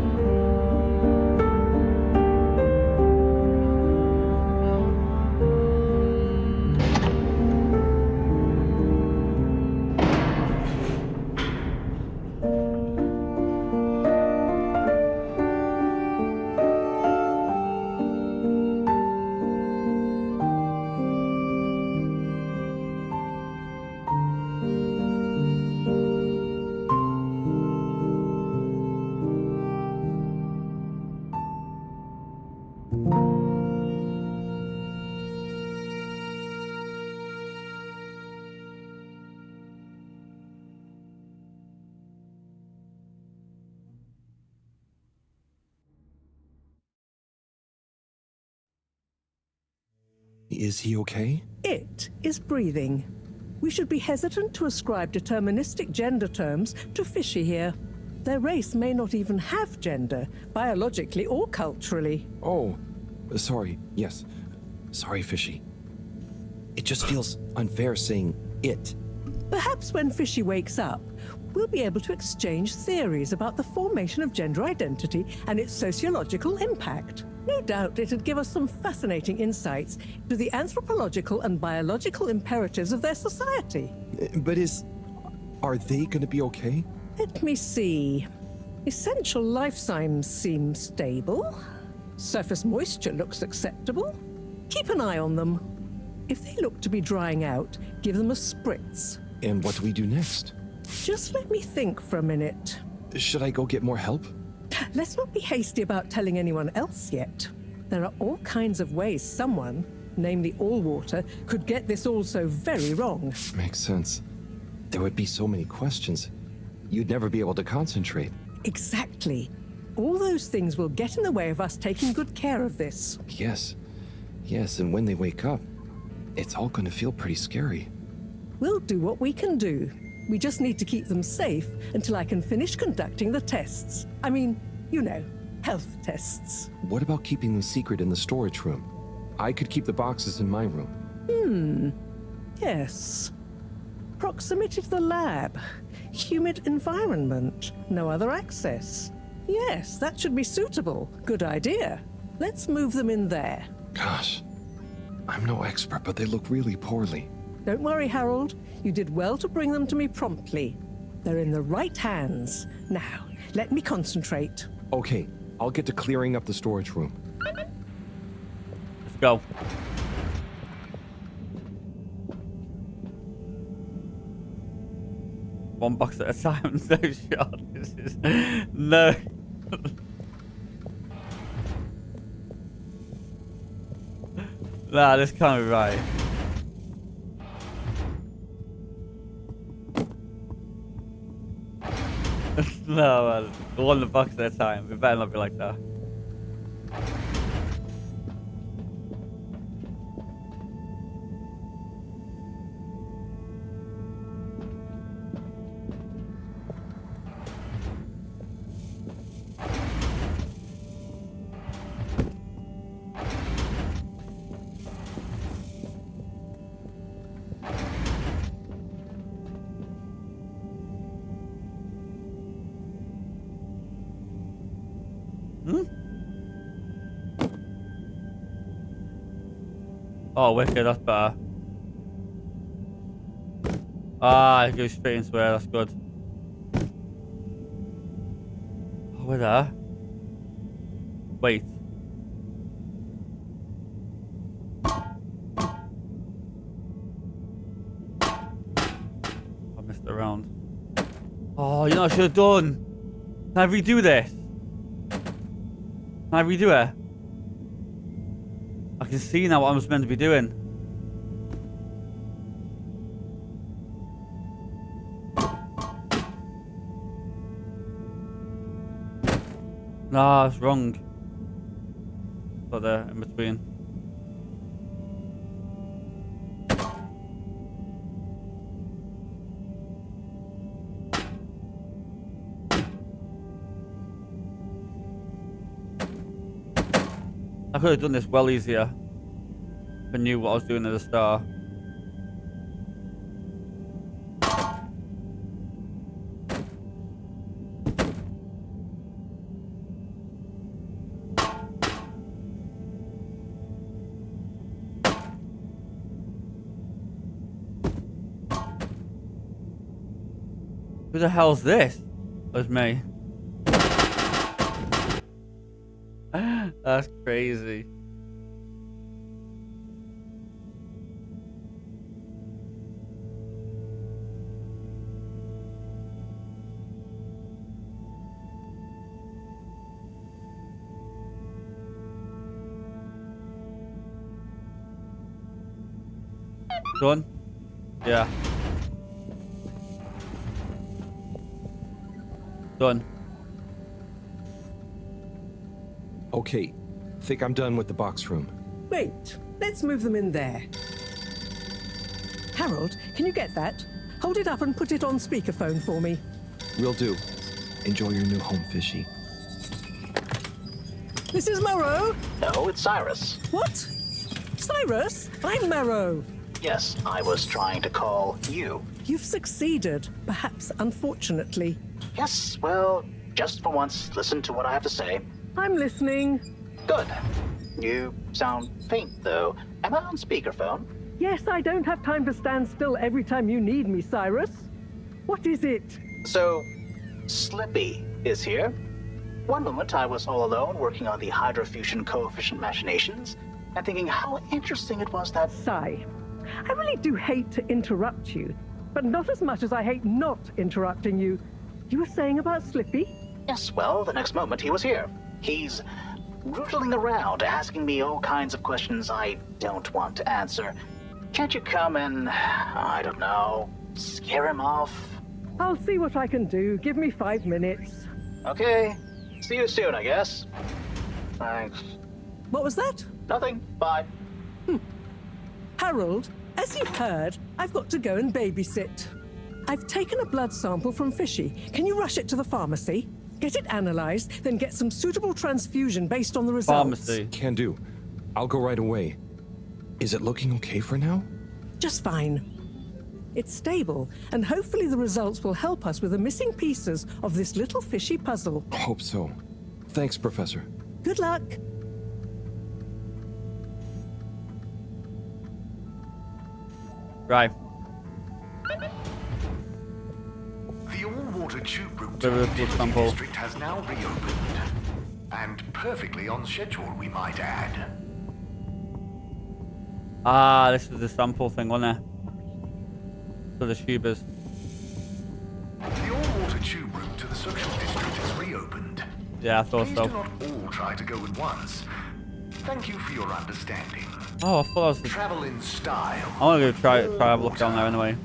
Is he okay? It is breathing. We should be hesitant to ascribe deterministic gender terms to fishy here. Their race may not even have gender, biologically or culturally. Oh, sorry. Yes. Sorry, Fishy. It just feels unfair saying it. Perhaps when Fishy wakes up, we'll be able to exchange theories about the formation of gender identity and its sociological impact. No doubt it'd give us some fascinating insights into the anthropological and biological imperatives of their society. But are they gonna be okay? Let me see. Essential life signs seem stable. Surface moisture looks acceptable. Keep an eye on them. If they look to be drying out, give them a spritz. And what do we do next? Just let me think for a minute. Should I go get more help? Let's not be hasty about telling anyone else yet. There are all kinds of ways someone, namely Allwater, could get this all so very wrong. Makes sense. There would be so many questions. You'd never be able to concentrate. Exactly. All those things will get in the way of us taking good care of this. Yes. Yes, and when they wake up, it's all gonna feel pretty scary. We'll do what we can do. We just need to keep them safe until I can finish conducting the tests. I mean, you know, health tests. What about keeping them secret in the storage room? I could keep the boxes in my room. Yes. Proximity to the lab. Humid environment. No other access. Yes, that should be suitable. Good idea. Let's move them in there. Gosh, I'm no expert, but they look really poorly. Don't worry, Harold. You did well to bring them to me promptly. They're in the right hands. Now, let me concentrate. Okay, I'll get to clearing up the storage room. Let's go. One box at a time. No shot. This is no. Nah, this can't be right. No, man. One box at a time. It better not be like that. Oh, wicked, that's better. Ah, it goes straight into there, that's good. Oh, we're there. Wait. I missed it around. Oh, you know what I should have done? Can I redo this? Can I redo it? I can see now what I was meant to be doing. Nah, it's wrong. Got there in between. I could have done this well easier if I knew what I was doing at the start. Who the hell's this? That's me. That's crazy. Done? Yeah. Done. Okay, think I'm done with the box room. Wait, Let's move them in there. Harold, can you get that? Hold it up and put it on speakerphone for me. Will do. Enjoy your new home, Fishy. Mrs. Mareaux? No, it's Cyrus. What? Cyrus? I'm Mareaux. Yes, I was trying to call you. You've succeeded, perhaps unfortunately. Yes, well, just for once, listen to what I have to say. I'm listening. Good. You sound faint, though. Am I on speakerphone? Yes, I don't have time to stand still every time you need me, Cyrus. What is it? So, Slippy is here. One moment I was all alone working on the hydrofusion coefficient machinations and thinking how interesting it was that... Sigh. I really do hate to interrupt you, but not as much as I hate not interrupting you. You were saying about Slippy? Yes, well, the next moment he was here. He's rootling around, asking me all kinds of questions I don't want to answer. Can't you come and, I don't know, scare him off? I'll see what I can do. Give me 5 minutes. Okay. See you soon, I guess. Thanks. What was that? Nothing. Bye. Harold, as you've heard, I've got to go and babysit. I've taken a blood sample from Fishy. Can you rush it to the pharmacy? Get it analyzed, then get some suitable transfusion based on the results. Pharmacy. Can do. I'll go right away. Is it looking okay for now? Just fine. It's stable, and hopefully the results will help us with the missing pieces of this little fishy puzzle. Hope so. Thanks, Professor. Good luck. Right. The all-water tube route Very to the good utility sample. district has now reopened. And perfectly on schedule, we might add. Ah, this is the sample thing, wasn't it? For the tubers. The all-water tube route to the social district is reopened. Yeah, I thought Please so. do not all try to go at once. Thank you for your understanding. Oh, I thought I was... Travel in style. I want to go try have a look down there anyway.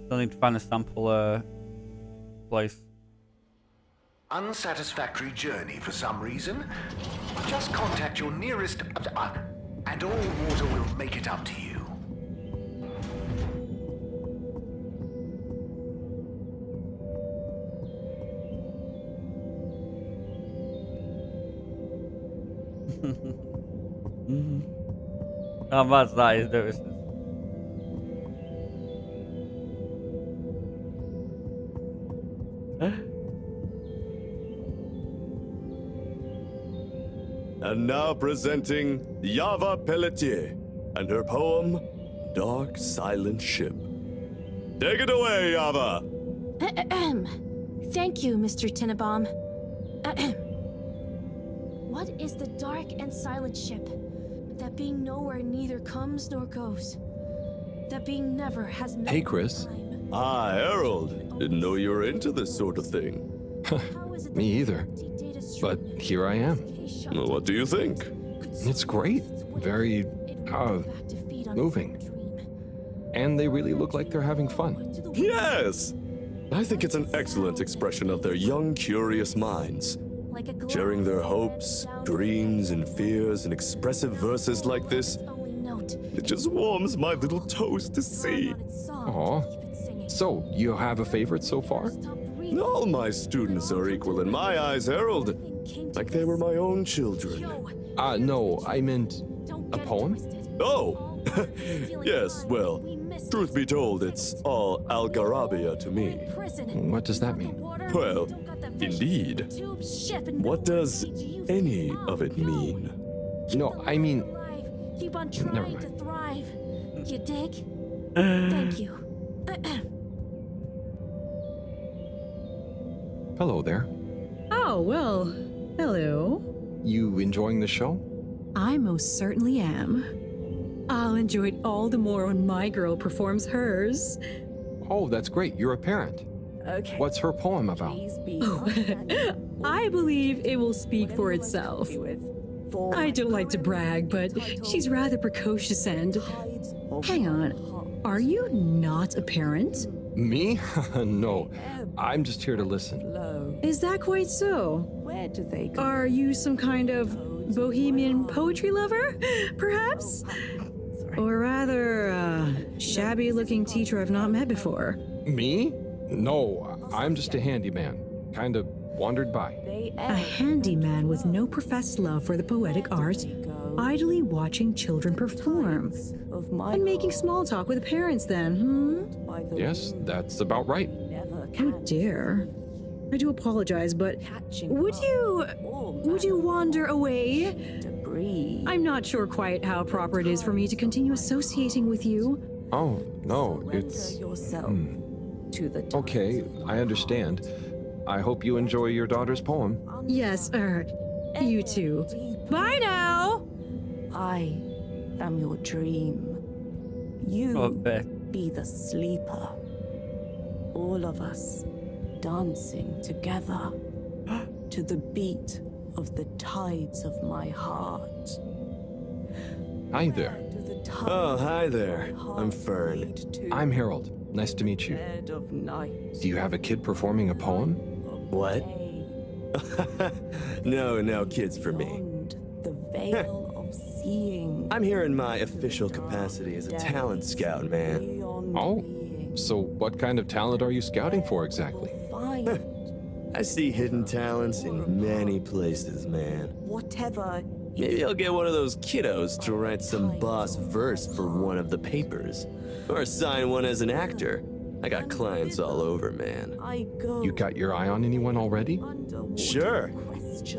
Still need to find a sample place. Unsatisfactory journey for some reason? Just contact your nearest... and all water will make it up to you. How bad's that is notices. And now presenting Yava Pelletier and her poem, Dark Silent Ship. Take it away, Yava! Thank you, Mr. Tenenbaum. What is the dark and silent ship? That being nowhere neither comes nor goes. That being never has no... Hey, Chris. Ah, Harold. Didn't know you were into this sort of thing. Me either. But here I am. Well, what do you think? It's great. Very, moving. And they really look like they're having fun. Yes! I think it's an excellent expression of their young, curious minds. Sharing their hopes, dreams, and fears in expressive verses like this, it just warms my little toes to see. Aw. So, you have a favorite so far? All my students are equal in my eyes, Harold. Like they were my own children. No, I meant a poem? Oh! Yes, well, truth be told, it's all Algarabia to me. What does that mean? Well, indeed. What does any of it mean? No, I mean... Keep on Never trying mind. to thrive. You dig? Thank you. Hello there. Oh, well, hello. You enjoying the show? I most certainly am. I'll enjoy it all the more when my girl performs hers. Oh, that's great. You're a parent. Okay. What's her poem about? Oh, I believe it will speak for itself. I don't like to brag, but she's rather precocious and... Hang on, are you not a parent? Me? No, I'm just here to listen. Is that quite so? Where do they go? Are you some kind of bohemian poetry lover, perhaps? Or rather, shabby-looking teacher I've not met before? Me? No, I'm just a handyman. Kind of wandered by. A handyman with no professed love for the poetic art, idly watching children perform. And making small talk with parents then, Yes, that's about right. Oh dear. I do apologize, but would you wander away? I'm not sure quite how proper it is for me to continue associating with you. Oh, no, it's... Okay, I understand. I hope you enjoy your daughter's poem. Yes, you too. Bye now! I am your dream. You be the sleeper. All of us dancing together to the beat of the tides of my heart. Hi there. Oh, hi there. I'm Fern. I'm Harold. Nice to meet you. Do you have a kid performing a poem? What? No kids for me. The veil of seeing. I'm here in my official capacity as a talent scout, man. Oh, so what kind of talent are you scouting for exactly? I see hidden talents in many places, man. Whatever. Maybe I'll get one of those kiddos to write some boss verse for one of the papers. Or sign one as an actor. I got clients all over, man. You got your eye on anyone already? Sure.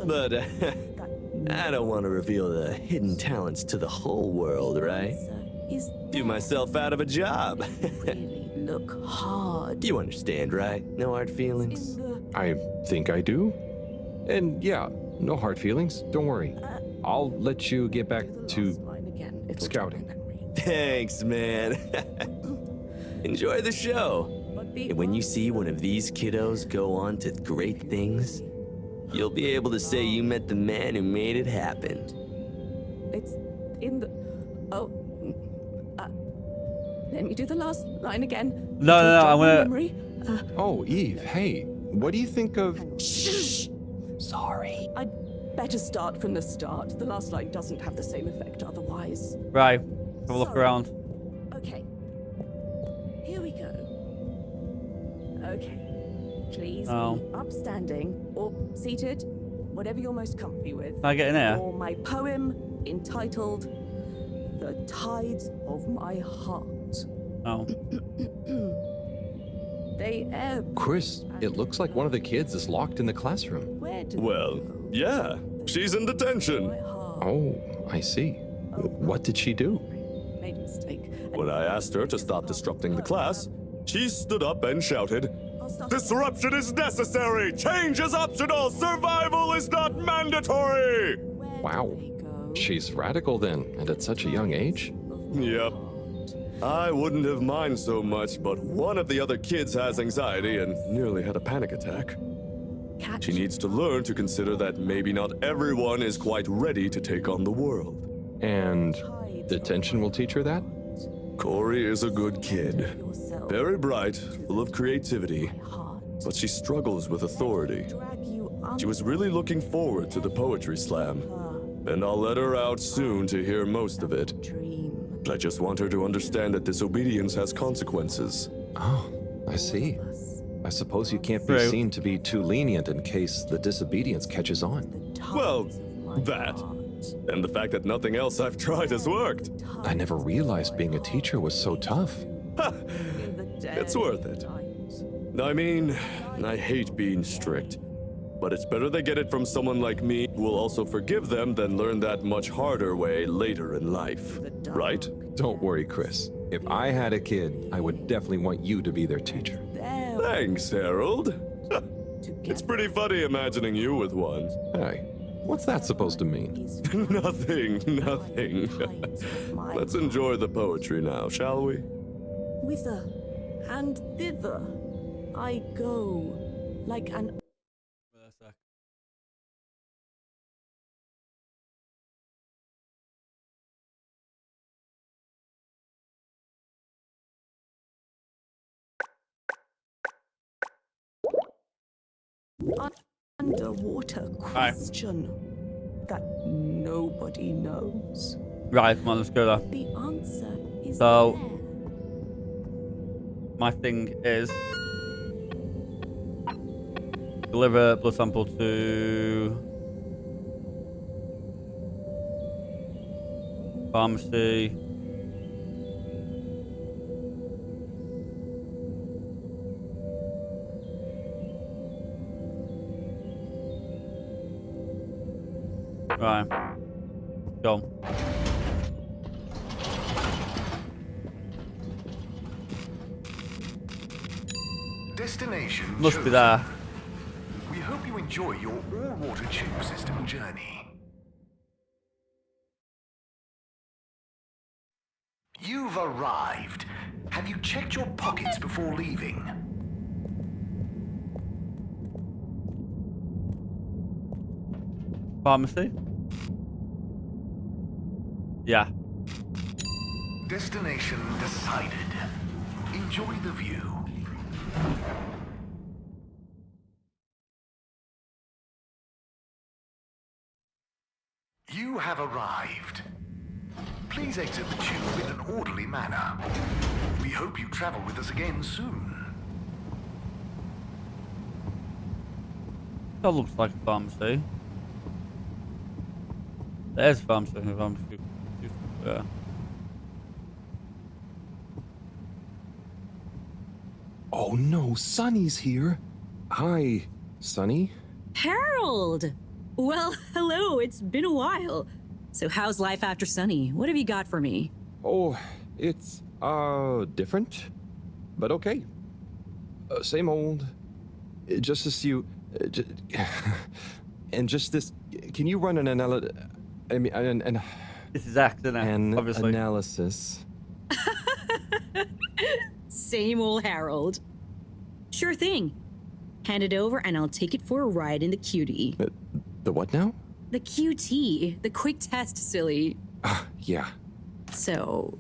But I don't want to reveal the hidden talents to the whole world, right? Do myself out of a job. Look hard. You understand, right? No hard feelings? I think I do. And yeah, no hard feelings. Don't worry. I'll let you get back to scouting. Thanks, man. Enjoy the show. And when you see one of these kiddos go on to great things, you'll be able to say you met the man who made it happen. It's in the... Oh. Let me do the last line again. No, I'm gonna... Memory. Oh, Eve, hey. What do you think of... Shh! Sorry. I'd better start from the start. The last line doesn't have the same effect otherwise. Right. Have a look around. Okay. Here we go. Okay. Please be upstanding or seated, whatever you're most comfy with. Can I get in there? For my poem entitled The Tides of My Heart. Oh. They ebb. Chris, it looks like one of the kids is locked in the classroom. Well, yeah. She's in detention. Oh, I see. What did she do? Made a mistake. When I asked her to stop disrupting the class, she stood up and shouted, "Disruption is necessary! Change is optional! Survival is not mandatory!" Wow. She's radical then, and at such a young age? Yep. I wouldn't have minded so much, but one of the other kids has anxiety and nearly had a panic attack. She needs to learn to consider that maybe not everyone is quite ready to take on the world. And detention will teach her that? Corey is a good kid. Very bright, full of creativity, but she struggles with authority. She was really looking forward to the poetry slam, and I'll let her out soon to hear most of it. I just want her to understand that disobedience has consequences. Oh, I see. I suppose you can't be seen to be too lenient in case the disobedience catches on. Well, that. And the fact that nothing else I've tried has worked. I never realized being a teacher was so tough. It's worth it. I mean, I hate being strict. But it's better they get it from someone like me who will also forgive them than learn that much harder way later in life. Right? Don't worry, Chris. If I had a kid, I would definitely want you to be their teacher. Thanks, Harold. It's pretty funny imagining you with one. Hey, what's that supposed to mean? Nothing. Let's enjoy the poetry now, shall we? Whither and thither I go, like an underwater question that nobody knows. Right, come on, let's go there. The answer is So, my thing is deliver blood sample to pharmacy. Right. Go. Destination Must be chosen. there. We hope you enjoy your all-water tube system journey. You've arrived. Have you checked your pockets before leaving? Pharmacy? Yeah. Destination decided. Enjoy the view. You have arrived. Please exit the tube in an orderly manner. We hope you travel with us again soon. That looks like a pharmacy. There's pharmacy. Yeah. Oh no, Sonny's here. Hi, Sonny. Harold! Well, hello, it's been a while. So how's life after Sunny? What have you got for me? Oh, it's, different, but okay. Same old. Just this you, and just this, can you run an this is accident, obviously. Analysis. Same old Harold. Sure thing. Hand it over and I'll take it for a ride in the cutie. The what now? The QT, the quick test, silly. Yeah. So,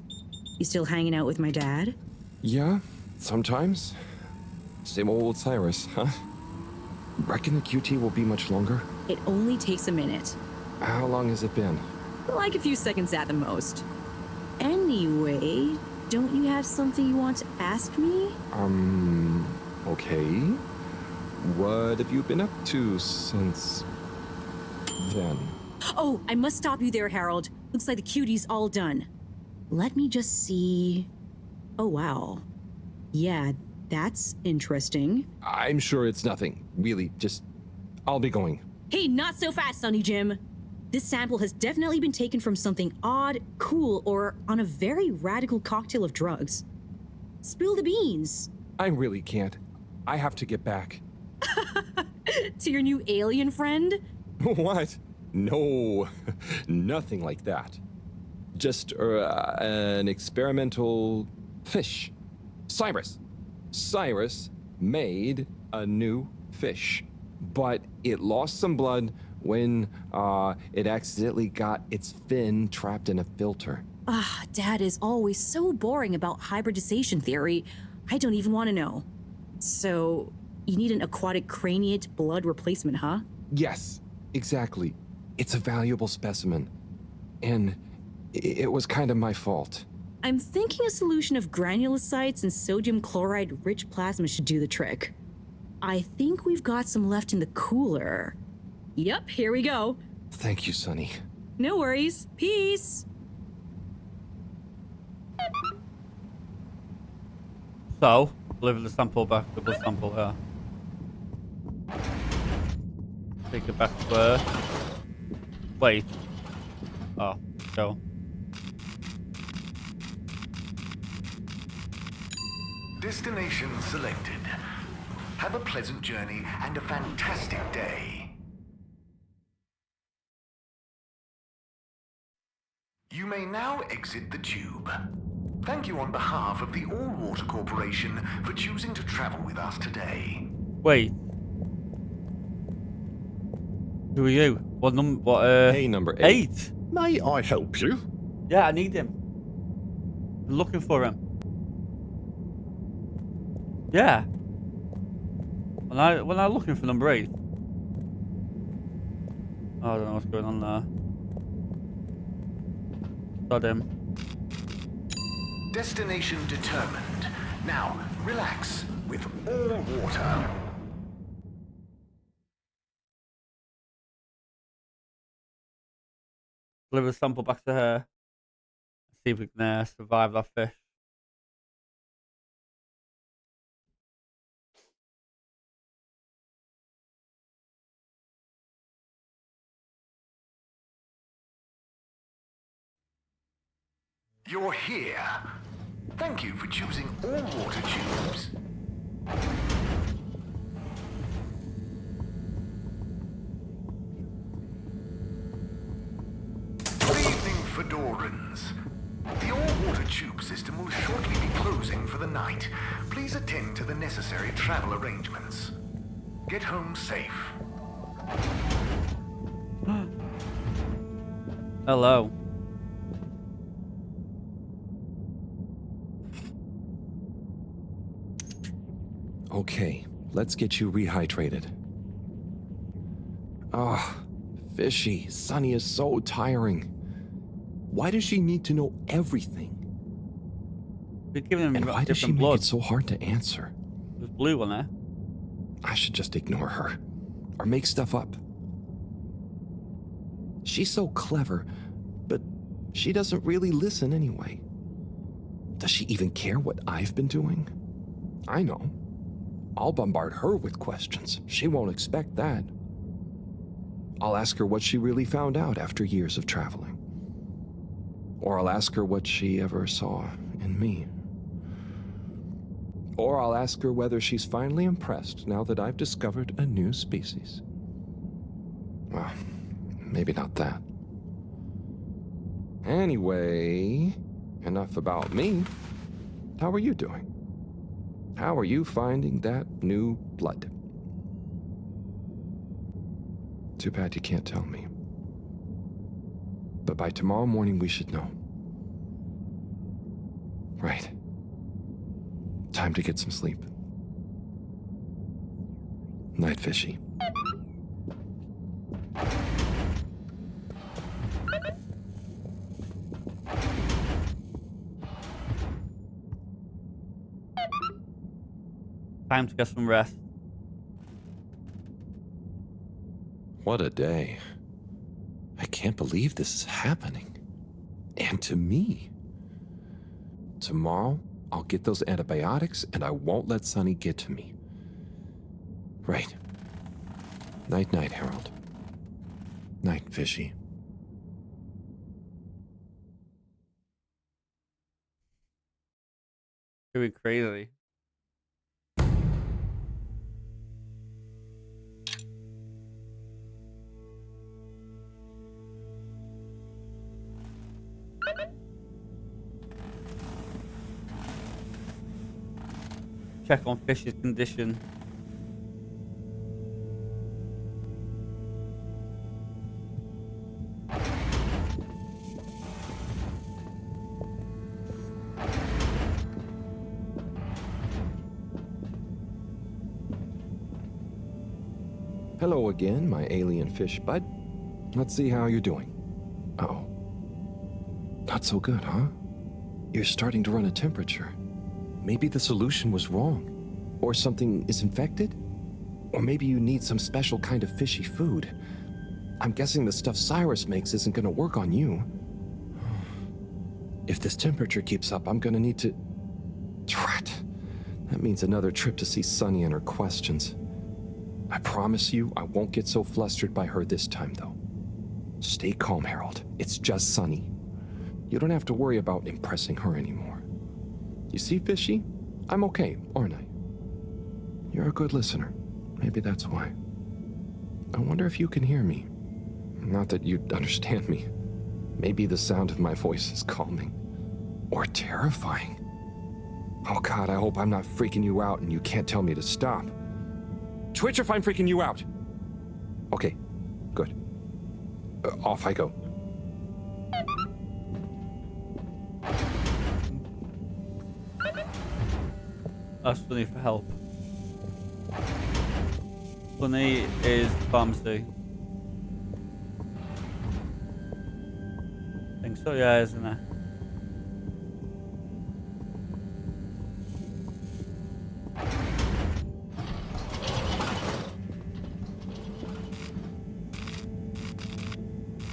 you still hanging out with my dad? Yeah, sometimes. Same old Cyrus, huh? Reckon the QT will be much longer? It only takes a minute. How long has it been? Like a few seconds at the most. Anyway, don't you have something you want to ask me? Okay. What have you been up to since then? Oh, I must stop you there, Harold. Looks like the cutie's all done. Let me just see. Oh, wow. Yeah, that's interesting. I'm sure it's nothing. Really, just... I'll be going. Hey, not so fast, Sonny Jim. This sample has definitely been taken from something odd, cool, or on a very radical cocktail of drugs. Spill the beans. I really can't. I have to get back. To your new alien friend? What? No, nothing like that. Just an experimental fish. Cyrus made a new fish, but it lost some blood when it accidentally got its fin trapped in a filter. Dad is always so boring about hybridization theory. I don't even want to know. So, you need an aquatic craniate blood replacement, huh? Yes, exactly. It's a valuable specimen. And it was kind of my fault. I'm thinking a solution of granulocytes and sodium chloride-rich plasma should do the trick. I think we've got some left in the cooler. Yep, here we go. Thank you, Sonny. No worries. Peace. So, deliver the sample back, the blood sample here. Take it back to where? Wait. Oh, go. Destination selected. Have a pleasant journey and a fantastic day. You may now exit the tube. Thank you on behalf of the All Water Corporation for choosing to travel with us today. Wait. Who are you? What number? What? Hey, number 8. May I help you? Yeah, I need him. I'm looking for him. Yeah. When I'm looking for number 8. I don't know what's going on there. Got him. Destination determined. Now, relax with all water. Deliver the sample back to her. See if we can survive that fish. You're here. Thank you for choosing all water tubes. Good evening, Fedorans. The all-water tube system will shortly be closing for the night. Please attend to the necessary travel arrangements. Get home safe. Hello. Okay, let's get you rehydrated. Ah, Fishy, Sunny is so tiring. Why does she need to know everything? And why does she make it so hard to answer? There's blue on there. I should just ignore her. Or make stuff up. She's so clever, but she doesn't really listen anyway. Does she even care what I've been doing? I know. I'll bombard her with questions. She won't expect that. I'll ask her what she really found out after years of traveling. Or I'll ask her what she ever saw in me. Or I'll ask her whether she's finally impressed now that I've discovered a new species. Well, maybe not that. Anyway, enough about me. How are you doing? How are you finding that new blood? Too bad you can't tell me. But by tomorrow morning we should know. Right. Time to get some sleep. Night, Fishy. Time to get some rest. What a day. I can't believe this is happening. And to me. Tomorrow, I'll get those antibiotics and I won't let Sunny get to me. Right. Night-night, Harold. Night, Fishy. Going crazy. Check on Fish's condition. Hello again, my alien fish bud. Let's see how you're doing. Uh-oh. Not so good, huh? You're starting to run a temperature. Maybe the solution was wrong. Or something is infected? Or maybe you need some special kind of fishy food. I'm guessing the stuff Cyrus makes isn't gonna work on you. If this temperature keeps up, I'm gonna need to... Drat. That means another trip to see Sunny and her questions. I promise you, I won't get so flustered by her this time, though. Stay calm, Harold. It's just Sunny. You don't have to worry about impressing her anymore. You see, Fishy? I'm okay, aren't I? You're a good listener. Maybe that's why. I wonder if you can hear me. Not that you'd understand me. Maybe the sound of my voice is calming. Or terrifying. Oh God, I hope I'm not freaking you out and you can't tell me to stop. Twitch if I'm freaking you out. Okay, good. Off I go. Ask Sunny for help. Sunny is pharmacy. I think so, yeah, isn't it?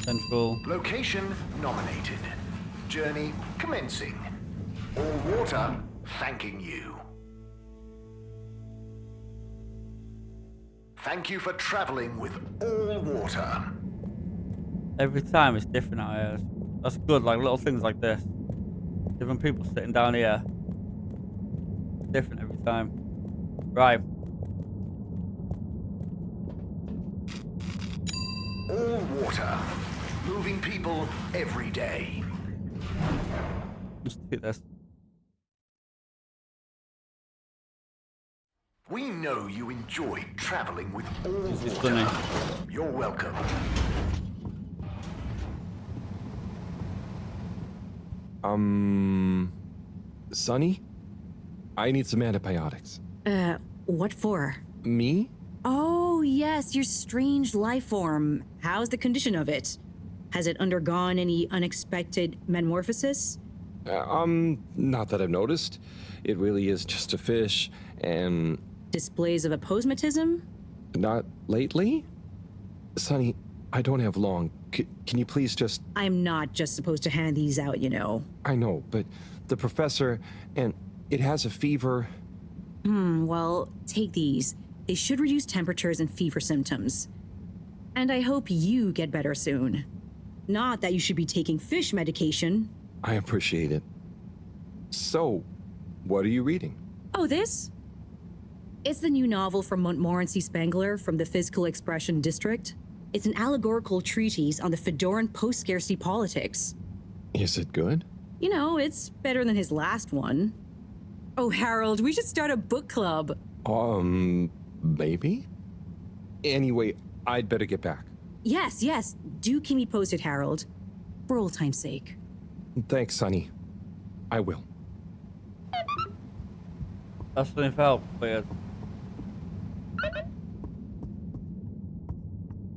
Central. Location nominated. Journey commencing. All water thanking you. Thank you for traveling with all water. Every time it's different out here. That's good, like little things like this. Different people sitting down here. It's different every time. Right. All water. Moving people every day. Let's do this. We know you enjoy traveling with all This is water. funny. You're welcome. Sonny? I need some antibiotics. What for? Me? Oh, yes, your strange life form. How's the condition of it? Has it undergone any unexpected metamorphosis? Not that I've noticed. It really is just a fish, and... Displays of aposematism? Not lately? Sonny, I don't have long. Can you please just... I'm not just supposed to hand these out, you know. I know, but the professor, and it has a fever. Well, take these. They should reduce temperatures and fever symptoms. And I hope you get better soon. Not that you should be taking fish medication. I appreciate it. So, what are you reading? Oh, this? It's the new novel from Montmorency Spangler from the Physical Expression District. It's an allegorical treatise on the Fedoran post-scarcity politics. Is it good? You know, it's better than his last one. Oh, Harold, we should start a book club. Maybe? Anyway, I'd better get back. Yes, do keep me posted, Harold. For old time's sake. Thanks, Sonny. I will. That's something felt weird.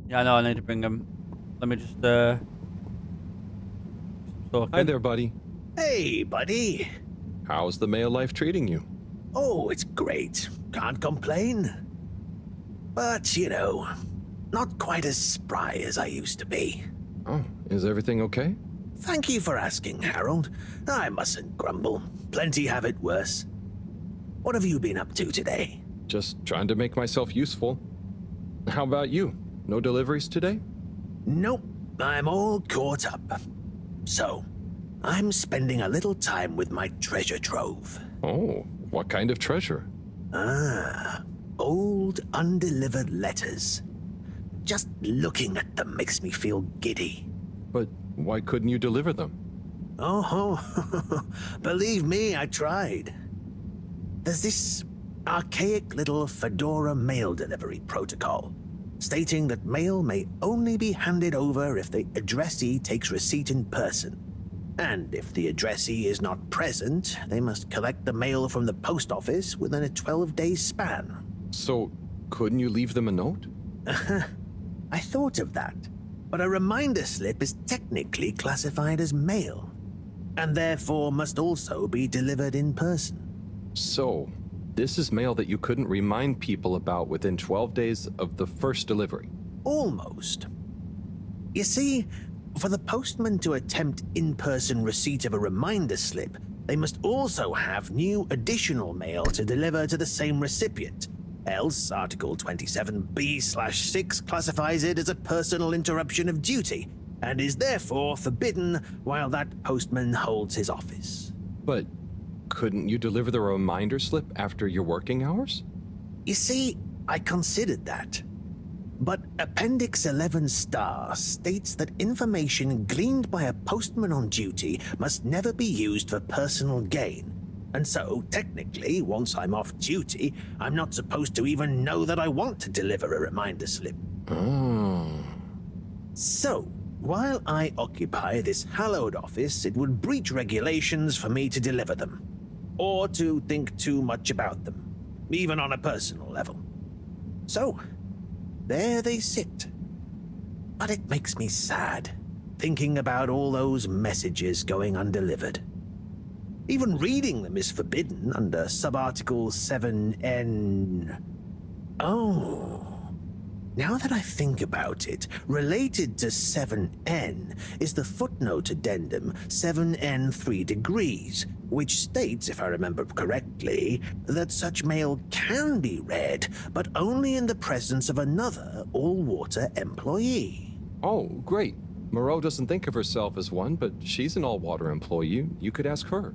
Yeah, I know, I need to bring him. Let me just, Hi there, buddy. Hey, buddy. How's the male life treating you? Oh, it's great. Can't complain. But, you know, not quite as spry as I used to be. Oh, is everything okay? Thank you for asking, Harold. I mustn't grumble. Plenty have it worse. What have you been up to today? Just trying to make myself useful. How about you? No deliveries today? Nope, I'm all caught up. So, I'm spending a little time with my treasure trove. Oh, what kind of treasure? Old undelivered letters. Just looking at them makes me feel giddy. But why couldn't you deliver them? Oh, believe me, I tried. There's this archaic little Fedora mail delivery protocol, stating that mail may only be handed over if the addressee takes receipt in person. And if the addressee is not present, they must collect the mail from the post office within a 12-day span. So, couldn't you leave them a note? I thought of that, but a reminder slip is technically classified as mail, and therefore must also be delivered in person. So, this is mail that you couldn't remind people about within 12 days of the first delivery? Almost. You see, for the postman to attempt in-person receipt of a reminder slip, they must also have new additional mail to deliver to the same recipient. Else, Article 27B/6 classifies it as a personal interruption of duty, and is therefore forbidden while that postman holds his office. But couldn't you deliver the reminder slip after your working hours? You see, I considered that. But Appendix 11 Star states that information gleaned by a postman on duty must never be used for personal gain. And so, technically, once I'm off duty, I'm not supposed to even know that I want to deliver a reminder slip. Oh. So, while I occupy this hallowed office, it would breach regulations for me to deliver them, or to think too much about them, even on a personal level. So, there they sit. But it makes me sad, thinking about all those messages going undelivered. Even reading them is forbidden under subarticle 7N. Oh. Now that I think about it, related to 7N is the footnote addendum 7N 3 degrees, which states, if I remember correctly, that such mail can be read, but only in the presence of another all-water employee. Oh, great. Mareaux doesn't think of herself as one, but she's an all-water employee. You could ask her.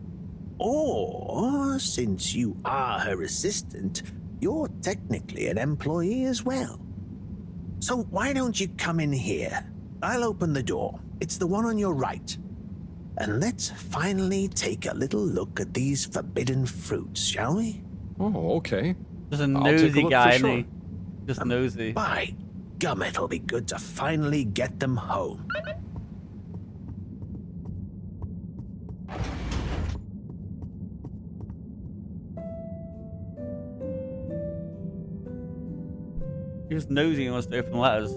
Or, since you are her assistant, you're technically an employee as well. So why don't you come in here? I'll open the door. It's the one on your right. And let's finally take a little look at these forbidden fruits, shall we? Oh, okay. Just a nosy guy, isn't he? Just nosy. By gum, it'll be good to finally get them home. He was nosy and wants to open letters.